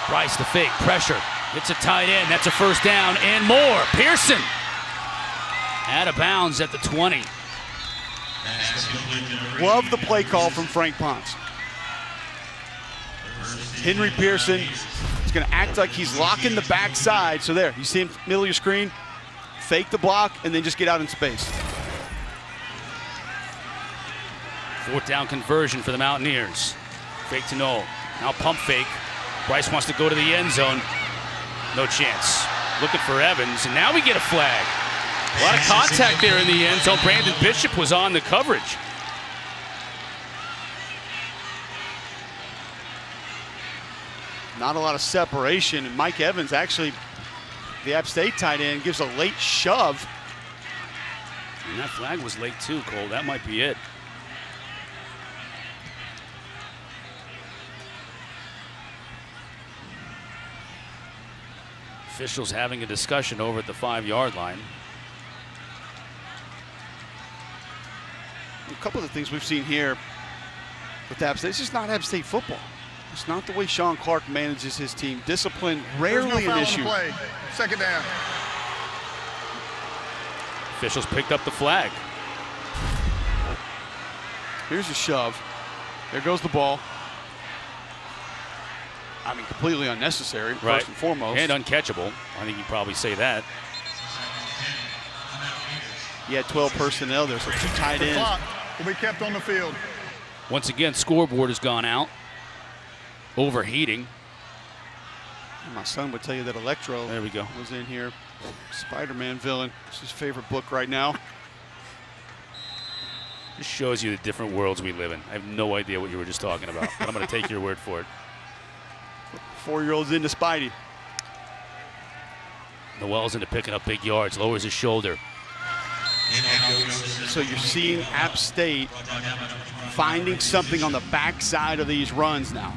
Bryce the fake, pressure. It's a tight end, that's a first down and more. Pearson out of bounds at the 20. Love the play call from Frank Ponce. Henry Pearson is going to act like he's locking the backside. So there, you see him middle of your screen, fake the block, and then just get out in space. 4th down conversion for the Mountaineers. Fake to Noel. Now pump fake. Bryce wants to go to the end zone. No chance. Looking for Evans, and now we get a flag. A lot of contact there in the end zone. Brandon Bishop was on the coverage. Not a lot of separation. And Mike Evans, actually, the App State tight end, gives a late shove. And that flag was late too, Cole. That might be it. Officials having a discussion over at the 5-yard line. A couple of the things we've seen here with App State, it's just not App State football. It's not the way Sean Clark manages his team. Discipline, rarely an issue. 2nd down. Officials picked up the flag. Here's a shove. There goes the ball. I mean, completely unnecessary, first and foremost. And uncatchable. I think you'd probably say that. You had 12 personnel there, so 2 tight The ends. clock will be kept on the field. Once again, scoreboard has gone out. Overheating. My son would tell you that Electro There we go. was in here. Spider-Man villain. It's his favorite book right now. This shows you the different worlds we live in. I have no idea what you were just talking about, but I'm going to take your word for it. 4-year-old's into Spidey. Noel's into picking up big yards, lowers his shoulder. So you're seeing App State finding something on the backside of these runs now.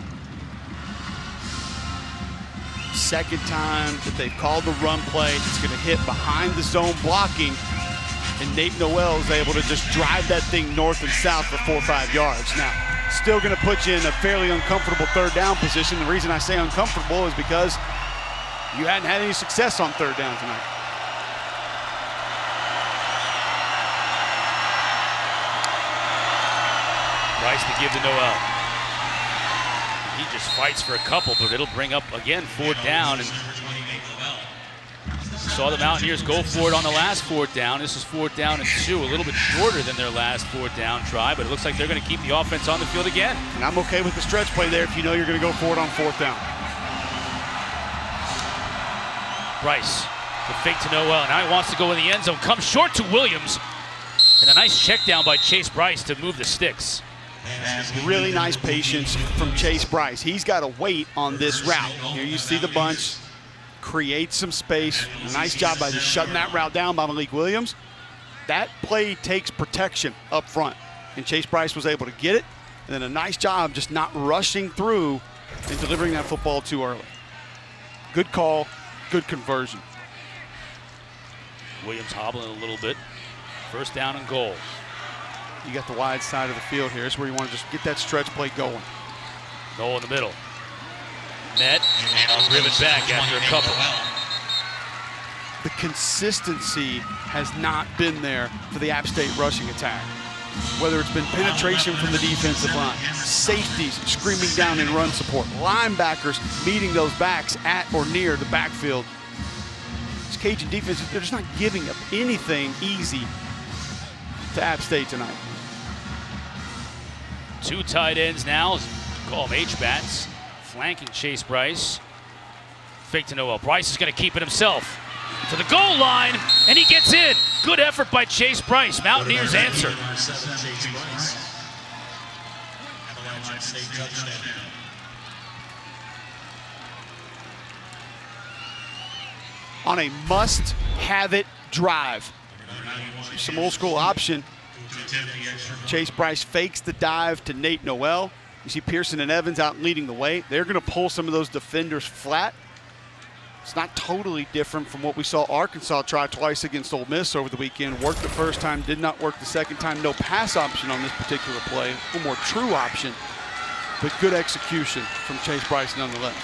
Second time that they've called the run play. It's going to hit behind the zone blocking, and Nate Noel is able to just drive that thing north and south for 4 or 5 yards. Now, still going to put you in a fairly uncomfortable third down position. The reason I say uncomfortable is because you hadn't had any success on third down tonight. Bryce to give to Noel. He just fights for a couple, but it'll bring up, again, 4th down. And saw the Mountaineers go for it on the last 4th down. This is 4th down and 2, a little bit shorter than their last 4th down try, but it looks like they're going to keep the offense on the field again. And I'm okay with the stretch play there if you know you're going to go for it on 4th down. Bryce, the fake to Noel. Now he wants to go in the end zone. Comes short to Williams. And a nice check down by Chase Bryce to move the sticks. Really nice patience from Chase Bryce. He's got to wait on this route. Here you see the bunch, create some space. Nice job by just shutting that route down by Malik Williams. That play takes protection up front, and Chase Bryce was able to get it. And then a nice job just not rushing through and delivering that football too early. Good call, good conversion. Williams hobbling a little bit. 1st down and goal. You got the wide side of the field here. It's where you want to just get that stretch play going. Goal in the middle. Net, driven back after a couple. The consistency has not been there for the App State rushing attack. Whether it's been penetration from the defensive line, safeties screaming down in run support, linebackers meeting those backs at or near the backfield. This Cajun defense, they're just not giving up anything easy to App State tonight. 2 tight ends now, call them H-bats, flanking Chase Bryce. Fake to Noel. Bryce is going to keep it himself. To the goal line, and he gets in. Good effort by Chase Bryce. Mountaineers answer. On a must-have-it drive. Some old school option. Chase Bryce fakes the dive to Nate Noel. You see Pearson and Evans out leading the way. They're going to pull some of those defenders flat. It's not totally different from what we saw Arkansas try twice against Ole Miss over the weekend. Worked the first time, did not work the second time. No pass option on this particular play. A little more true option, but good execution from Chase Bryce nonetheless.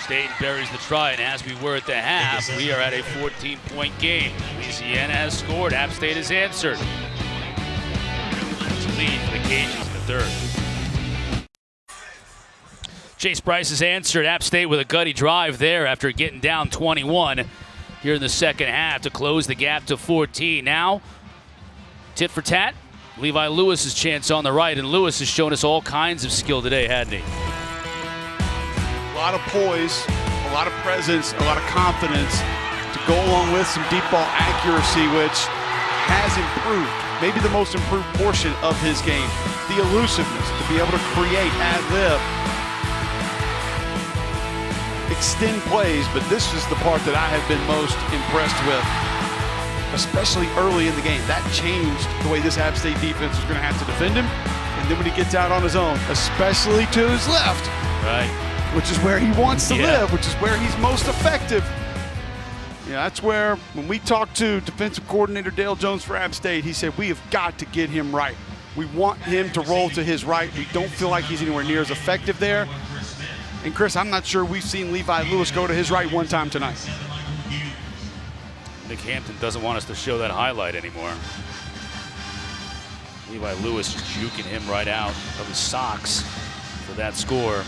State buries the try, and as we were at the half, we are at a 14-point game. Louisiana has scored. App State has answered. It's a lead for the Cajuns in the 3rd. Chase Bryce has answered. App State with a gutty drive there after getting down 21 here in the 2nd half to close the gap to 14. Now, tit for tat, Levi Lewis's chance on the right, and Lewis has shown us all kinds of skill today, hasn't he? A lot of poise, a lot of presence, a lot of confidence to go along with some deep ball accuracy, which has improved. Maybe the most improved portion of his game. The elusiveness to be able to create ad-lib, extend plays, but this is the part that I have been most impressed with, especially early in the game. That changed the way this App State defense is going to have to defend him. And then when he gets out on his own, especially to his left, right, which is where he wants to live, which is where he's most effective. Yeah, that's where, when we talked to defensive coordinator Dale Jones for App State, he said, we have got to get him right. We want him to roll to his right. We don't feel like he's anywhere near as effective there. And Chris, I'm not sure we've seen Levi Lewis go to his right one time tonight. Nick Hampton doesn't want us to show that highlight anymore. Levi Lewis just juking him right out of his socks for that score.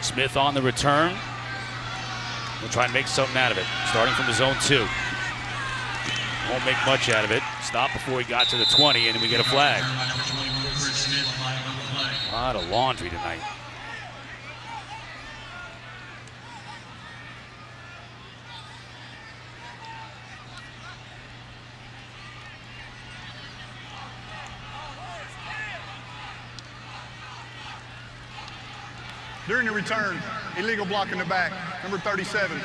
Smith on the return. We'll try and make something out of it. Starting from his own 2. Won't make much out of it. Stop before he got to the 20, and then we get a flag. A lot of laundry tonight. During the return, illegal block in the back, number 37.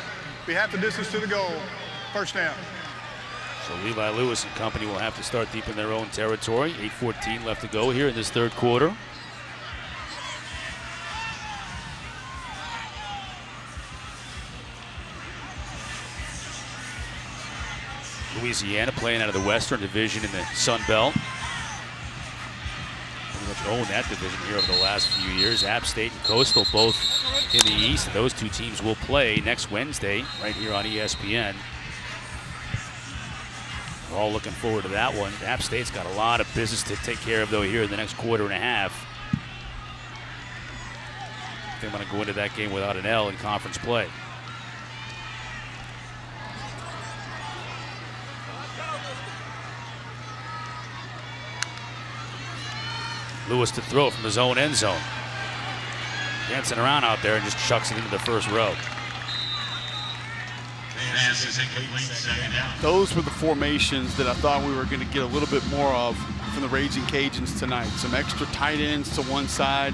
Be half the distance to the goal. First down. So Levi Lewis and company will have to start deep in their own territory. 8:14 left to go here in this third quarter. Louisiana playing out of the Western Division in the Sun Belt. Pretty much own that division here over the last few years. App State and Coastal both in the East. And those two teams will play next Wednesday right here on ESPN. We're all looking forward to that one. App State's got a lot of business to take care of, though, here in the next quarter and a half. They want to go into that game without an L in conference play. Lewis to throw from his own end zone. Dancing around out there and just chucks it into the first row. Those were the formations that I thought we were going to get a little bit more of from the Ragin Cajuns tonight. Some extra tight ends to one side,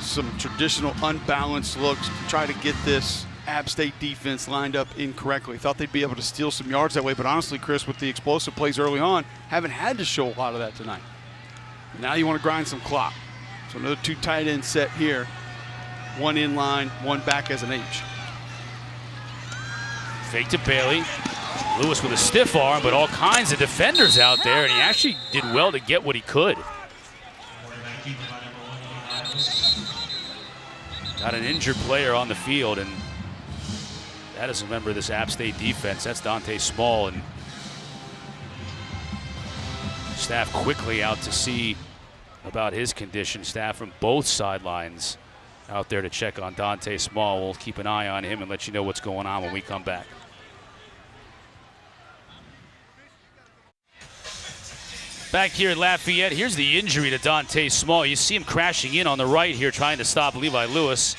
some traditional unbalanced looks to try to get this App State defense lined up incorrectly. Thought they'd be able to steal some yards that way, but honestly, Chris, with the explosive plays early on, haven't had to show a lot of that tonight. Now you want to grind some clock. So another two tight end set here. One in line, one back as an H. Fake to Bailey. Lewis with a stiff arm, but all kinds of defenders out there, and he actually did well to get what he could. Got an injured player on the field, and that is a member of this App State defense. That's Dante Small, and staff quickly out to see about his condition. Staff from both sidelines out there to check on Dante Small. We'll keep an eye on him and let you know what's going on when we come back. Back here at Lafayette, here's the injury to Dante Small. You see him crashing in on the right here, trying to stop Levi Lewis.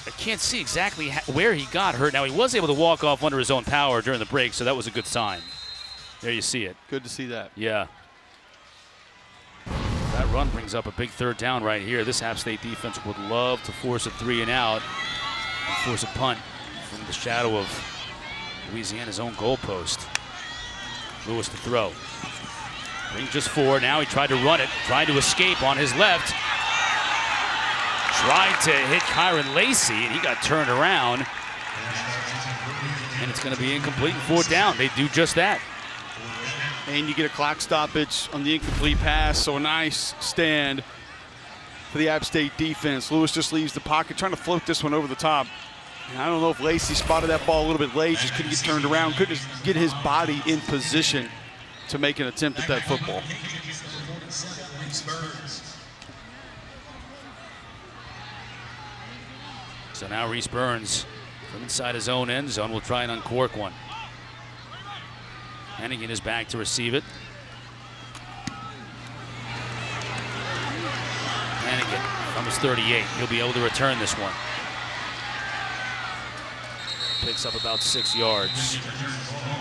I can't see exactly where he got hurt. Now, he was able to walk off under his own power during the break, so that was a good sign. There you see it. Good to see that. Yeah. That run brings up a big third down right here. This App State defense would love to force a 3 and out and force a punt from the shadow of Louisiana's own goalpost. Lewis to throw. Bring just 4. Now he tried to run it, tried to escape on his left. Tried to hit Kyron Lacey, and he got turned around. And it's going to be incomplete and 4th down. They do just that. And you get a clock stoppage on the incomplete pass, so a nice stand for the App State defense. Lewis just leaves the pocket, trying to float this one over the top. And I don't know if Lacey spotted that ball a little bit late, just couldn't get turned around, couldn't get his body in position to make an attempt at that football. So now Reese Burns from inside his own end zone will try and uncork one. Hennigan is back to receive it. Hennigan from his 38. He'll be able to return this one. Picks up about 6 yards.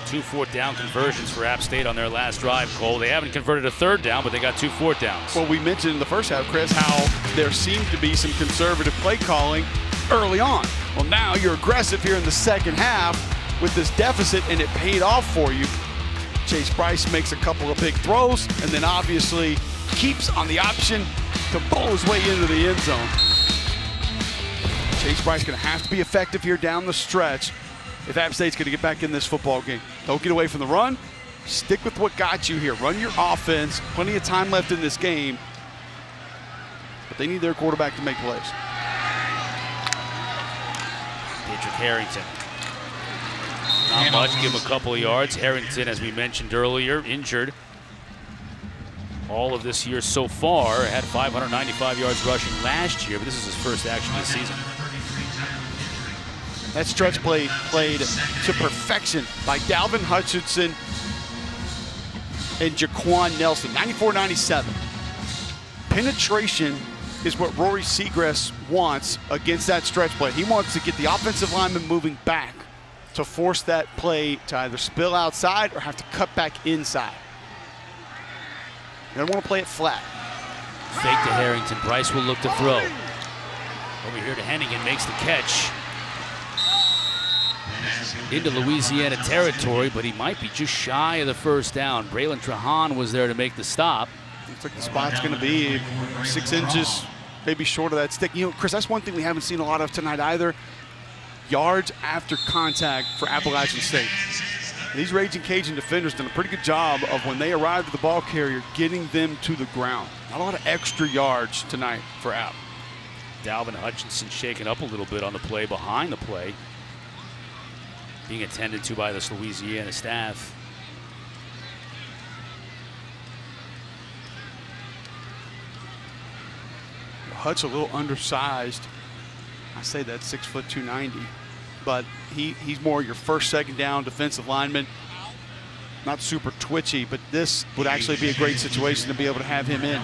2 4th down conversions for App State on their last drive, Cole. They haven't converted a 3rd down, but they got 2 4th downs. Well, we mentioned in the first half, Chris, how there seemed to be some conservative play calling early on. Well, now you're aggressive here in the second half with this deficit, and it paid off for you. Chase Bryce makes a couple of big throws, and then obviously keeps on the option to bowl his way into the end zone. Chase Bryce going to have to be effective here down the stretch if App State's going to get back in this football game. Don't get away from the run. Stick with what got you here. Run your offense. Plenty of time left in this game. But they need their quarterback to make plays. Patrick Harrington. Not much, give him a couple of yards. Harrington, as we mentioned earlier, injured all of this year so far. Had 595 yards rushing last year, but this is his first action of the season. That stretch play played to perfection by Dalvin Hutchinson and Jaquan Nelson, 94-97. Penetration is what Rory Seagrass wants against that stretch play. He wants to get the offensive lineman moving back to force that play to either spill outside or have to cut back inside. They don't want to play it flat. Fake to Harrington. Bryce will look to throw. Over here to Hennigan, makes the catch. Into Louisiana territory, but he might be just shy of the first down. Braylon Trahan was there to make the stop. Looks like the spot's going to be 6 inches, maybe short of that stick. You know, Chris, that's one thing we haven't seen a lot of tonight either. Yards after contact for Appalachian State. These Ragin Cajun defenders done a pretty good job of, when they arrive at the ball carrier, getting them to the ground. Not a lot of extra yards tonight for App. Dalvin Hutchinson shaken up a little bit on the play, behind the play, being attended to by this Louisiana staff. Hutch a little undersized. I say that 6 foot 290, but he's more your first, second down defensive lineman. Not super twitchy, but this would actually be a great situation to be able to have him in.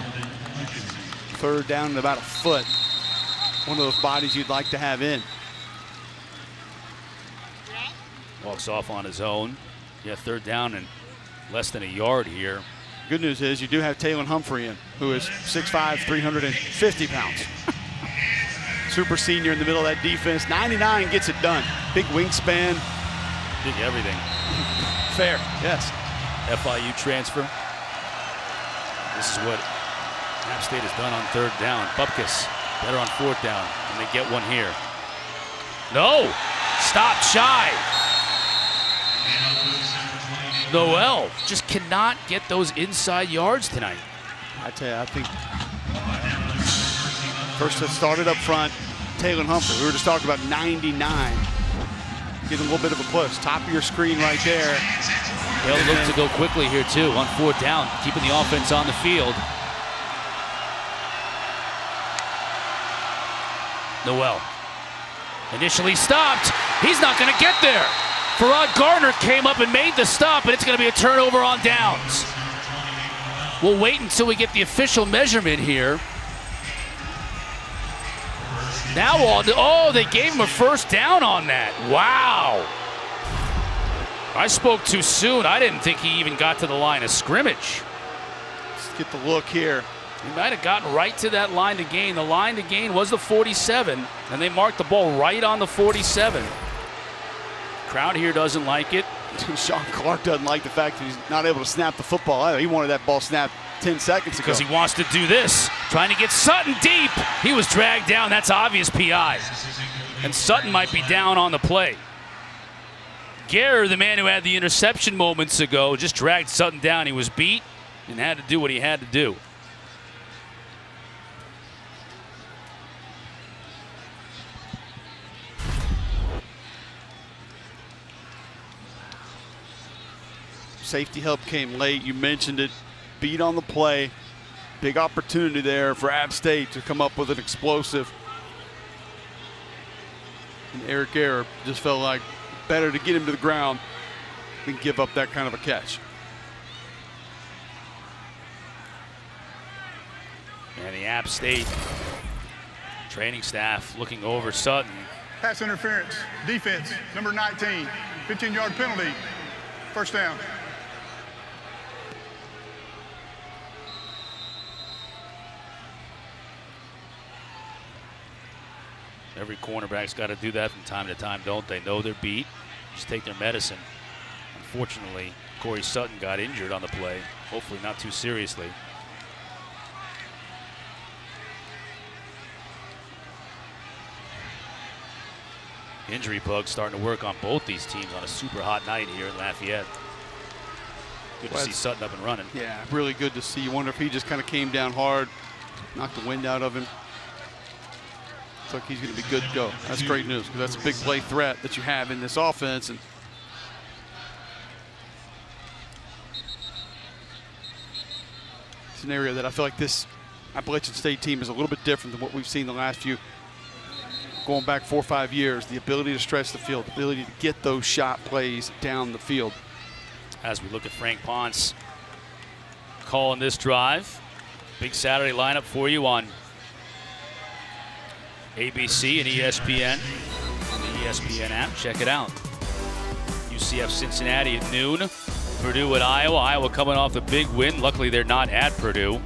Third down and about a foot. One of those bodies you'd like to have in. Walks off on his own. Yeah, third down and less than a yard here. Good news is you do have Taylon Humphrey in, who is 6'5", 350 pounds. Super senior in the middle of that defense. 99 gets it done. Big wingspan. Did everything. Fair, yes. FIU transfer. This is what App State has done on third down. Bupkis better on fourth down, and they get one here. No! Stopped shy. Noel just cannot get those inside yards tonight. I tell you, I think first it started up front, Taylon Humphrey. We were just talking about 99. Getting a little bit of a push. Top of your screen right there. They'll look to go quickly here too on fourth down, keeping the offense on the field. Noel initially stopped. He's not going to get there. Farrod Gardner came up and made the stop, and it's going to be a turnover on downs. We'll wait until we get the official measurement here. Now, they gave him a first down on that. Wow. I spoke too soon. I didn't think he even got to the line of scrimmage. Let's get the look here. He might have gotten right to that line to gain. The line to gain was the 47, and they marked the ball right on the 47. Crowd here doesn't like it. Sean Clark doesn't like the fact that he's not able to snap the football either. He wanted that ball snapped 10 seconds ago. Because he wants to do this. Trying to get Sutton deep. He was dragged down. That's obvious PI. And Sutton might be down on the play. Guerre, the man who had the interception moments ago, just dragged Sutton down. He was beat and had to do what he had to do. Safety help came late. You mentioned it. Beat on the play. Big opportunity there for App State to come up with an explosive. And Eric Guerre just felt like better to get him to the ground than give up that kind of a catch. And the App State training staff looking over Sutton. Pass interference, defense, number 19, 15-yard penalty, first down. Every cornerback's got to do that from time to time, don't they? Know they're beat, just take their medicine. Unfortunately, Corey Sutton got injured on the play, hopefully not too seriously. Injury bug starting to work on both these teams on a super hot night here in Lafayette. Good to see Sutton up and running. Yeah, really good to see. You wonder if he just kind of came down hard, knocked the wind out of him. Looks like he's going to be good to go. That's great news, because that's a big play threat that you have in this offense. And it's an area that I feel like this Appalachian State team is a little bit different than what we've seen the last few, going back 4 or 5 years. The ability to stretch the field, the ability to get those shot plays down the field. As we look at Frank Ponce calling this drive. Big Saturday lineup for you on ABC and ESPN, on the ESPN app. Check it out. UCF Cincinnati at noon. Purdue at Iowa. Iowa coming off the big win. Luckily, they're not at Purdue.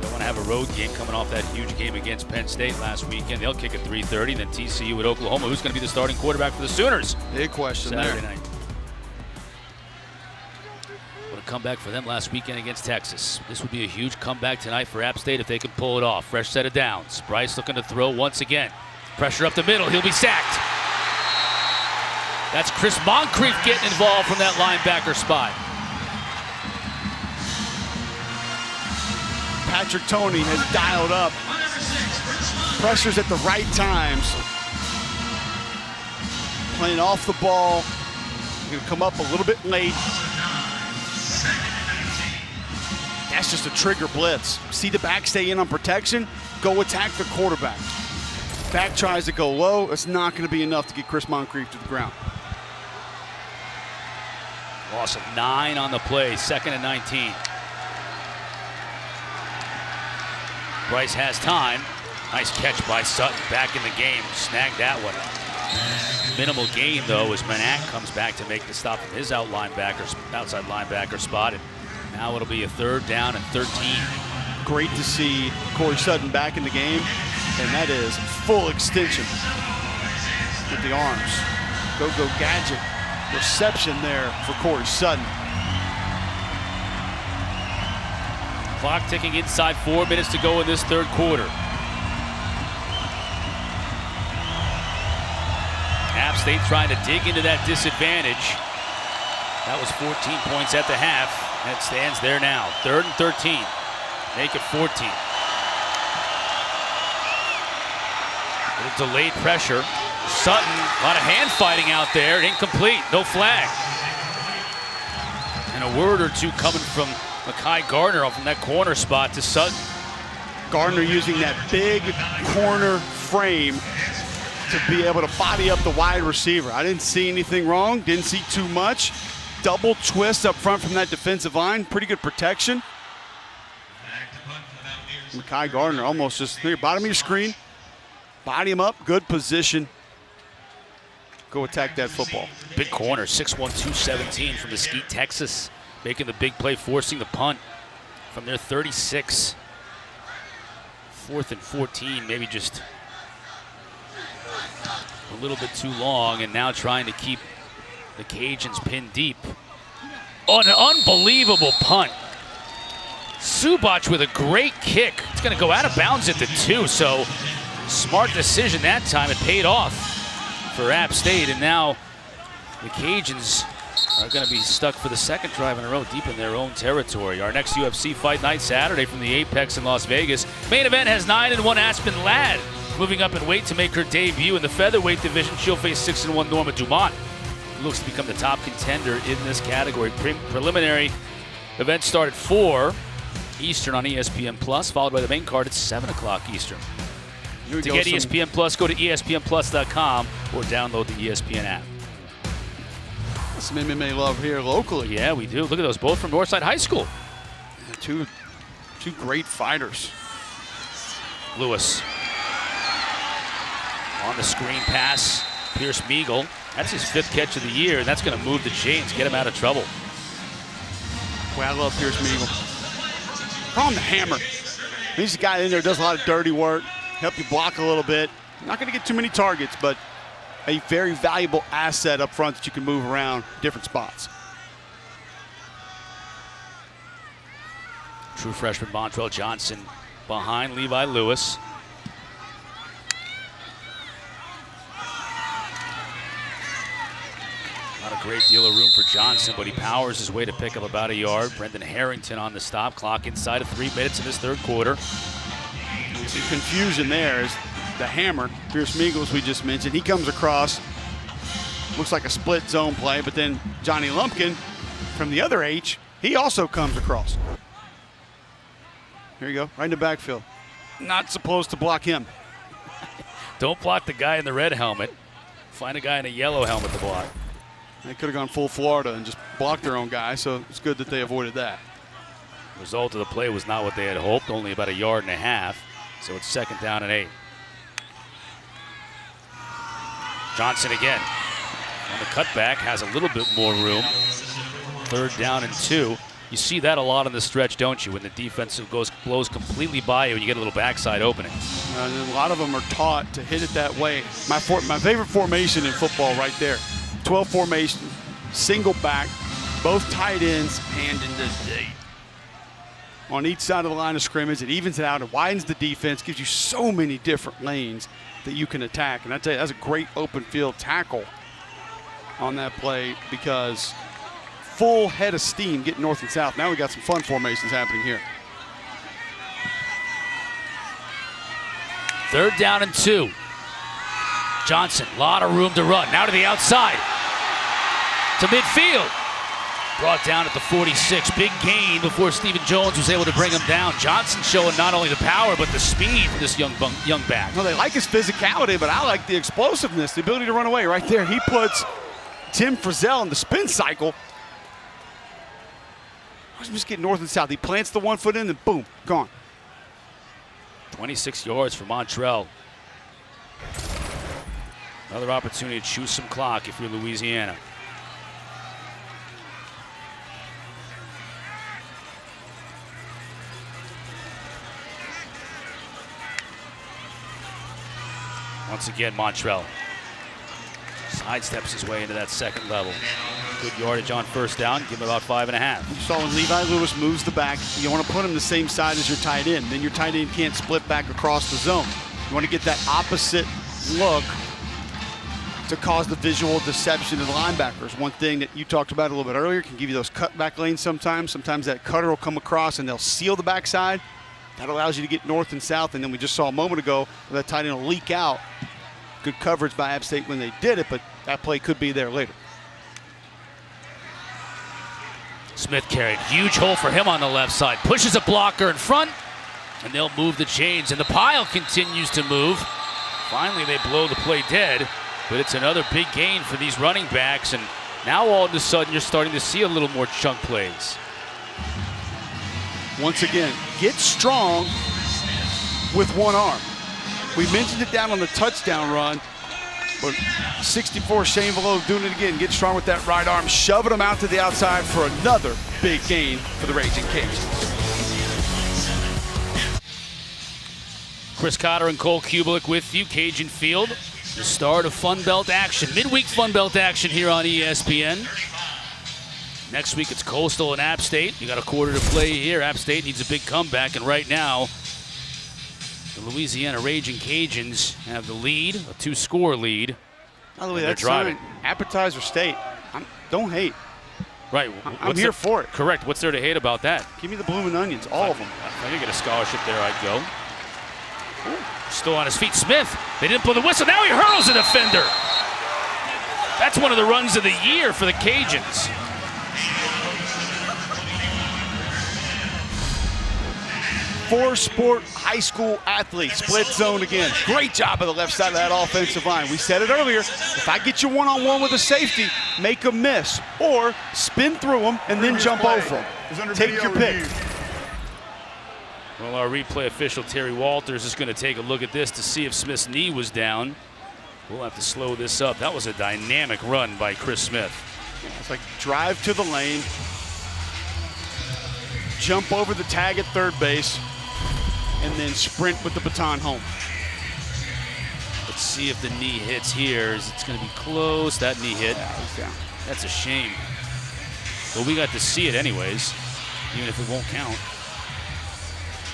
Don't want to have a road game coming off that huge game against Penn State last weekend. They'll kick at 3:30. Then TCU at Oklahoma. Who's going to be the starting quarterback for the Sooners? Big question Saturday there. night. What a comeback for them last weekend against Texas. This would be a huge comeback tonight for App State if they can pull it off. Fresh set of downs. Bryce looking to throw once again. Pressure up the middle. He'll be sacked. That's Chris Moncrief getting involved from that linebacker spot. Patrick Toney has dialed up. Pressures at the right times. Playing off the ball. Going to come up a little bit late. That's just a trigger blitz. See the back stay in on protection, go attack the quarterback. Back tries to go low. It's not going to be enough to get Chris Moncrief to the ground. Loss of 9 on the play, 2nd and 19. Bryce has time. Nice catch by Sutton, back in the game, snagged that one. Minimal gain though as Manak comes back to make the stop from his outside linebacker spot. And now it'll be a 3rd down and 13. Great to see Corey Sutton back in the game, and that is full extension with the arms. Go gadget reception there for Corey Sutton. Clock ticking inside, 4 minutes to go in this 3rd quarter. App State trying to dig into that disadvantage. That was 14 points at the half, and it stands there now. 3rd and 13. Make it 14. A little delayed pressure. Sutton, a lot of hand fighting out there. Incomplete, no flag. And a word or two coming from Mekhi Gardner from that corner spot to Sutton. Gardner using that big corner frame to be able to body up the wide receiver. I didn't see anything wrong, didn't see too much. Double twist up front from that defensive line, pretty good protection. Mekhi Gardner almost just here, bottom of your screen. Body him up, good position. Go attack that football. Big corner, 6'1", 217 from Mesquite, Texas. Making the big play, forcing the punt from their 36. 4th and 14, maybe just a little bit too long, and now trying to keep the Cajuns pinned deep. Oh, an unbelievable punt. Subac with a great kick. It's going to go out of bounds at the 2, so smart decision that time. It paid off for App State, and now the Cajuns are going to be stuck for the 2nd drive in a row deep in their own territory. Our next UFC Fight Night Saturday from the Apex in Las Vegas. Main event has 9-1 Aspen Ladd moving up in weight to make her debut in the featherweight division. She'll face 6-1 Norma Dumont, who looks to become the top contender in this category. Preliminary event start at 4 Eastern on ESPN Plus, followed by the main card at 7 o'clock Eastern. To get ESPN Plus, go to ESPNplus.com or download the ESPN app. Some MMA love here locally. Yeah, we do. Look at those, both from Northside High School. Two great fighters. Lewis on the screen pass. Pierce Meagle. That's his 5th catch of the year, and that's going to move the chains, get him out of trouble. Boy, I love Pierce Meagle. Call him the Hammer. He's the guy in there who does a lot of dirty work, help you block a little bit. Not going to get too many targets, but a very valuable asset up front that you can move around different spots. True freshman Montrell Johnson behind Levi Lewis. Not a great deal of room for Johnson, but he powers his way to pick up about a yard. Brendan Harrington on the stop clock inside of 3 minutes in this 3rd quarter. Some confusion there is the Hammer, Pierce Meagle, as we just mentioned. He comes across, looks like a split zone play, but then Johnny Lumpkin from the other H, he also comes across. Here you go, right in the backfield. Not supposed to block him. Don't block the guy in the red helmet. Find a guy in a yellow helmet to block. They could have gone full Florida and just blocked their own guy, so it's good that they avoided that. Result of the play was not what they had hoped, only about a yard and a half, so it's 2nd down and 8. Johnson again on the cutback, has a little bit more room. 3rd down and 2. You see that a lot on the stretch, don't you? When the defense blows completely by you and you get a little backside opening. And a lot of them are taught to hit it that way. My favorite formation in football right there. 12 formation, single back, both tight ends, hand in the day. On each side of the line of scrimmage, it evens it out, it widens the defense, gives you so many different lanes that you can attack. And I tell you, that's a great open field tackle on that play, because full head of steam getting north and south. Now we got some fun formations happening here. 3rd down and 2. Johnson, a lot of room to run. Now to the outside. To midfield. Brought down at the 46. Big gain before Stephen Jones was able to bring him down. Johnson showing not only the power, but the speed for this young back. Well, they like his physicality, but I like the explosiveness, the ability to run away. Right there, he puts Tim Frizzell in the spin cycle. Just get north and south. He plants the 1 foot in, and boom, gone. 26 yards for Montreal. Another opportunity to choose some clock if you're Louisiana. Once again, Montreal sidesteps his way into that 2nd level. Good yardage on 1st down. Give him about 5.5. You saw when Levi Lewis moves the back, you want to put him the same side as your tight end. Then your tight end can't split back across the zone. You want to get that opposite look to cause the visual deception of the linebackers. One thing that you talked about a little bit earlier, can give you those cutback lanes sometimes. Sometimes that cutter will come across and they'll seal the backside. That allows you to get north and south. And then we just saw a moment ago where that tight end will leak out. Good coverage by App State when they did it, but that play could be there later. Smith carried. Huge hole for him on the left side. Pushes a blocker in front, and they'll move the chains. And the pile continues to move. Finally, they blow the play dead, but it's another big gain for these running backs. And now all of a sudden, you're starting to see a little more chunk plays. Once again, get strong with one arm. We mentioned it down on the touchdown run, but 64 Shane Velo doing it again. Get strong with that right arm, shoving him out to the outside for another big gain for the Ragin Cajuns. Chris Cotter and Cole Kubelik with you, Cajun Field. The start of Fun Belt action, midweek Fun Belt action here on ESPN. Next week it's Coastal and App State. You got a quarter to play here. App State needs a big comeback, and right now, the Louisiana Ragin Cajuns have the lead, a 2-score lead. By the way, that's driving. Appetizer State. Don't hate. Right. I'm here for it. Correct. What's there to hate about that? Give me the blooming onions, all of them. If I could get a scholarship there, I'd go. Ooh, still on his feet. Smith. They didn't blow the whistle. Now he hurls a defender. That's one of the runs of the year for the Cajuns. Four-sport high school athlete, split zone again. Great job on the left side of that offensive line. We said it earlier, if I get you one-on-one with a safety, make them miss, or spin through them and then jump over them. Take your pick. Well, our replay official, Terry Walters, is going to take a look at this to see if Smith's knee was down. We'll have to slow this up. That was a dynamic run by Chris Smith. It's like drive to the lane, jump over the tag at third base, and then sprint with the baton home. Let's see if the knee hits here. It's going to be close. That knee hit. Yeah. That's a shame. But we got to see it anyways, even if it won't count.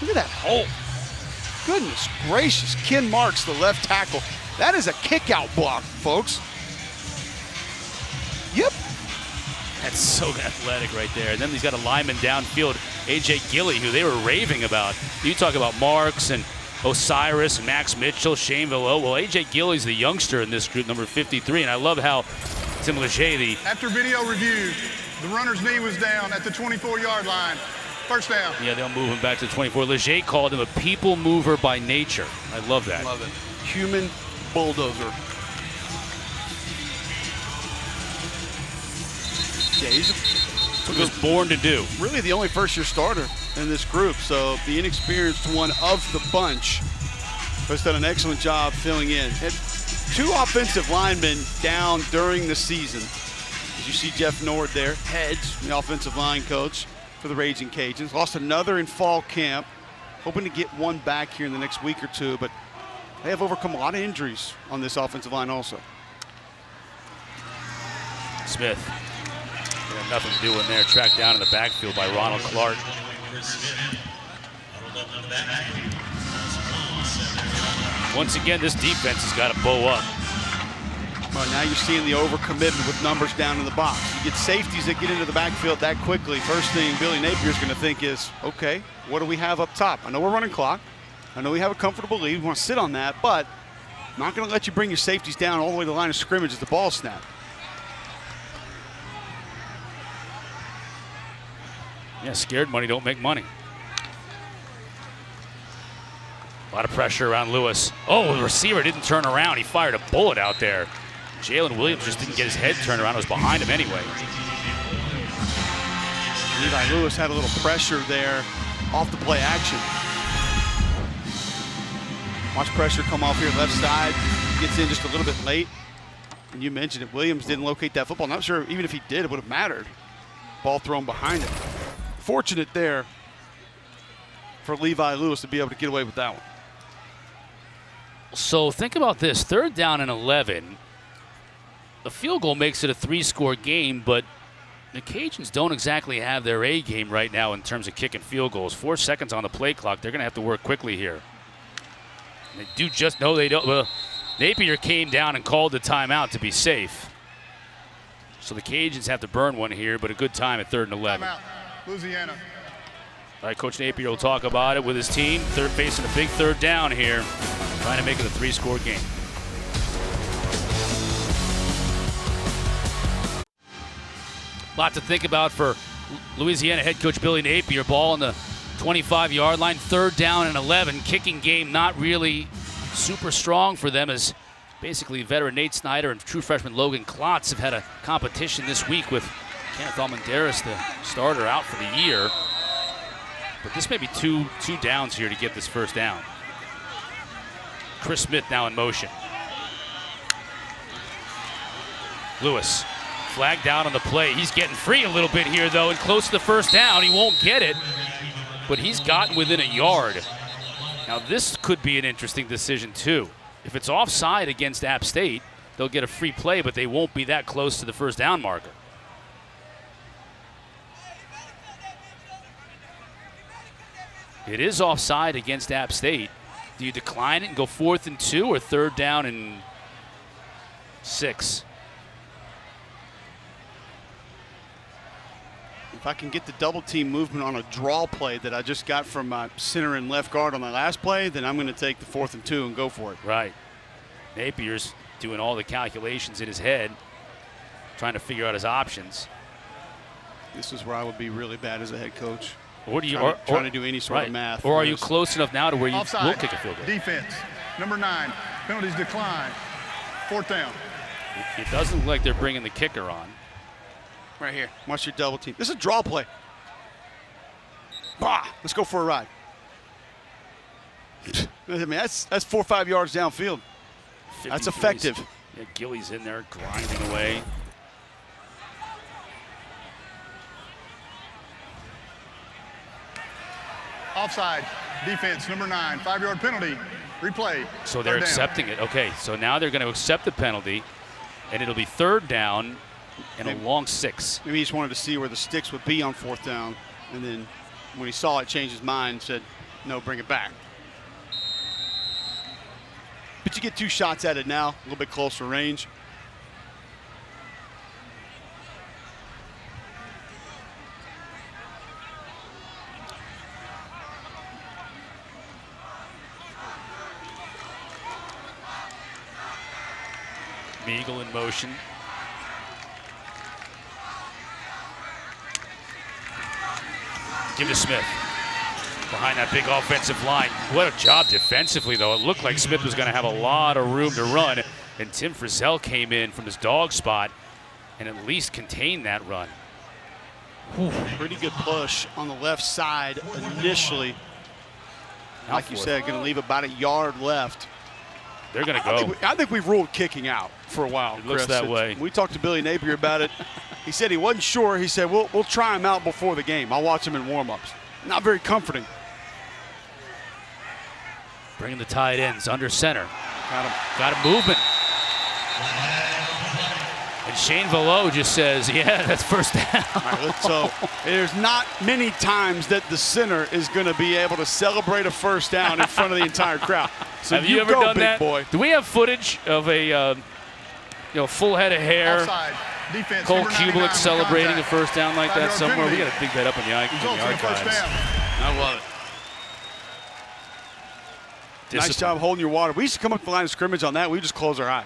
Look at that hole. Goodness gracious. Ken Marks, the left tackle. That is a kick-out block, folks. Yep. That's so athletic right there. And then he's got a lineman downfield, A.J. Gilly, who they were raving about. You talk about Marks and Osiris, Max Mitchell, Shane Velo. Well, A.J. Gilly's the youngster in this group, number 53, and I love how Tim Leger, After video review, the runner's knee was down at the 24-yard line. First down. Yeah, they'll move him back to 24. Leger called him a people mover by nature. I love that. Love it. Human bulldozer. Yeah, he's what he was born to do. Really the only first-year starter in this group, so the inexperienced one of the bunch has done an excellent job filling in. Had 2 offensive linemen down during the season. As you see Jeff Nord there, Heads, the offensive line coach. for the Ragin Cajuns. Lost another in fall camp. Hoping to get one back here in the next week or two, but they have overcome a lot of injuries on this offensive line also. Smith, had nothing to do in there. Tracked down in the backfield by Ronald Clark. Once again, this defense has got to bow up. Well, now you're seeing the overcommitment with numbers down in the box. You get safeties that get into the backfield that quickly. First thing Billy Napier's going to think is, okay, what do we have up top? I know we're running clock. I know we have a comfortable lead. We want to sit on that, but I'm not going to let you bring your safeties down all the way to the line of scrimmage as the ball snaps. Yeah, scared money don't make money. A lot of pressure around Lewis. Oh, the receiver didn't turn around. He fired a bullet out there. Jalen Williams just didn't get his head turned around. It was behind him anyway. Levi Lewis had a little pressure there off the play action. Watch pressure come off here left side. Gets in just a little bit late. And you mentioned it, Williams didn't locate that football. Not sure even if he did, it would have mattered. Ball thrown behind him. Fortunate there for Levi Lewis to be able to get away with that one. So think about this, 3rd down and 11. The field goal makes it a 3-score game, but the Cajuns don't exactly have their A game right now in terms of kicking field goals. 4 seconds on the play clock. They're going to have to work quickly here. They do just know they don't. Well, Napier came down and called the timeout to be safe. So the Cajuns have to burn one here, but a good time at 3rd and 11. Timeout, Louisiana. All right, Coach Napier will talk about it with his team. Facing a big 3rd down here, trying to make it a 3-score game. A lot to think about for Louisiana head coach Billy Napier. Ball on the 25-yard line, 3rd down and 11. Kicking game not really super strong for them, as basically veteran Nate Snyder and true freshman Logan Klotz have had a competition this week with Kenneth Almendaris, the starter, out for the year. But this may be two downs here to get this 1st down. Chris Smith now in motion. Lewis flagged out on the play. He's getting free a little bit here, though, and close to the 1st down. He won't get it, but he's gotten within a yard. Now, this could be an interesting decision, too. If it's offside against App State, they'll get a free play, but they won't be that close to the 1st down marker. It is offside against App State. Do you decline it and go 4th and 2 or 3rd down and 6? If I can get the double team movement on a draw play that I just got from my center and left guard on the last play, then I'm going to take the 4th and 2 and go for it. Right. Napier's doing all the calculations in his head, trying to figure out his options. This is where I would be really bad as a head coach. Or do you trying to do any sort of math? Or are you close enough now to where you Offside. will kick a field goal? Defense, number 9. Penalties decline. 4th down. It doesn't look like they're bringing the kicker on. Right here. Watch your double team. This is a draw play. Bah! Let's go for a ride. I mean, that's 4 or 5 yards downfield. That's effective. Yeah, Gilly's in there grinding away. Offside. Defense, number 9. 5-yard penalty. Replay. So they're 3rd down. accepting it. Okay, so now they're going to accept the penalty, and it'll be 3rd down and a long 6. Maybe he just wanted to see where the sticks would be on 4th down, and then when he saw it, changed his mind and said, no, bring it back. But you get 2 shots at it now, a little bit closer range. Meagle in motion. Give to Smith. Behind that big offensive line. What a job defensively, though. It looked like Smith was going to have a lot of room to run, and Tim Frizzell came in from his dog spot and at least contained that run. Pretty good push on the left side initially. Like you said, going to leave about a yard left. They're going to go. I think we've ruled kicking out for a while. It looks Chris. that way. We talked to Billy Napier about it. He said he wasn't sure. He said, we'll try him out before the game. I'll watch him in warm-ups. Not very comforting. Bringing the tight ends under center. Got him. Got a movement. And Shane Velo just says, yeah, that's first down. All right, so there's not many times that the center is going to be able to celebrate a first down in front of the entire crowd. So have you ever done big that? Boy. Do we have footage of a full head of hair? Offside. Defense, Cole number 99 Kubelik celebrating a contact. first down like that 5-yard somewhere. We penalty. got to dig that up in the Results in a first archives. down. I love it. Nice job holding your water. We used to come up the line of scrimmage on that. We just close our eyes.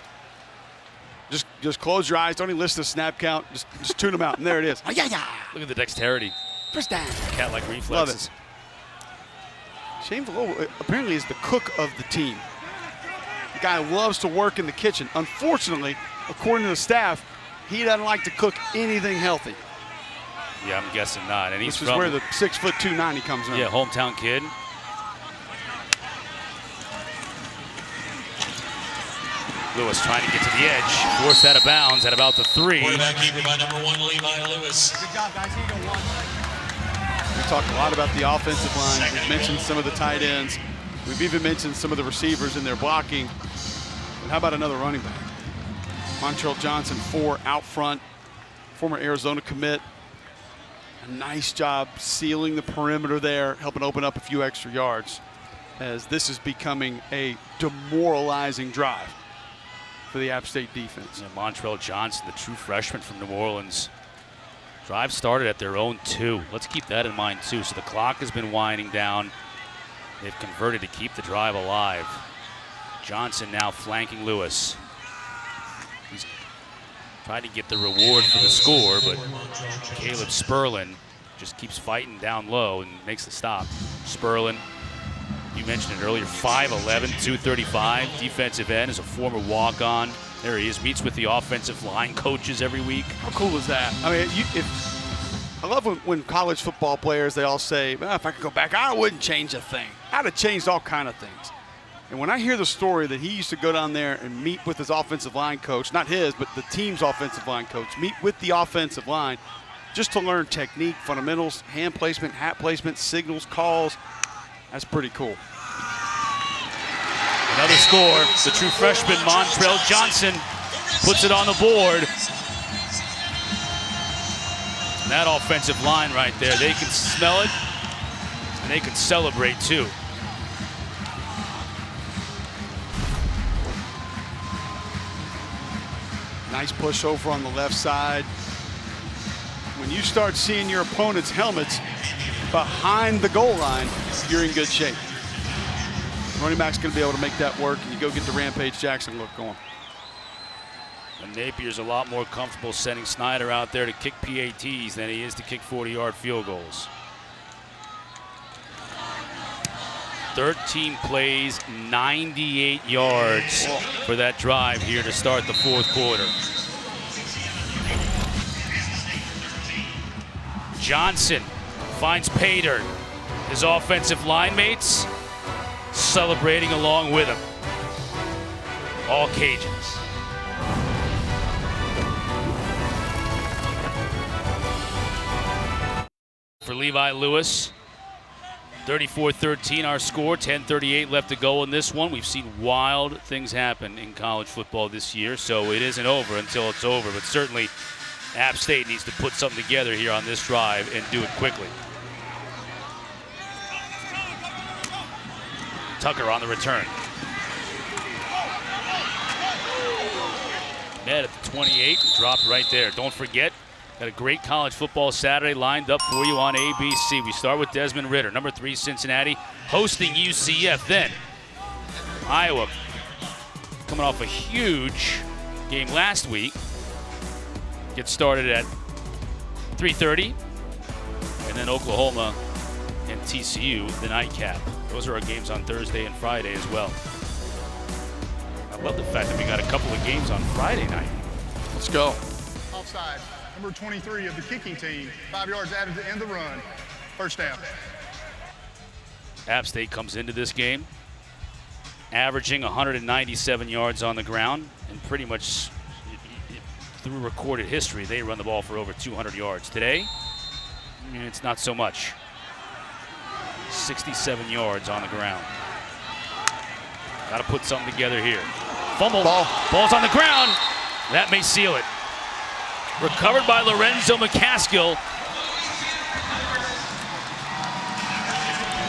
Just close your eyes. Don't even listen to snap count. Just tune them out, and there it is. Look at the dexterity. First down. Cat-like reflexes. Love it. Shane Velo apparently is the cook of the team. The guy loves to work in the kitchen. Unfortunately, according to the staff, he doesn't like to cook anything healthy. Yeah, I'm guessing not. And he's This is where the 6'2", 290 comes in. Yeah, hometown kid. Lewis trying to get to the edge, forced out of bounds at about the 3. Quarterback keeper by number 1, Levi Lewis. Good job, guys. Here you go, 1. We talked a lot about the offensive line. We've mentioned some of the tight ends. We've even mentioned some of the receivers in their blocking. And how about another running back? Montrell Johnson, 4 out front, former Arizona commit. A nice job sealing the perimeter there, helping open up a few extra yards, as this is becoming a demoralizing drive for the App State defense. Yeah, Montrell Johnson, the true freshman from New Orleans. Drive started at their own 2. Let's keep that in mind too. So the clock has been winding down. They've converted to keep the drive alive. Johnson now flanking Lewis. He's trying to get the reward for the score, but Caleb Sperlin just keeps fighting down low and makes the stop. Sperlin, you mentioned it earlier, 5'11", 235, defensive end, is a former walk-on. There he is, meets with the offensive line coaches every week. How cool is that? I mean, I love when college football players, they all say, well, if I could go back, I wouldn't change a thing. I'd have changed all kind of things. And when I hear the story that he used to go down there and meet with his offensive line coach, not his, but the team's offensive line coach, meet with the offensive line just to learn technique, fundamentals, hand placement, hat placement, signals, calls. That's pretty cool. Another score. The true freshman, Montrell Johnson, puts it on the board. And that offensive line right there, they can smell it, and they can celebrate too. Nice push over on the left side. When you start seeing your opponent's helmets behind the goal line, you're in good shape. Running back's going to be able to make that work, and you go get the Rampage Jackson look going. And Napier's a lot more comfortable sending Snyder out there to kick PATs than he is to kick 40-yard field goals. 13 plays, 98 yards for that drive here to start the fourth quarter. Johnson finds Pater. His offensive line mates celebrating along with him. All Cajuns. For Levi Lewis, 34-13 our score, 10:38 left to go in this one. We've seen wild things happen in college football this year, so it isn't over until it's over, but certainly App State needs to put something together here on this drive and do it quickly. Tucker on the return. Met at the 28, dropped right there. Don't forget, got a great college football Saturday lined up for you on ABC. We start with Desmond Ridder, number 3 Cincinnati, hosting UCF. Then Iowa, coming off a huge game last week, gets started at 3:30, and then Oklahoma and TCU, the nightcap. Those are our games on Thursday and Friday as well. I love the fact that we got a couple of games on Friday night. Let's go. Offside. Number 23 of the kicking team. 5 yards added to end the run. First down. App State comes into this game averaging 197 yards on the ground, and pretty much through recorded history, they run the ball for over 200 yards. Today, it's not so much. 67 yards on the ground. Got to put something together here. Fumble. Ball's on the ground. That may seal it. Recovered by Lorenzo McCaskill.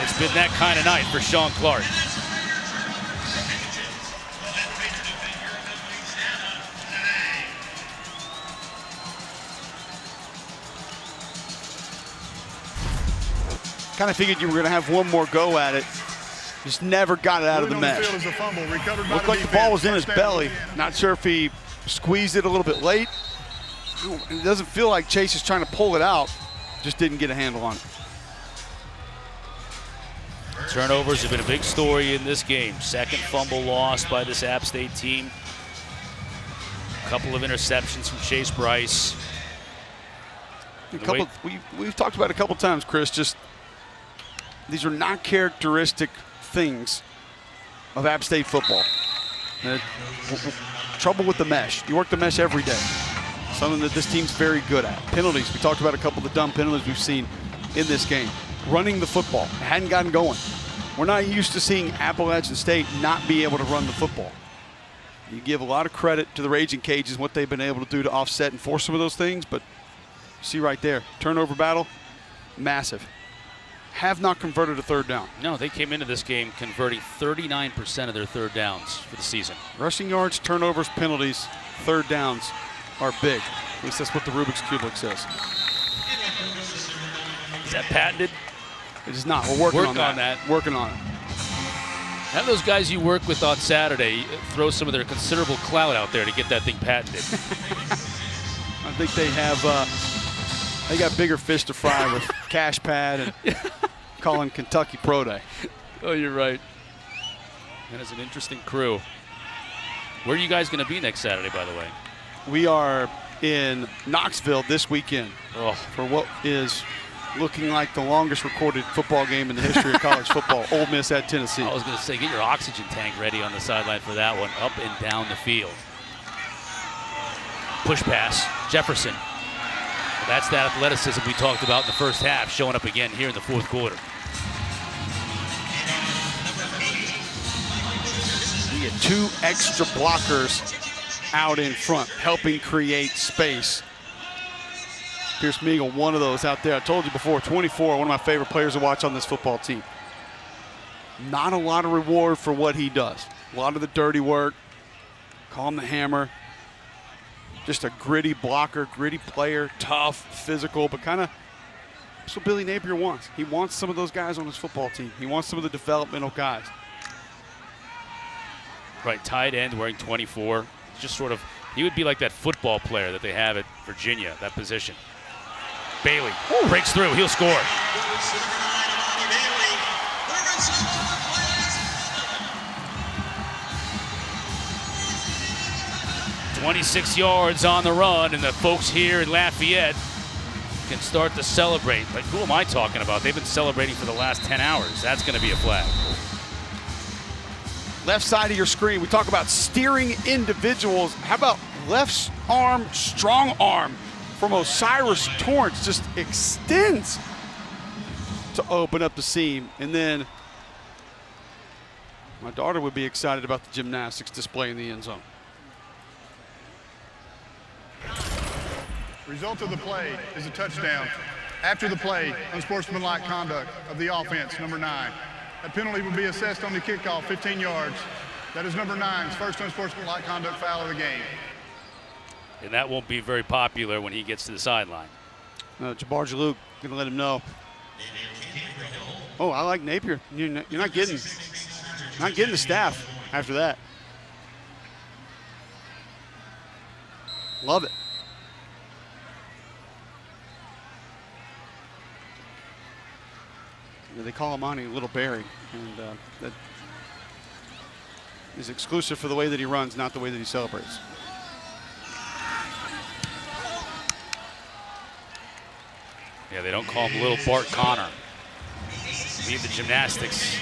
It's been that kind of night for Sean Clark. Kind of figured you were going to have one more go at it. Just never got it out of the mesh. Looked like the ball was in his belly. Not sure if he squeezed it a little bit late. It doesn't feel like Chase is trying to pull it out. Just didn't get a handle on it. Turnovers have been a big story in this game. Second fumble lost by this App State team. A couple of interceptions from Chase Bryce. We've talked about it a couple times, Chris. Just these are not characteristic things of App State football. Trouble with the mesh. You work the mesh every day. Something that this team's very good at. Penalties. We talked about a couple of the dumb penalties we've seen in this game. Running the football. It hadn't gotten going. We're not used to seeing Appalachian State not be able to run the football. You give a lot of credit to the Ragin Cajuns, what they've been able to do to offset and force some of those things, but you see right there, turnover battle, massive. Have not converted a third down. No, they came into this game converting 39% of their third downs for the season. Rushing yards, turnovers, penalties, third downs are big. At least that's what the Rubik's Cube says. Is that patented? It is not. We're working on that. Working on it. Have those guys you work with on Saturday throw some of their considerable clout out there to get that thing patented. I think they have. They got bigger fish to fry with Cash Pad and calling Kentucky Pro Day. Oh, you're right. That is an interesting crew. Where are you guys going to be next Saturday, by the way? We are in Knoxville this weekend for what is looking like the longest recorded football game in the history of college football. Ole Miss at Tennessee. I was going to say, get your oxygen tank ready on the sideline for that one. Up and down the field. Push pass, Jefferson. Well, that's that athleticism we talked about in the first half, showing up again here in the fourth quarter. We had two extra blockers out in front, helping create space. Pierce Meagle, one of those out there. I told you before, 24, one of my favorite players to watch on this football team. Not a lot of reward for what he does. A lot of the dirty work, call him the hammer. Just a gritty blocker, gritty player, tough, physical, but kind of that's what Billy Napier wants. He wants some of those guys on his football team. He wants some of the developmental guys. Right, tight end wearing 24. Just sort of, he would be like that football player that they have at Virginia, that position. Bailey breaks through, he'll score. 26 yards on the run, and the folks here in Lafayette can start to celebrate. Like, who am I talking about? They've been celebrating for the last 10 hours. That's going to be a flag. Left side of your screen, we talk about steering individuals. How about left arm, strong arm from Osiris Torrance? Just extends to open up the seam. And then my daughter would be excited about the gymnastics display in the end zone. Result of the play is a touchdown. After the play, unsportsmanlike conduct of the offense, number 9. That penalty will be assessed on the kickoff, 15 yards. That is number 9's first unsportsmanlike conduct foul of the game. And that won't be very popular when he gets to the sideline. Jabbar Jalouk going to let him know. Oh, I like Napier. You're not getting the staff after that. Love it. They call Amani Little Barry, and that is exclusive for the way that he runs, not the way that he celebrates. Yeah, they don't call him Little Bart Connor. Leave the gymnastics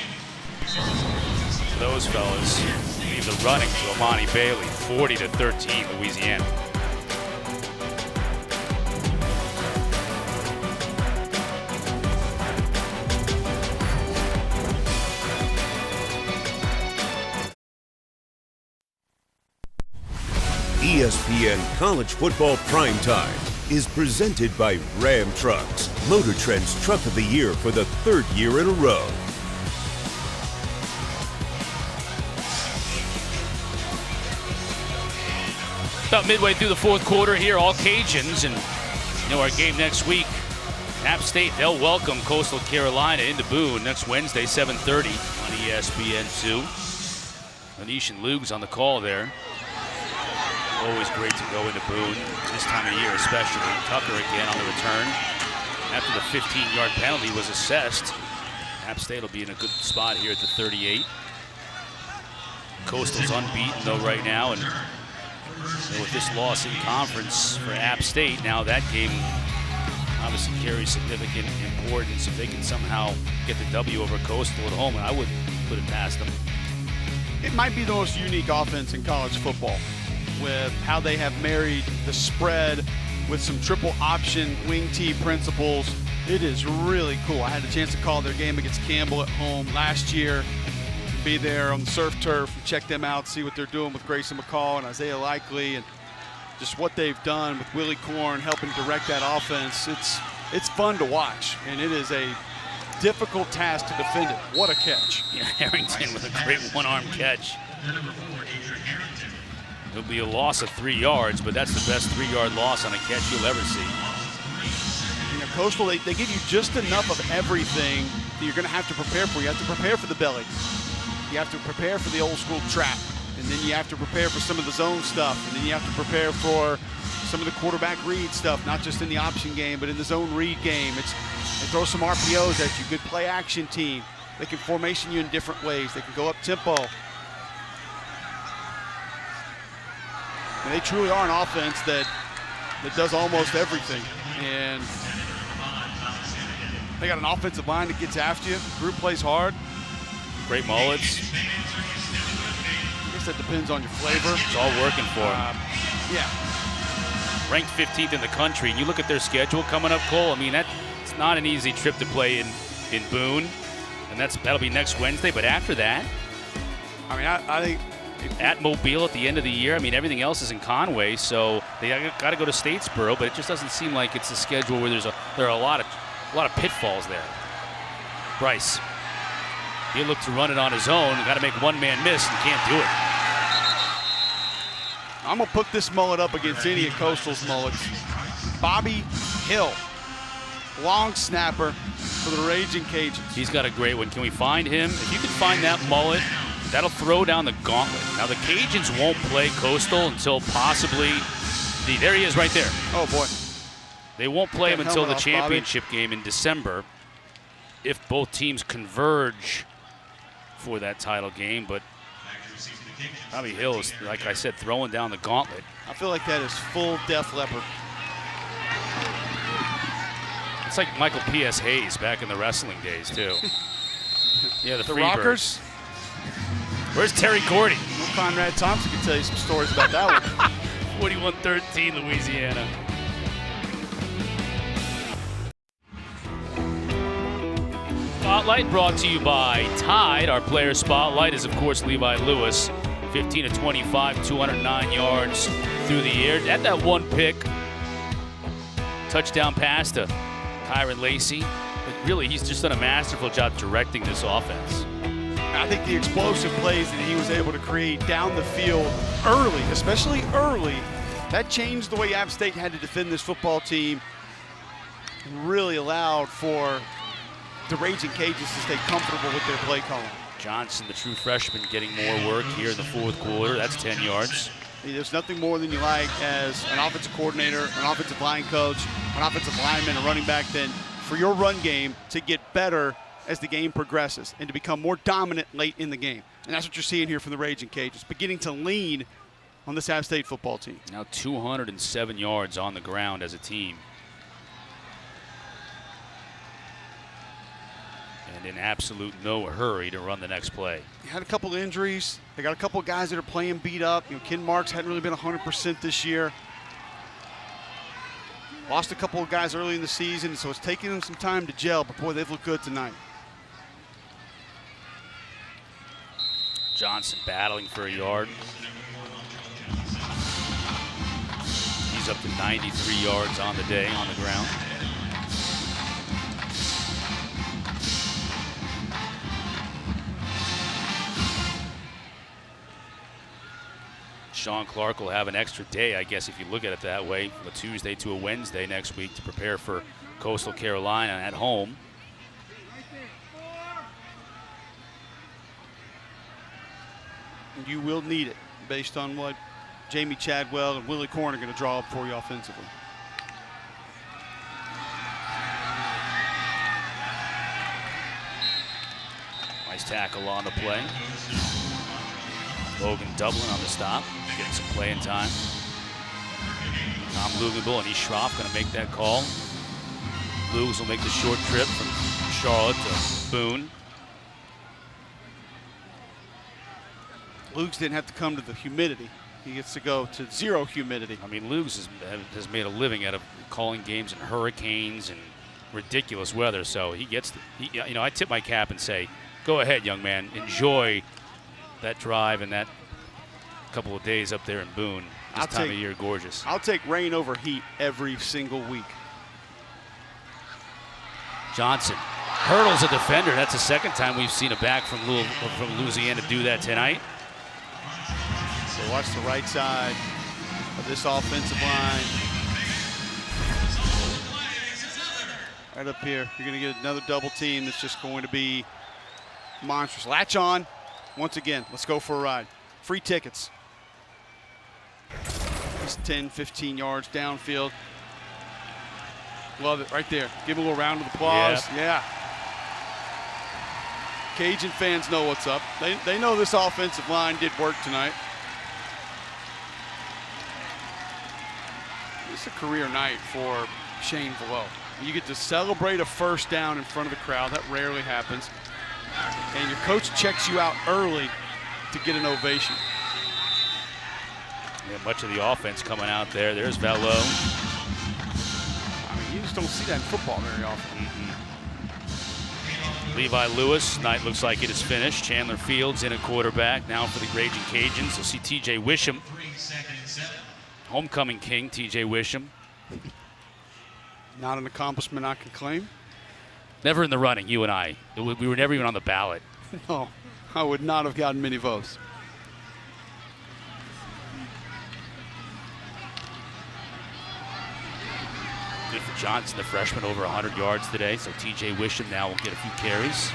those fellas. Leave the running to Amani Bailey, 40-13, Louisiana. ESPN College Football Primetime is presented by Ram Trucks, Motor Trend's Truck of the Year for the 3rd year in a row. About midway through the 4th quarter here, all Cajuns, and our game next week. App State, they'll welcome Coastal Carolina into Boone next Wednesday, 7:30 on ESPN2. Anish and Lugs on the call there. Always great to go into Boone this time of year, especially. Tucker again on the return. After the 15-yard penalty was assessed, App State will be in a good spot here at the 38. Coastal's unbeaten though right now, and with this loss in conference for App State, now that game obviously carries significant importance. If they can somehow get the W over Coastal at home, and I wouldn't put it past them. It might be the most unique offense in college football, with how they have married the spread with some triple option wing tee principles. It is really cool. I had a chance to call their game against Campbell at home last year, be there on the surf turf and check them out, see what they're doing with Grayson McCall and Isaiah Likely, and just what they've done with Willie Korn helping direct that offense. It's fun to watch, and it is a difficult task to defend it. What a catch. Yeah, Harrington with a great one-arm catch. It'll be a loss of 3 yards, but that's the best 3-yard loss on a catch you'll ever see. You know, Coastal, they give you just enough of everything that you're going to have to prepare for. You have to prepare for the belly. You have to prepare for the old school trap. And then you have to prepare for some of the zone stuff. And then you have to prepare for some of the quarterback read stuff, not just in the option game, but in the zone read game. They throw some RPOs at you, good play action team. They can formation you in different ways. They can go up tempo. And they truly are an offense that does almost everything. And they got an offensive line that gets after you. Group plays hard. Great mullets. I guess that depends on your flavor. It's all working for them. Yeah. Ranked 15th in the country. And you look at their schedule coming up, Cole. I mean, it's not an easy trip to play in Boone. And that'll be next Wednesday. But after that, I mean, I think at Mobile at the end of the year. I mean, everything else is in Conway, so they got to go to Statesboro, but it just doesn't seem like it's a schedule where there are a lot of pitfalls there. Bryce, he looked to run it on his own. Got to make one man miss and can't do it. I'm gonna put this mullet up against any of Coastal's mullets. Bobby Hill, long snapper for the Ragin Cajuns. He's got a great one. Can we find him? If you can find that mullet, that'll throw down the gauntlet. Now, the Cajuns won't play Coastal until possibly there he is right there. Oh, boy. They won't play him until the championship game in December if both teams converge for that title game. But Bobby Hill is, like I said, throwing down the gauntlet. I feel like that is full Def Leppard. It's like Michael P.S. Hayes back in the wrestling days, too. Yeah, the Rockers. Where's Terry Gordy? Well, Conrad Thompson can tell you some stories about that one. 41-13, Louisiana. Spotlight brought to you by Tide. Our player spotlight is, of course, Levi Lewis. 15 of 25, 209 yards through the air. Had that one pick. Touchdown pass to Kyron Lacey. But really, he's just done a masterful job directing this offense. I think the explosive plays that he was able to create down the field early, especially early, that changed the way App State had to defend this football team and really allowed for the Ragin Cajuns to stay comfortable with their play calling. Johnson, the true freshman, getting more work here in the 4th quarter. That's 10 yards. There's nothing more than you like as an offensive coordinator, an offensive line coach, an offensive lineman, a running back than for your run game to get better as the game progresses and to become more dominant late in the game. And that's what you're seeing here from the Ragin Cajuns, beginning to lean on this App State football team. Now 207 yards on the ground as a team. And in absolute no hurry to run the next play. He had a couple injuries. They got a couple of guys that are playing beat up. Ken Marks hadn't really been 100% this year. Lost a couple of guys early in the season, so it's taking them some time to gel, but boy, they've looked good tonight. Johnson battling for a yard. He's up to 93 yards on the day on the ground. Sean Clark will have an extra day, I guess, if you look at it that way, from a Tuesday to a Wednesday next week to prepare for Coastal Carolina at home. You will need it based on what Jamie Chadwell and Willie Corn are going to draw up for you offensively. Nice tackle on the play. Logan Dublin on the stop, getting some playing time. Tom Luginbill and East Schroff going to make that call. Lugs will make the short trip from Charlotte to Boone. Lugs didn't have to come to the humidity. He gets to go to zero humidity. I mean, Lugs has made a living out of calling games in hurricanes and ridiculous weather, so he gets, I tip my cap and say, go ahead, young man, enjoy that drive and that couple of days up there in Boone. This time of year, gorgeous. I'll take rain over heat every single week. Johnson hurdles a defender. That's the second time we've seen a back from Louisiana do that tonight. So watch the right side of this offensive line. Right up here, you're going to get another double team that's just going to be monstrous. Latch on. Once again, let's go for a ride. Free tickets. Just 10, 15 yards downfield. Love it right there. Give a little round of applause. Yeah. Cajun fans know what's up. They know this offensive line did work tonight. It's a career night for Shane Velo. You get to celebrate a first down in front of the crowd. That rarely happens. And your coach checks you out early to get an ovation. Yeah, much of the offense coming out there. There's Velo. I mean, you just don't see that in football very often. Levi Lewis, night looks like it is finished. Chandler Fields in at quarterback. Now for the Ragin Cajuns, you'll see TJ Wisham. Homecoming king, TJ Wisham. Not an accomplishment I can claim. Never in the running, you and I. We were never even on the ballot. No, I would not have gotten many votes. Good for Johnson, the freshman, over 100 yards today. So TJ Wisham now will get a few carries.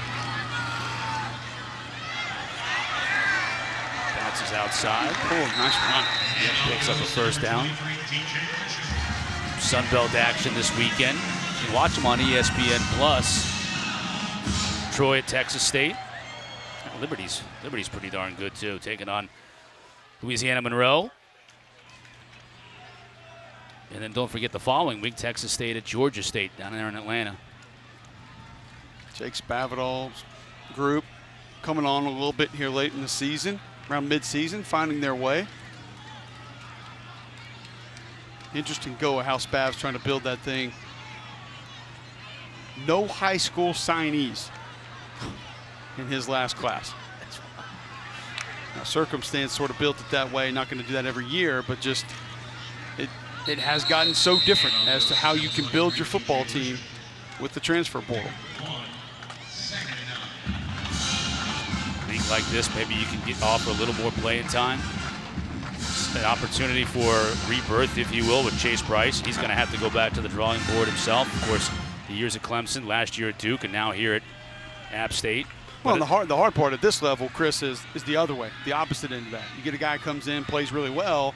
Bounces outside. Oh, nice run. Yep, picks up a first down. Sunbelt action this weekend. You can watch them on ESPN Plus. Troy at Texas State. Liberty's pretty darn good too, taking on Louisiana Monroe. And then don't forget the following week, Texas State at Georgia State down there in Atlanta. Jake Spavital's group coming on a little bit here late in the season, around mid-season, finding their way. Interesting go of how Spav's trying to build that thing. No high school signees in his last class. Now, circumstance sort of built it that way. Not going to do that every year, but just it has gotten so different as to how you can build your football team with the transfer portal. A week like this, maybe you can offer a little more playing time. An opportunity for rebirth, if you will, with Chase Bryce. He's going to have to go back to the drawing board himself. Of course, the years at Clemson, last year at Duke, and now here at App State. Well, the hard part at this level, Chris, is the other way, the opposite end of that. You get a guy who comes in, plays really well,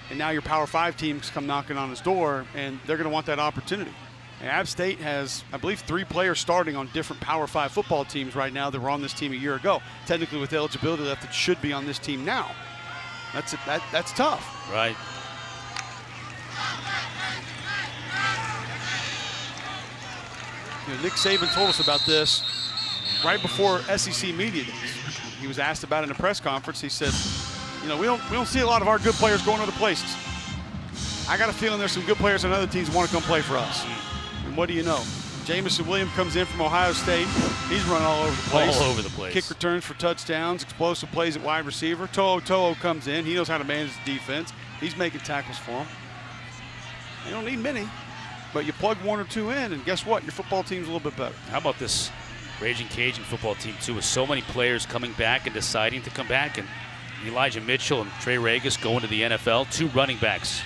and now your Power 5 teams come knocking on his door, and they're going to want that opportunity. And App State has, I believe, 3 players starting on different Power 5 football teams right now that were on this team a year ago. Technically, with eligibility left, it should be on this team now. That's tough. Right. Nick Saban told us about this right before SEC Media Days. He was asked about it in a press conference. He said, we don't see a lot of our good players going other places. I got a feeling there's some good players on other teams who want to come play for us. And what do you know? Jamison Williams comes in from Ohio State. He's running all over the place. All over the place. Kick returns for touchdowns, explosive plays at wide receiver. To'o comes in. He knows how to manage the defense. He's making tackles for him. You don't need many, but you plug one or two in, and guess what? Your football team's a little bit better. How about this Ragin Cajun football team, too, with so many players coming back and deciding to come back, and Elijah Mitchell and Trey Regis going to the NFL, 2 running backs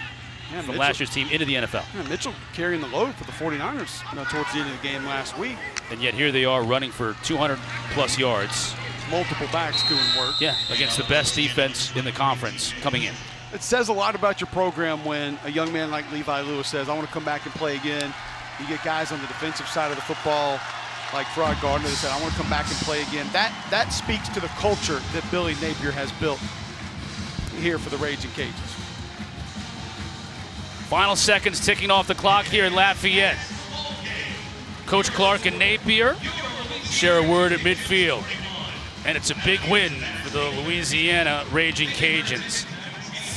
from last year's team into the NFL. Yeah, Mitchell carrying the load for the 49ers towards the end of the game last week. And yet here they are running for 200-plus yards. Multiple backs doing work. Yeah, against the best defense in the conference coming in. It says a lot about your program when a young man like Levi Lewis says, I want to come back and play again. You get guys on the defensive side of the football like Fraud Gardner that said, I want to come back and play again. That speaks to the culture that Billy Napier has built here for the Ragin Cajuns. Final seconds ticking off the clock here in Lafayette. Coach Clark and Napier share a word at midfield. And it's a big win for the Louisiana Ragin Cajuns.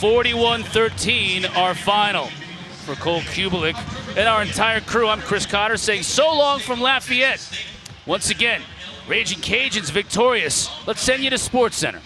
41-13, our final. For Cole Kubelik and our entire crew, I'm Chris Cotter saying so long from Lafayette. Once again, Ragin Cajuns victorious. Let's send you to SportsCenter.